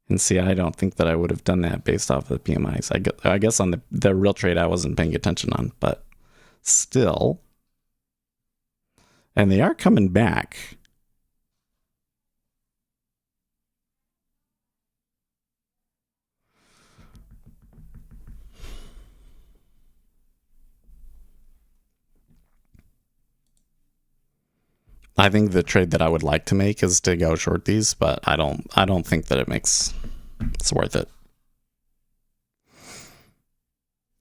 And see, I don't think that I would have done that based off of the PMIs. I guess on the real trade I wasn't paying attention on, but still. And they are coming back. I think the trade that I would like to make is to go short these, but I don't think that it's worth it.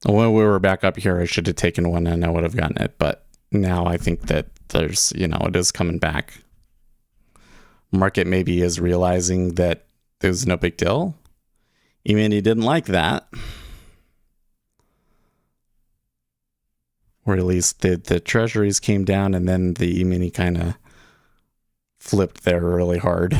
When we were back up here, I should have taken one and I would have gotten it, but now I think that there's, it is coming back. Market maybe is realizing that there's no big deal. Even he didn't like that. Or at least the treasuries came down and then the E-mini kind of flipped there really hard.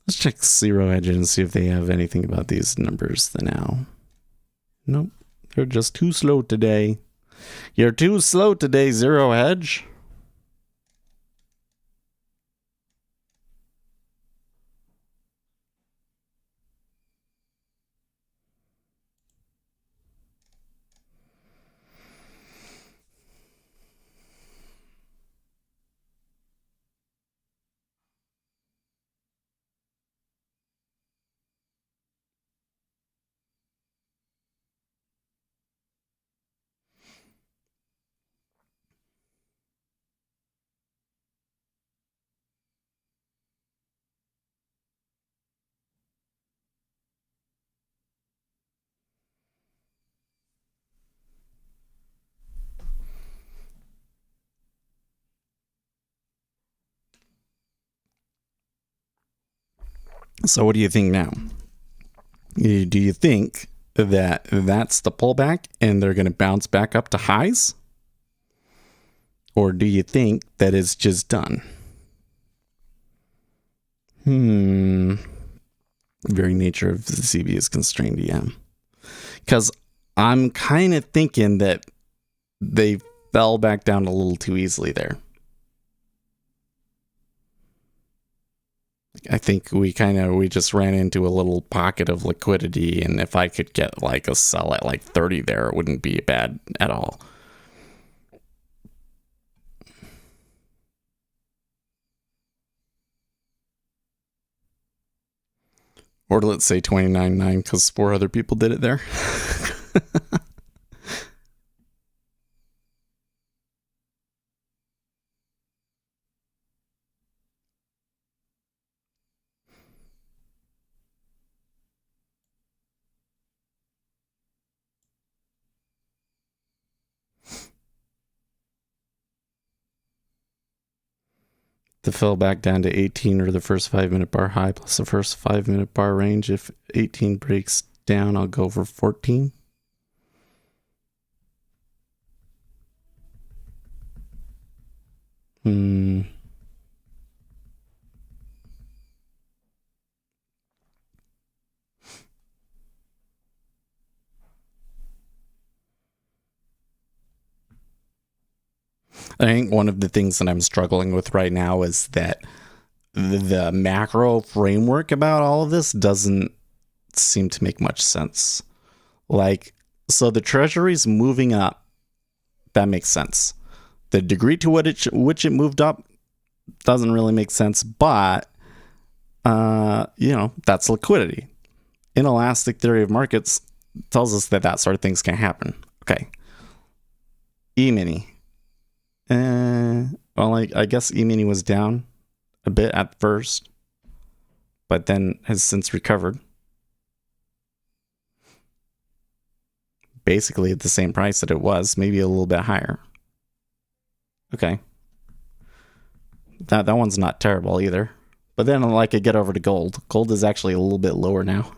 Let's check Zero Hedge and see if they have anything about these numbers now. Nope. They're just too slow today. You're too slow today, Zero Hedge. So what do you think now? Do you think that that's the pullback and they're going to bounce back up to highs? Or do you think that it's just done? Very nature of the CB is constrained, yeah. Because I'm kind of thinking that they fell back down a little too easily there. I think we just ran into a little pocket of liquidity, and if I could get like a sell at like 30 there, it wouldn't be bad at all. Or let's say 29.9 because 4 other people did it there. To fill back down to 18 or the first 5-minute bar high plus the first 5-minute bar range. If 18 breaks down, I'll go for 14. I think one of the things that I'm struggling with right now is that the macro framework about all of this doesn't seem to make much sense. Like, so the treasury's moving up. That makes sense. The degree to which it moved up doesn't really make sense, but, that's liquidity. Inelastic theory of markets tells us that sort of things can happen. Okay. E-mini. I guess E-mini was down a bit at first, but then has since recovered. Basically at the same price that it was, maybe a little bit higher. Okay. That one's not terrible either. But then I get over to gold. Gold is actually a little bit lower now.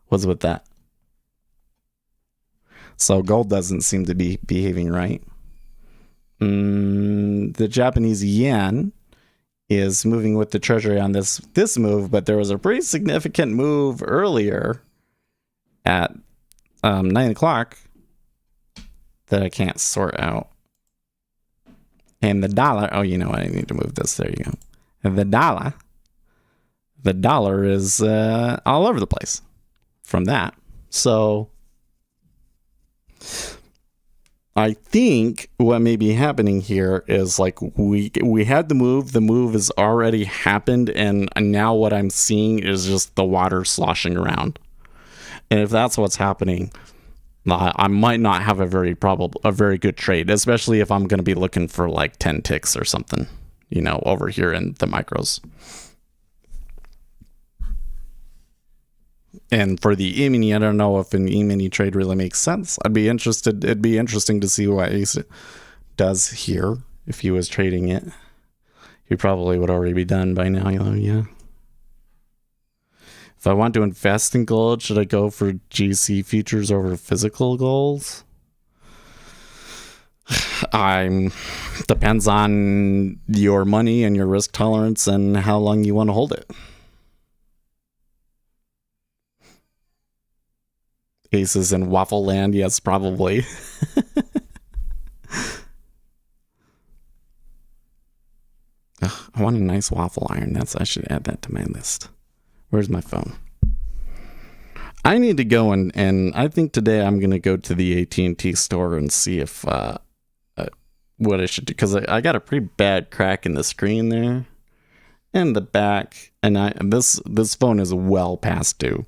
What's with that? So gold doesn't seem to be behaving right. The Japanese yen is moving with the treasury on this move, but there was a pretty significant move earlier at 9 o'clock that I can't sort out. And the dollar, oh, you know what? I need to move this. There you go. And the dollar is all over the place from that. So I think what may be happening here is we had the move has already happened, and now what I'm seeing is just the water sloshing around. And if that's what's happening, I might not have a very good trade, especially if I'm going to be looking for 10 ticks or something, over here in the micros. And for the E-mini, I don't know if an E-mini trade really makes sense. It'd be interesting to see what he does here if he was trading it. He probably would already be done by now, yeah. If I want to invest in gold, should I go for GC futures over physical gold? Depends on your money and your risk tolerance and how long you want to hold it. Aces in waffle land, yes, probably. I want a nice waffle iron. I should add that to my list. Where's my phone? I need to go and I think today I'm going to go to the AT&T store and see if what I should do, because I got a pretty bad crack in the screen there and the back, and this phone is well past due,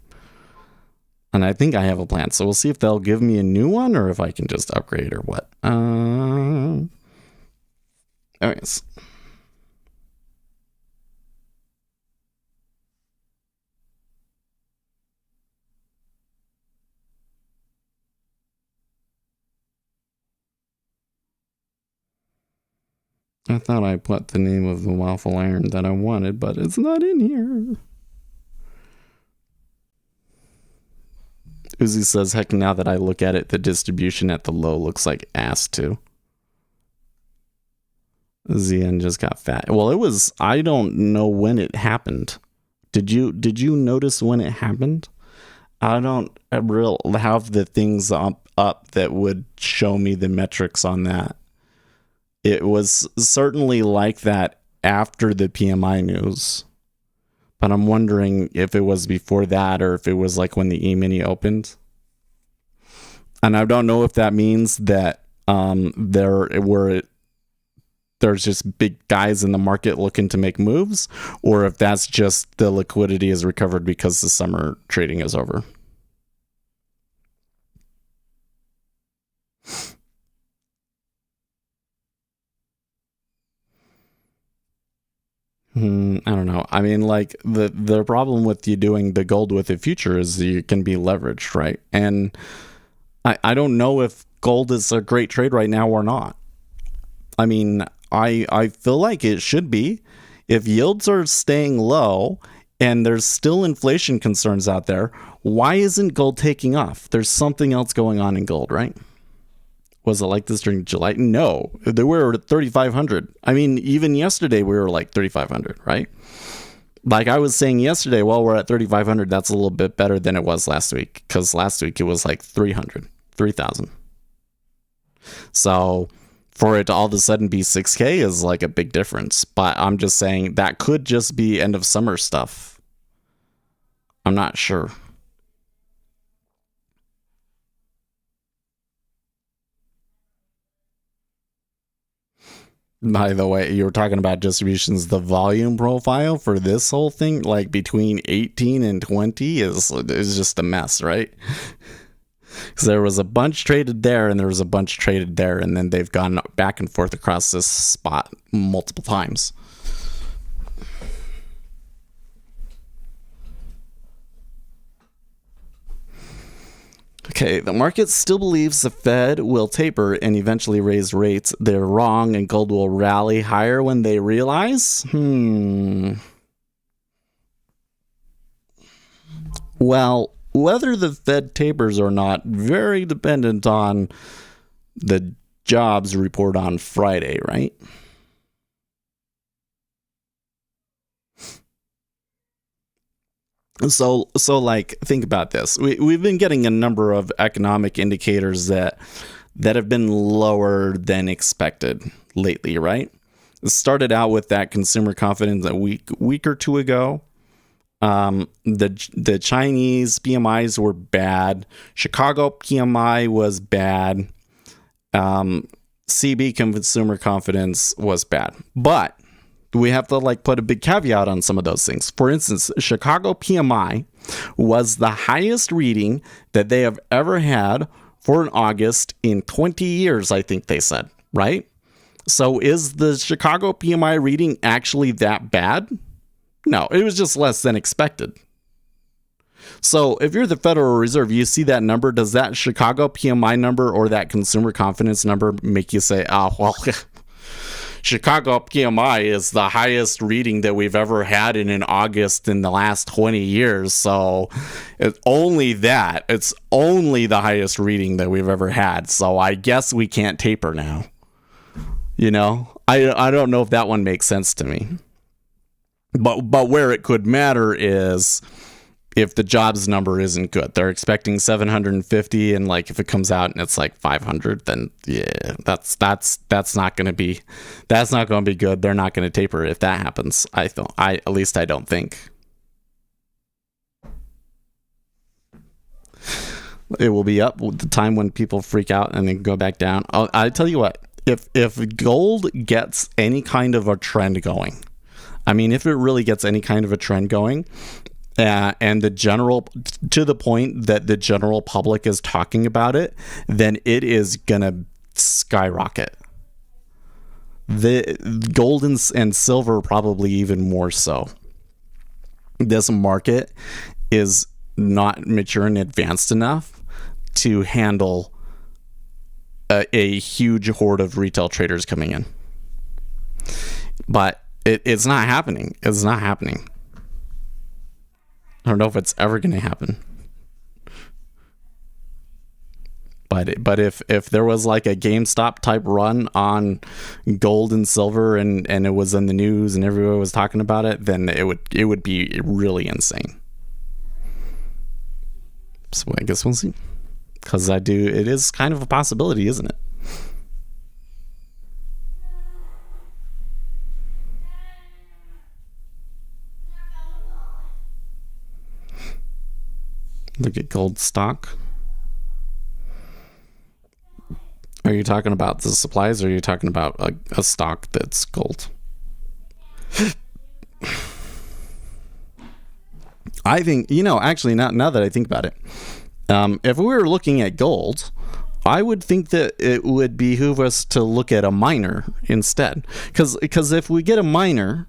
and I think I have a plan. So we'll see if they'll give me a new one or if I can just upgrade or what. Anyways. I thought I put the name of the waffle iron that I wanted, but it's not in here. Uzi says, heck, now that I look at it, the distribution at the low looks like ass too. ZN just got fat. Well, I don't know when it happened. Did you notice when it happened? I don't have the things up that would show me the metrics on that. It was certainly like that after the PMI news, but I'm wondering if it was before that or if it was when the E-mini opened. And I don't know if that means that there's just big guys in the market looking to make moves, or if that's just the liquidity has recovered because the summer trading is over. I don't know. I mean, the problem with you doing the gold with the future is you can be leveraged, right? And I don't know if gold is a great trade right now or not. I mean, I feel like it should be. If yields are staying low and there's still inflation concerns out there, why isn't gold taking off? There's something else going on in gold, right? Was it like this during July? No, they were at 3,500. I mean, even yesterday we were 3,500, right? I was saying yesterday, well, we're at 3,500. That's a little bit better than it was last week, because last week it was 3,000. So for it to all of a sudden be 6K is like a big difference. But I'm just saying that could just be end of summer stuff. I'm not sure. By the way, you were talking about distributions. The volume profile for this whole thing, like between 18 and 20, is just a mess, right? Because there was a bunch traded there, and there was a bunch traded there, and then they've gone back and forth across this spot multiple times. Okay, the market still believes the Fed will taper and eventually raise rates. They're wrong, and gold will rally higher when they realize? Well, whether the Fed tapers or not, very dependent on the jobs report on Friday, right? So like, think about this. We've been getting a number of economic indicators that have been lower than expected lately, right? It started out with that consumer confidence a week or two ago. The Chinese PMIs were bad. Chicago PMI was bad. CB consumer confidence was bad. But we have to like put a big caveat on some of those things. For instance, Chicago PMI was the highest reading that they have ever had for an August in 20 years, I think they said, right? So is the Chicago PMI reading actually that bad? No, it was just less than expected. So if you're the Federal Reserve, you see that number, does that Chicago PMI number or that consumer confidence number make you say, oh, well, Chicago PMI is the highest reading that we've ever had in an August in the last 20 years. So it's only that. It's only the highest reading that we've ever had. So I guess we can't taper now. You know, I don't know if that one makes sense to me. But where it could matter is if the jobs number isn't good. They're expecting 750, and like if it comes out and it's like 500, then yeah, that's not going to be good. They're not going to taper if that happens. At least I don't think. It will be up with the time when people freak out and then go back down. I tell you what, if gold gets any kind of a trend going, I mean, if it really gets any kind of a trend going, and to the point that the general public is talking about it, then it is gonna skyrocket. The gold and silver probably even more so. This market is not mature and advanced enough to handle a huge horde of retail traders coming in. But it's not happening. It's not happening. I don't know if it's ever going to happen. But if there was like a GameStop type run on gold and silver and it was in the news and everyone was talking about it, then it would be really insane. So I guess we'll see. Because it is kind of a possibility, isn't it? Look at gold stock. Are you talking about the supplies or are you talking about a stock that's gold? I think, actually, now that I think about it, if we were looking at gold, I would think that it would behoove us to look at a miner instead. Because if we get a miner,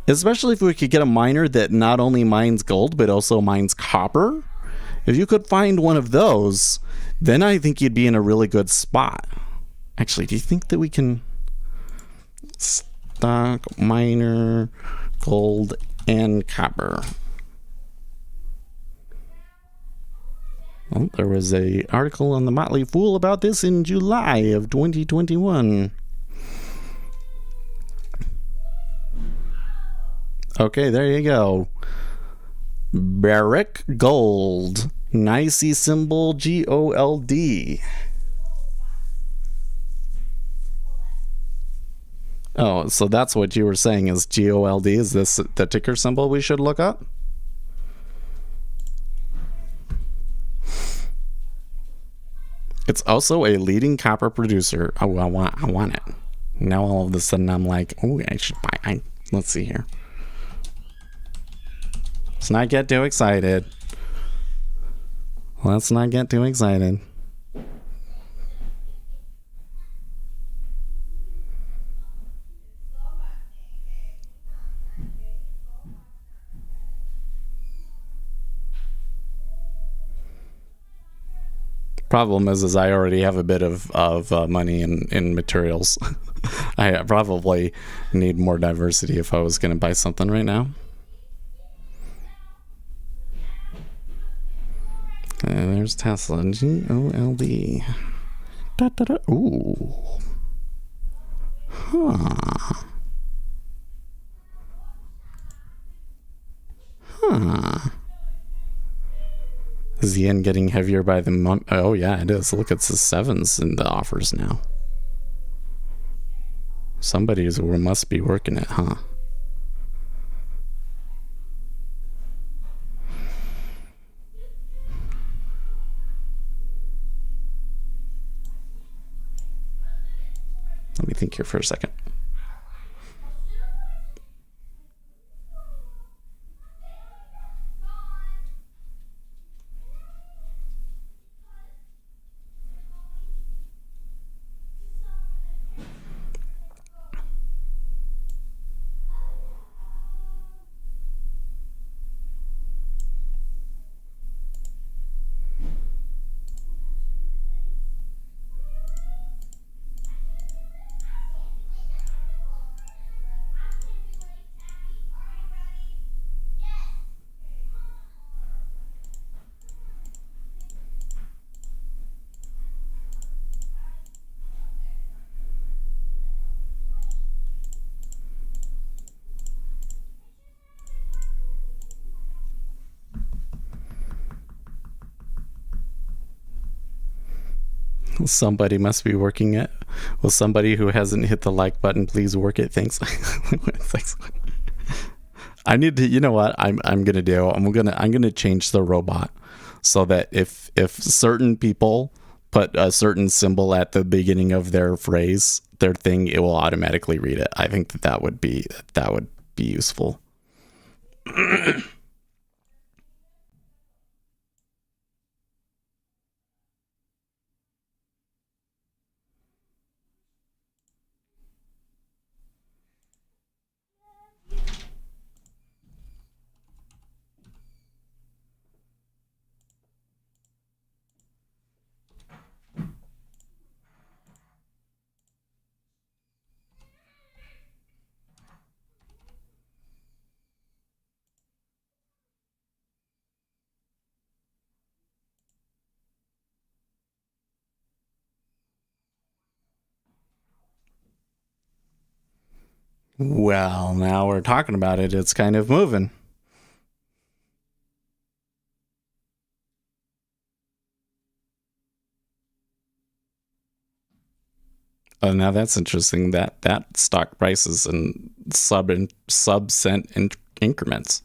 especially if we could get a miner that not only mines gold, but also mines copper, if you could find one of those, then I think you'd be in a really good spot. Actually, do you think that we can stock, miner, gold, and copper? Well, there was an article on the Motley Fool about this in July of 2021. Okay, there you go. Barrick Gold. NYSE symbol GOLD. Oh, so that's what you were saying is GOLD. Is this the ticker symbol we should look up? It's also a leading copper producer. Oh, I want it. Now all of a sudden I'm like, oh, I should buy. Let's see here. Let's not get too excited. Let's not get too excited. Problem is I already have a bit of money in materials. I probably need more diversity if I was going to buy something right now. There's Tesla. GOLD. Da, da, da. Ooh. Huh. Huh. Is the yen getting heavier by the month? Oh, yeah, it is. Look, it's the 7s in the offers now. Somebody must be working it, huh? Let me think here for a second. Somebody must be working it. Well, somebody who hasn't hit the like button, please work it. Thanks. Thanks. I need to. You know what? I'm gonna do. I'm gonna change the robot so that if certain people put a certain symbol at the beginning of their phrase, their thing, it will automatically read it. I think that would be useful. Well, now we're talking about it. It's kind of moving. Oh, now that's interesting. That stock price is in sub-cent increments.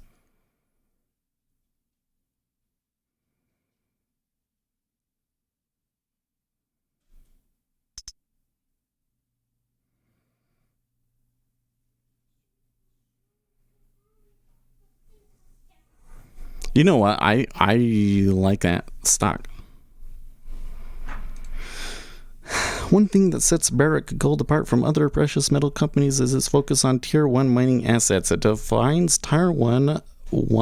You know what? I like that stock. One thing that sets Barrick Gold apart from other precious metal companies is its focus on Tier 1 mining assets. It defines Tier 1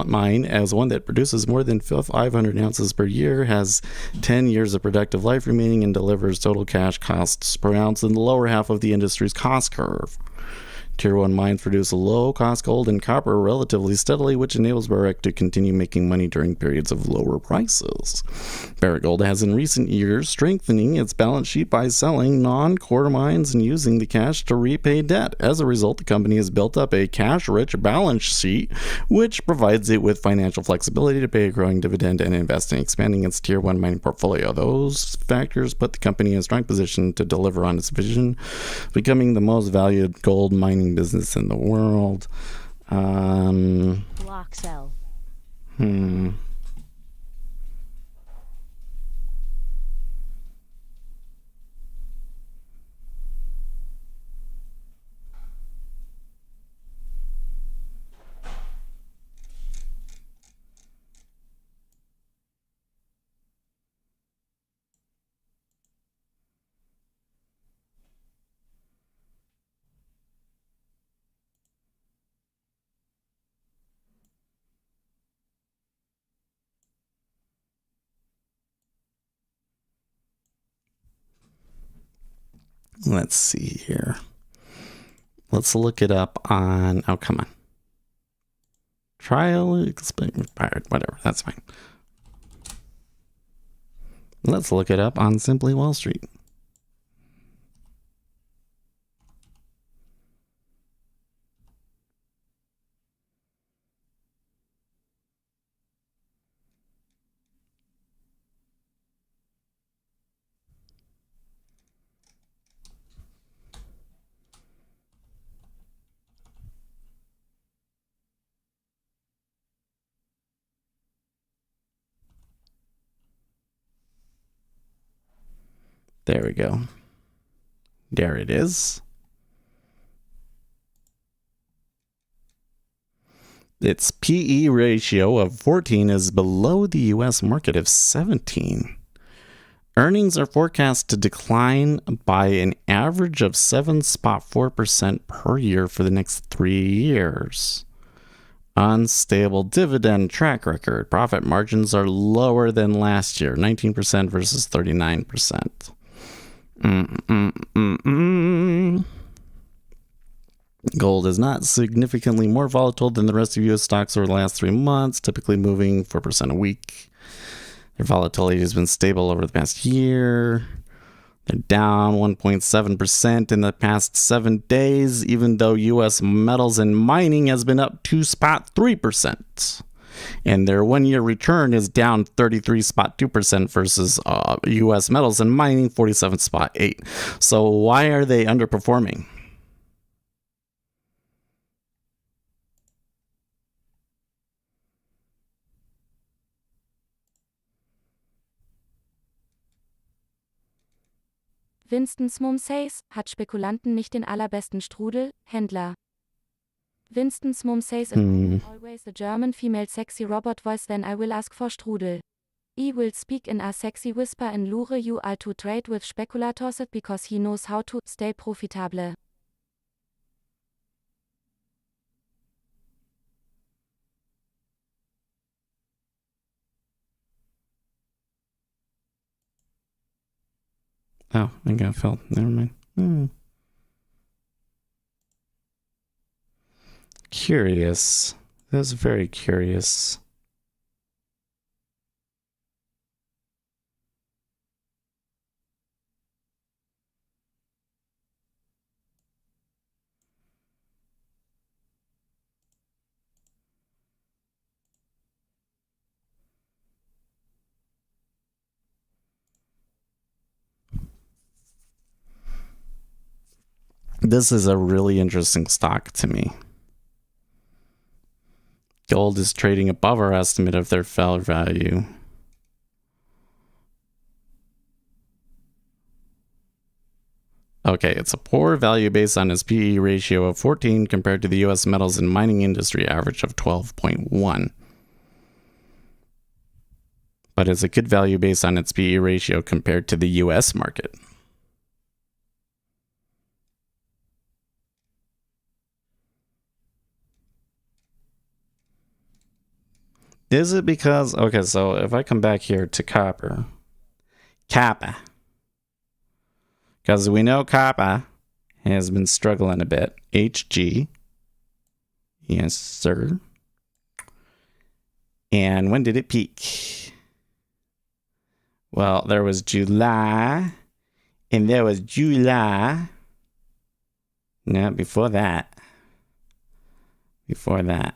mine as one that produces more than 500 ounces per year, has 10 years of productive life remaining, and delivers total cash costs per ounce in the lower half of the industry's cost curve. Tier 1 mines produce low-cost gold and copper relatively steadily, which enables Barrick to continue making money during periods of lower prices. Barrick Gold has in recent years strengthening its balance sheet by selling non-core mines and using the cash to repay debt. As a result, the company has built up a cash-rich balance sheet, which provides it with financial flexibility to pay a growing dividend and invest in expanding its Tier 1 mining portfolio. Those factors put the company in a strong position to deliver on its vision, becoming the most valued gold mining business in the world. Block sell. Let's see here. Let's look it up on... Oh, come on. Trial expired. Whatever. That's fine. Let's look it up on Simply Wall Street. There we go. There it is. Its PE ratio of 14 is below the US market of 17. Earnings are forecast to decline by an average of 7.4% per year for the next 3 years. Unstable dividend track record. Profit margins are lower than last year, 19% versus 39%. Gold is not significantly more volatile than the rest of U.S. stocks over the last 3 months, typically moving 4% a week. Their volatility has been stable over the past year. They're down 1.7% in the past 7 days, even though U.S. metals and mining has been up 2.3%. And their 1-year return is down 33.2% versus U.S. metals and mining 47.8%. So why are they underperforming? Winston's Mom says, hat Spekulanten nicht den allerbesten Strudel, Händler. Winston's Mom says always a German female sexy robot voice then I will ask for Strudel. He will speak in a sexy whisper and lure you all to trade with speculators because he knows how to stay profitable. Oh, I got felt. Never mind. Curious. That's very curious. This is a really interesting stock to me. Gold is trading above our estimate of their fair value. Okay, it's a poor value based on its PE ratio of 14 compared to the U.S. metals and mining industry average of 12.1. But it's a good value based on its PE ratio compared to the U.S. market. Is it because, okay, so if I come back here to copper, because we know copper has been struggling a bit. HG. Yes, sir. And when did it peak? Well, there was July. And there was July. No, before that. Before that.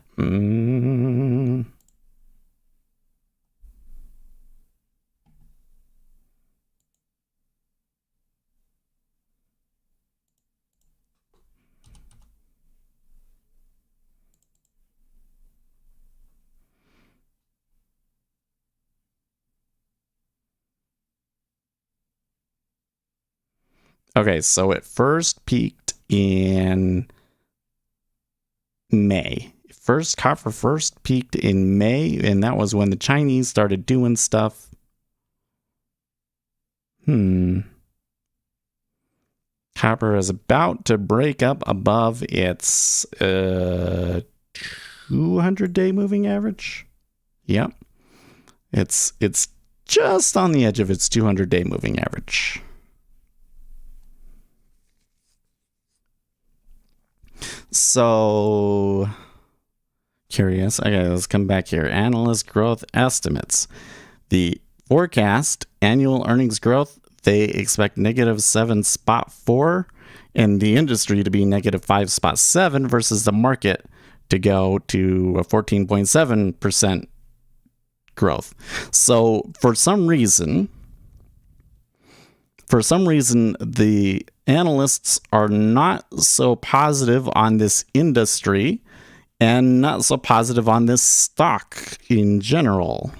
Okay, so it peaked in May. Copper first peaked in May, and that was when the Chinese started doing stuff. Copper is about to break up above its 200-day moving average. Yep. It's just on the edge of its 200-day moving average. So curious. Okay, let's come back here. Analyst growth estimates. The forecast annual earnings growth, they expect -7.4 and the industry to be -5.7 versus the market to go to a 14.7% growth. So for some reason, the analysts are not so positive on this industry and not so positive on this stock in general.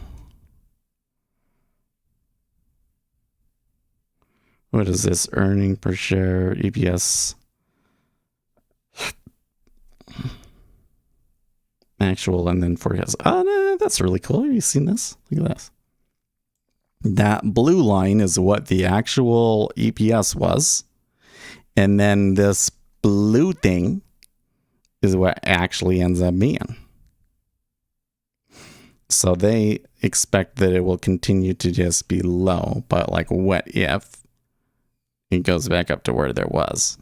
What is this? Earning per share, EPS. Actual and then forecast. Oh, no, that's really cool. Have you seen this? Look at this. That blue line is what the actual EPS was. And then this blue thing is what actually ends up being. So they expect that it will continue to just be low. But like, what if it goes back up to where there was?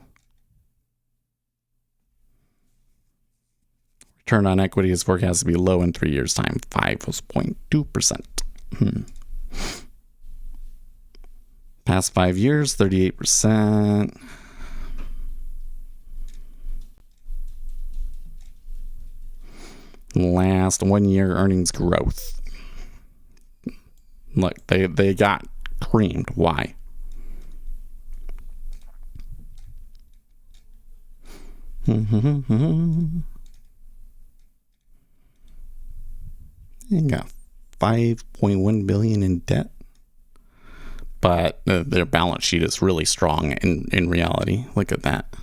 Return on equity is forecast to be low in 3 years' time. 5.2%. Past 5 years, 38%. Last 1 year earnings growth. Look, they got creamed. Why? They got $5.1 billion in debt. But their balance sheet is really strong in reality. Look at that.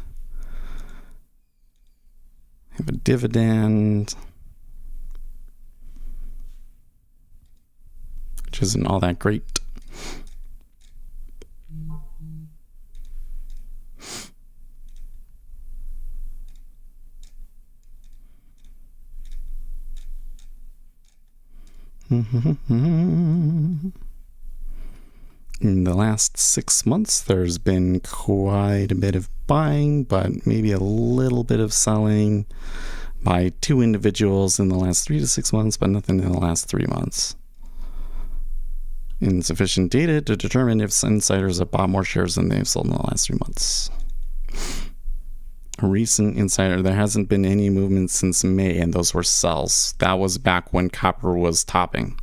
Have a dividend, which isn't all that great. In the last 6 months, there's been quite a bit of buying, but maybe a little bit of selling by 2 individuals in the last 3 to 6 months, but nothing in the last 3 months. Insufficient data to determine if insiders have bought more shares than they've sold in the last 3 months. A recent insider, there hasn't been any movement since May, and those were sells. That was back when copper was topping.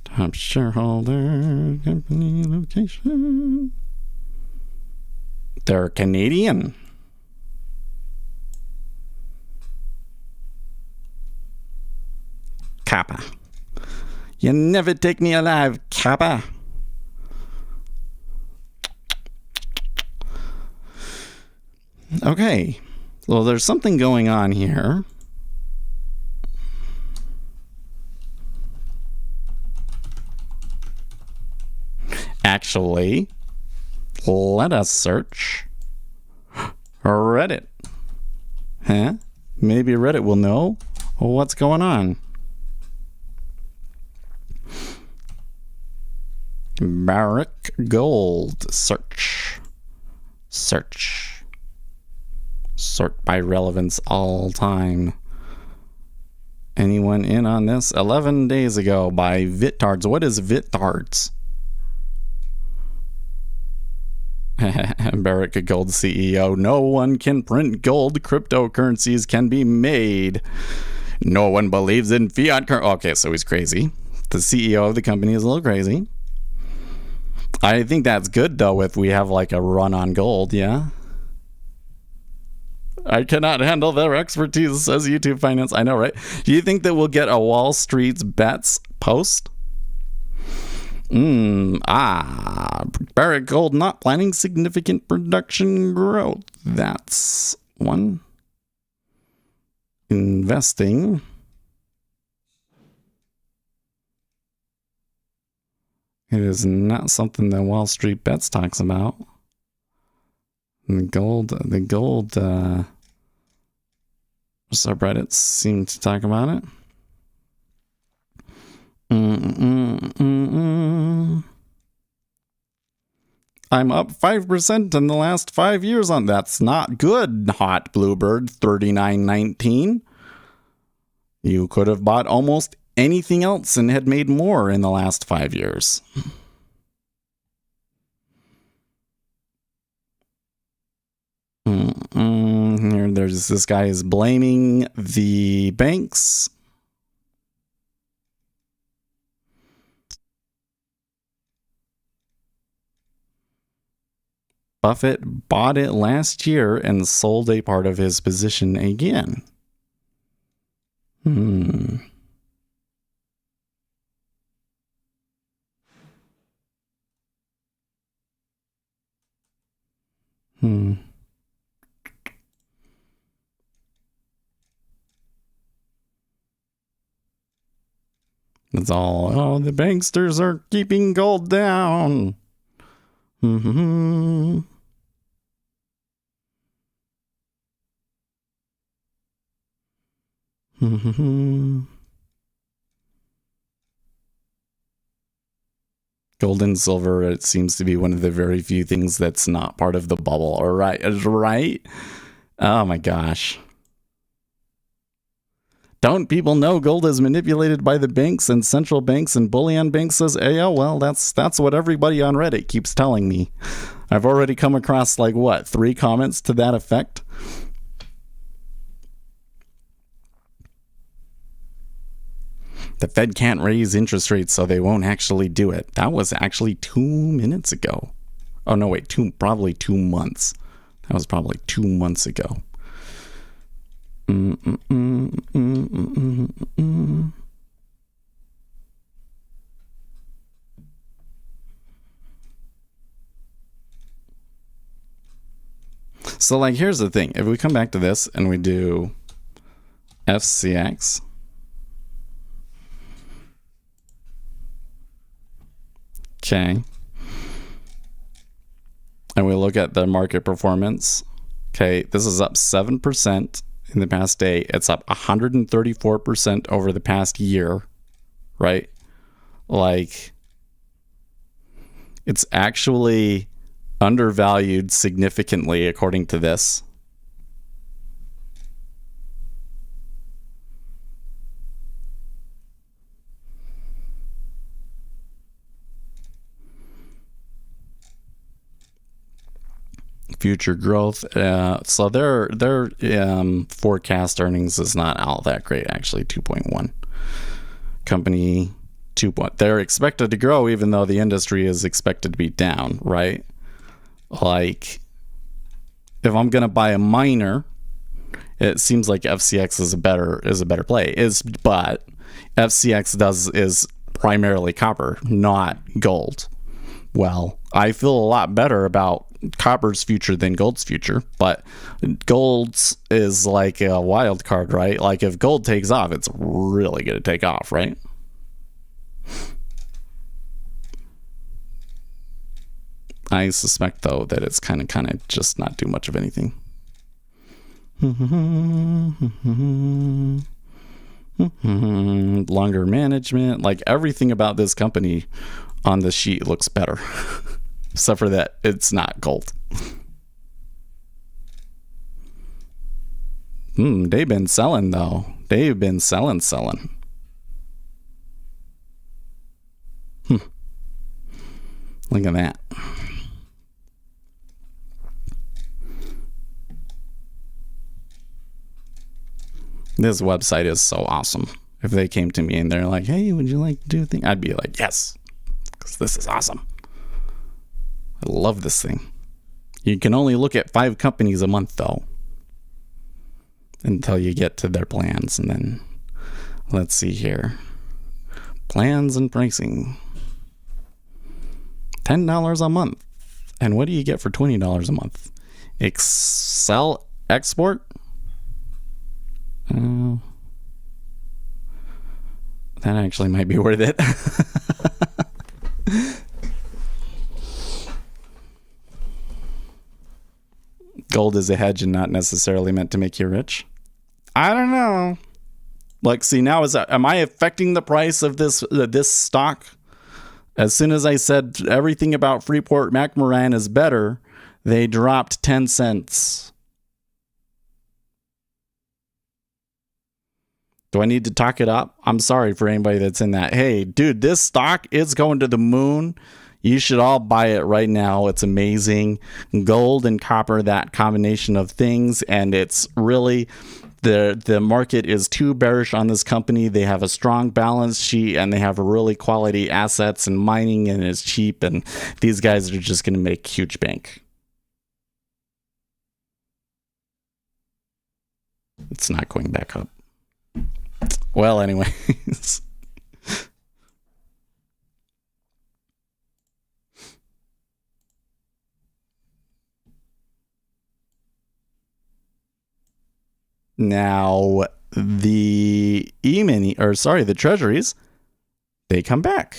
Top shareholder, company location. They're Canadian. Kappa. You never take me alive, Kappa. Okay. Well, there's something going on here. Actually, let us search Reddit. Huh? Maybe Reddit will know what's going on. Barrick Gold search. Search. Sort by relevance all time. Anyone in on this? 11 days ago by Vitards. What is Vitards? Barrick Gold CEO. No one can print gold. Cryptocurrencies can be made. No one believes in fiat currency. Okay, so he's crazy. The CEO of the company is a little crazy. I think that's good, though, if we have like a run on gold, yeah? I cannot handle their expertise, says YouTube Finance. I know, right? Do you think that we'll get a Wall Street's bets post? Barrick Gold not planning significant production growth. That's one. Investing. It is not something that Wall Street Bets talks about. The gold subreddits seem to talk about it. I'm up 5% in the last 5 years on that's not good, Hot Bluebird 3919. You could have bought almost anything else and had made more in the last 5 years. Here, there's this guy is blaming the banks. Buffett bought it last year and sold a part of his position again. It's all, oh, the banksters are keeping gold down. Gold and silver, it seems to be one of the very few things that's not part of the bubble. All right, right? Oh my gosh. Don't people know gold is manipulated by the banks and central banks and bullion banks says, oh, well, that's what everybody on Reddit keeps telling me. I've already come across, like, what, 3 comments to that effect? The Fed can't raise interest rates, so they won't actually do it. That was actually 2 minutes ago. Oh, no, wait, probably 2 months. That was probably 2 months ago. So, like, here's the thing. If we come back to this and we do FCX, okay, and we look at the market performance, okay, this is up 7% in the past day. It's up 134% over the past year, right? Like, it's actually undervalued significantly according to this. Future growth, so their forecast earnings is not all that great, actually. 2.1 company 2. They're expected to grow even though the industry is expected to be down, right? Like, if I'm gonna buy a miner, it seems like FCX is a better play. But FCX is primarily copper, not gold. Well, I feel a lot better about copper's future than gold's future, but gold's is like a wild card, right? Like, if gold takes off, it's really going to take off, right? I suspect, though, that it's kind of just not do much of anything. Longer management, like, everything about this company on the sheet looks better. Except for that it's not gold. They've been selling, though. They've been selling. Look at that. This website is so awesome. If they came to me and they're like, hey, would you like to do a thing? I'd be like, yes, because this is awesome. I love this thing. You can only look at 5 companies a month, though, until you get to their plans. And then, let's see here. Plans and pricing. $10 a month. And what do you get for $20 a month? Excel export? That actually might be worth it. Gold is a hedge and not necessarily meant to make you rich. I don't know. Like, see, now am I affecting the price of this stock? As soon as I said everything about Freeport McMoran is better, they dropped 10 cents. Do I need to talk it up? I'm sorry for anybody that's in that. Hey, dude, this stock is going to the moon. You should all buy it right now. It's amazing. Gold and copper, that combination of things. And it's really, the market is too bearish on this company. They have a strong balance sheet and they have really quality assets and mining, and it's cheap. And these guys are just going to make huge bank. It's not going back up. Well, anyways. Now, the the treasuries, they come back.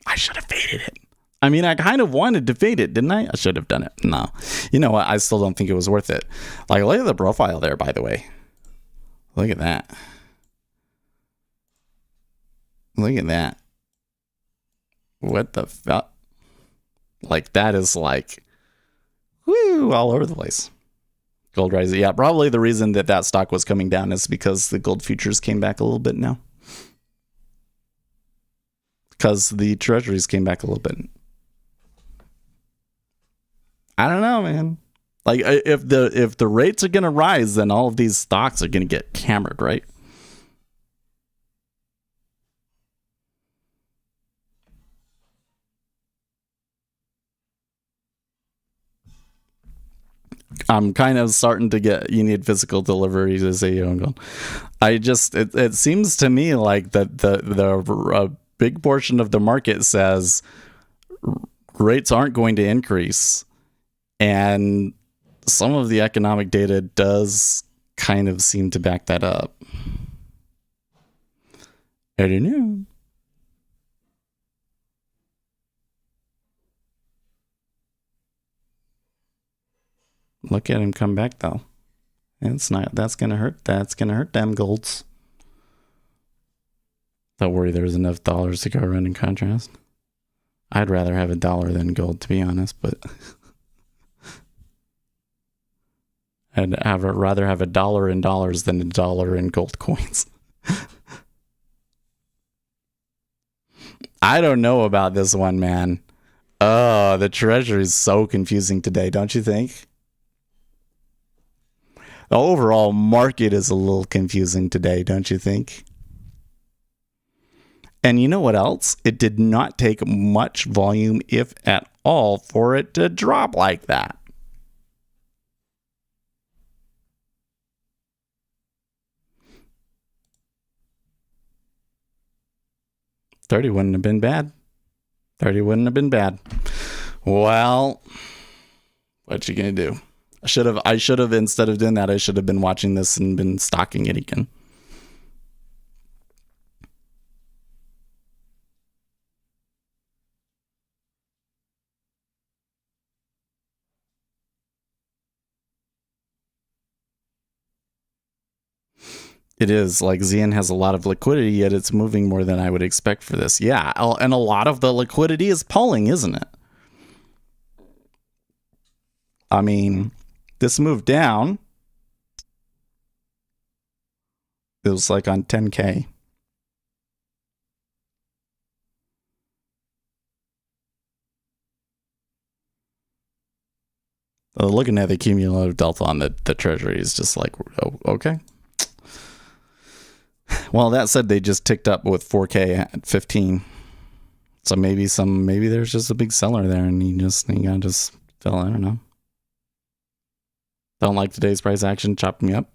I should have faded it. I mean, I kind of wanted to fade it, didn't I? I should have done it. No. You know what? I still don't think it was worth it. Like, look at the profile there, by the way. Look at that. Look at that. What the fuck? Like, that is like, woo, all over the place. Gold rising. Yeah, probably the reason that stock was coming down is because the gold futures came back a little bit now. Because the treasuries came back a little bit. I don't know, man. Like, if the rates are going to rise, then all of these stocks are going to get hammered, right? I'm kind of starting to get, you need physical delivery to say you don't go. It seems to me like that the big portion of the market says rates aren't going to increase. And some of the economic data does kind of seem to back that up. I don't know. Look at him come back, though. It's not. That's gonna hurt. That's gonna hurt them golds. Don't worry, there's enough dollars to go around in contrast. I'd rather have $1 than gold, to be honest, but I'd rather have $1 in dollars than $1 in gold coins. I don't know about this one, man. Oh, the treasury is so confusing today, don't you think? The overall market is a little confusing today, don't you think? And you know what else? It did not take much volume, if at all, for it to drop like that. $30 wouldn't have been bad. 30 wouldn't have been bad. Well, what you gonna do? I should have, instead of doing that, I should have been watching this and been stocking it again. It is like ZN has a lot of liquidity, yet it's moving more than I would expect for this. Yeah, and a lot of the liquidity is pulling, isn't it? I mean, this move down, It was like on 10K. Looking at the cumulative delta on the treasury is just like, oh, okay. Well, that said, they just ticked up with 4K at 15. So maybe there's just a big seller there, and you gotta just fill. I don't know. Don't like today's price action, chop me up.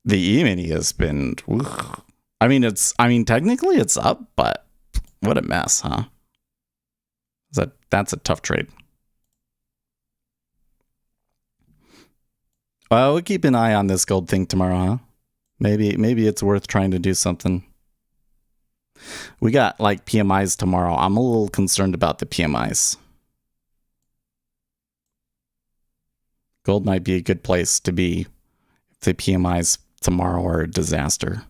The E-mini has been. I mean, technically it's up, but what a mess, huh? That's a tough trade. Well, we'll keep an eye on this gold thing tomorrow, huh? Maybe it's worth trying to do something. We got like PMIs tomorrow. I'm a little concerned about the PMIs. Gold might be a good place to be if the PMIs tomorrow are a disaster.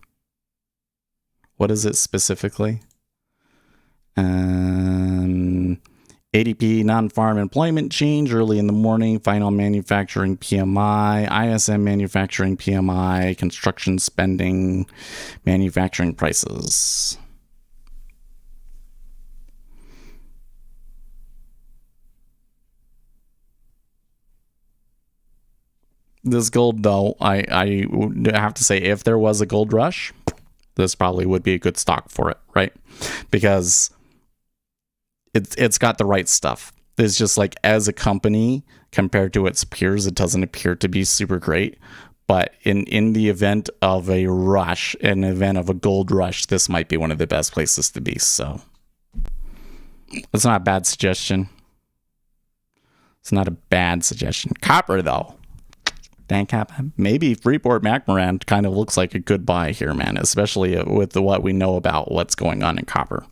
What is it specifically? ADP non-farm employment change early in the morning, final manufacturing PMI, ISM manufacturing PMI, construction spending, manufacturing prices. This gold, though, I would have to say, if there was a gold rush, this probably would be a good stock for it, right? Because it's got the right stuff. It's just like, as a company compared to its peers, it doesn't appear to be super great. But in the event of a rush, an event of a gold rush, this might be one of the best places to be. So it's not a bad suggestion. It's not a bad suggestion. Copper, though. Dang, maybe Freeport McMoran kind of looks like a good buy here, man, especially with what we know about what's going on in copper.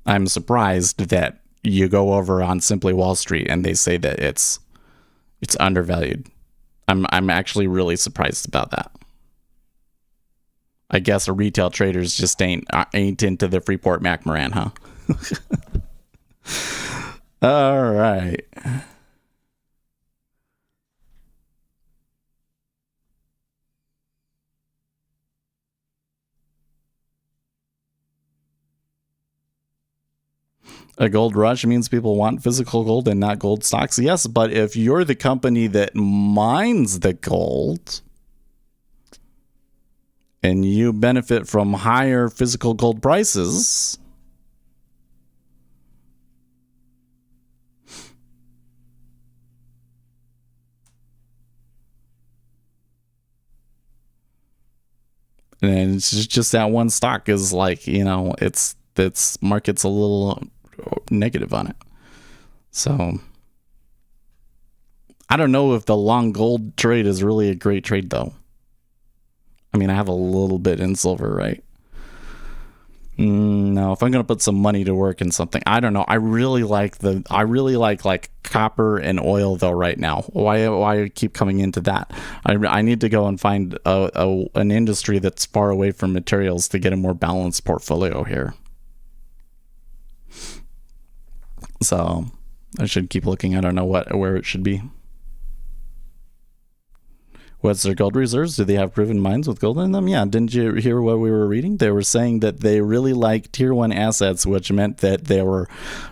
I'm surprised that you go over on Simply Wall Street and they say that it's undervalued. I'm actually really surprised about that. I guess a retail traders just ain't into the Freeport McMoran, huh? All right. A gold rush means people want physical gold and not gold stocks. Yes, but if you're the company that mines the gold and you benefit from higher physical gold prices, and it's just that one stock is like, it's market's a little negative on it. So I don't know if the long gold trade is really a great trade, though. I mean, I have a little bit in silver, right? No, if I'm gonna put some money to work in something, I don't know. I really like copper and oil, though, right now. Why I keep coming into that? I need to go and find an industry that's far away from materials to get a more balanced portfolio here. So I should keep looking. I don't know where it should be. What's their gold reserves? Do they have proven mines with gold in them? Yeah, didn't you hear what we were reading? They were saying that they really like tier 1 assets, which meant that they were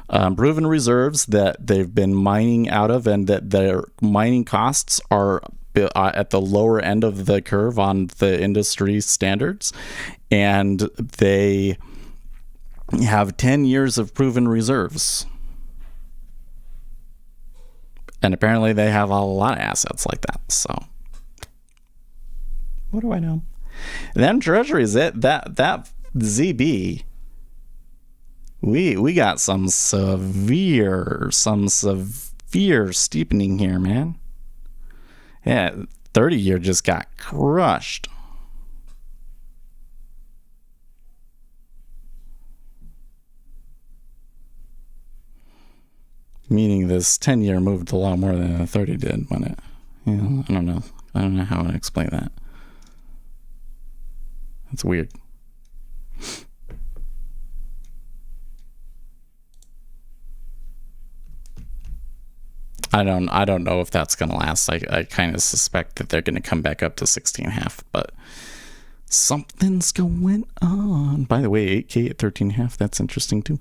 proven reserves that they've been mining out of, and that their mining costs are at the lower end of the curve on the industry standards, and they have 10 years of proven reserves. And apparently they have a lot of assets like that. So what do I know? Them treasuries, that ZB, we got some severe steepening here, man. Yeah, 30-year just got crushed. Meaning this 10-year moved a lot more than a 30 did when it, I don't know. I don't know how to explain that. That's weird. I don't know if that's going to last. I kind of suspect that they're going to come back up to 16.5, but something's going on. By the way, 8K at 13.5, that's interesting too.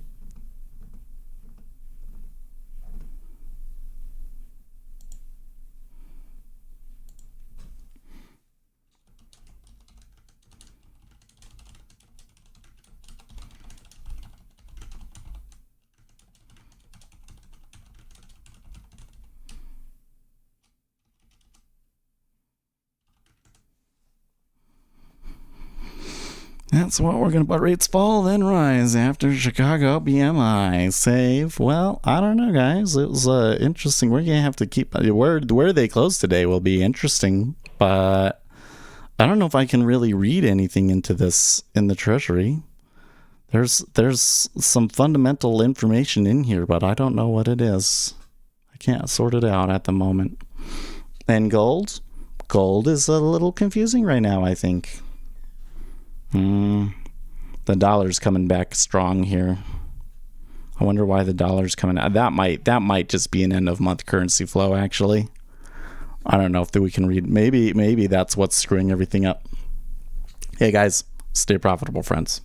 That's what we're going to, but rates fall, then rise after Chicago PMI. Save. Well, I don't know, guys. It was interesting. We're going to have to keep, where they close today will be interesting, but I don't know if I can really read anything into this in the Treasury. There's some fundamental information in here, but I don't know what it is. I can't sort it out at the moment. And gold? Gold is a little confusing right now, I think. The dollar's coming back strong here. I wonder why the dollar's coming out. That might just be an end of month currency flow, actually. I don't know if we can read. Maybe that's what's screwing everything up. Hey guys, stay profitable, friends.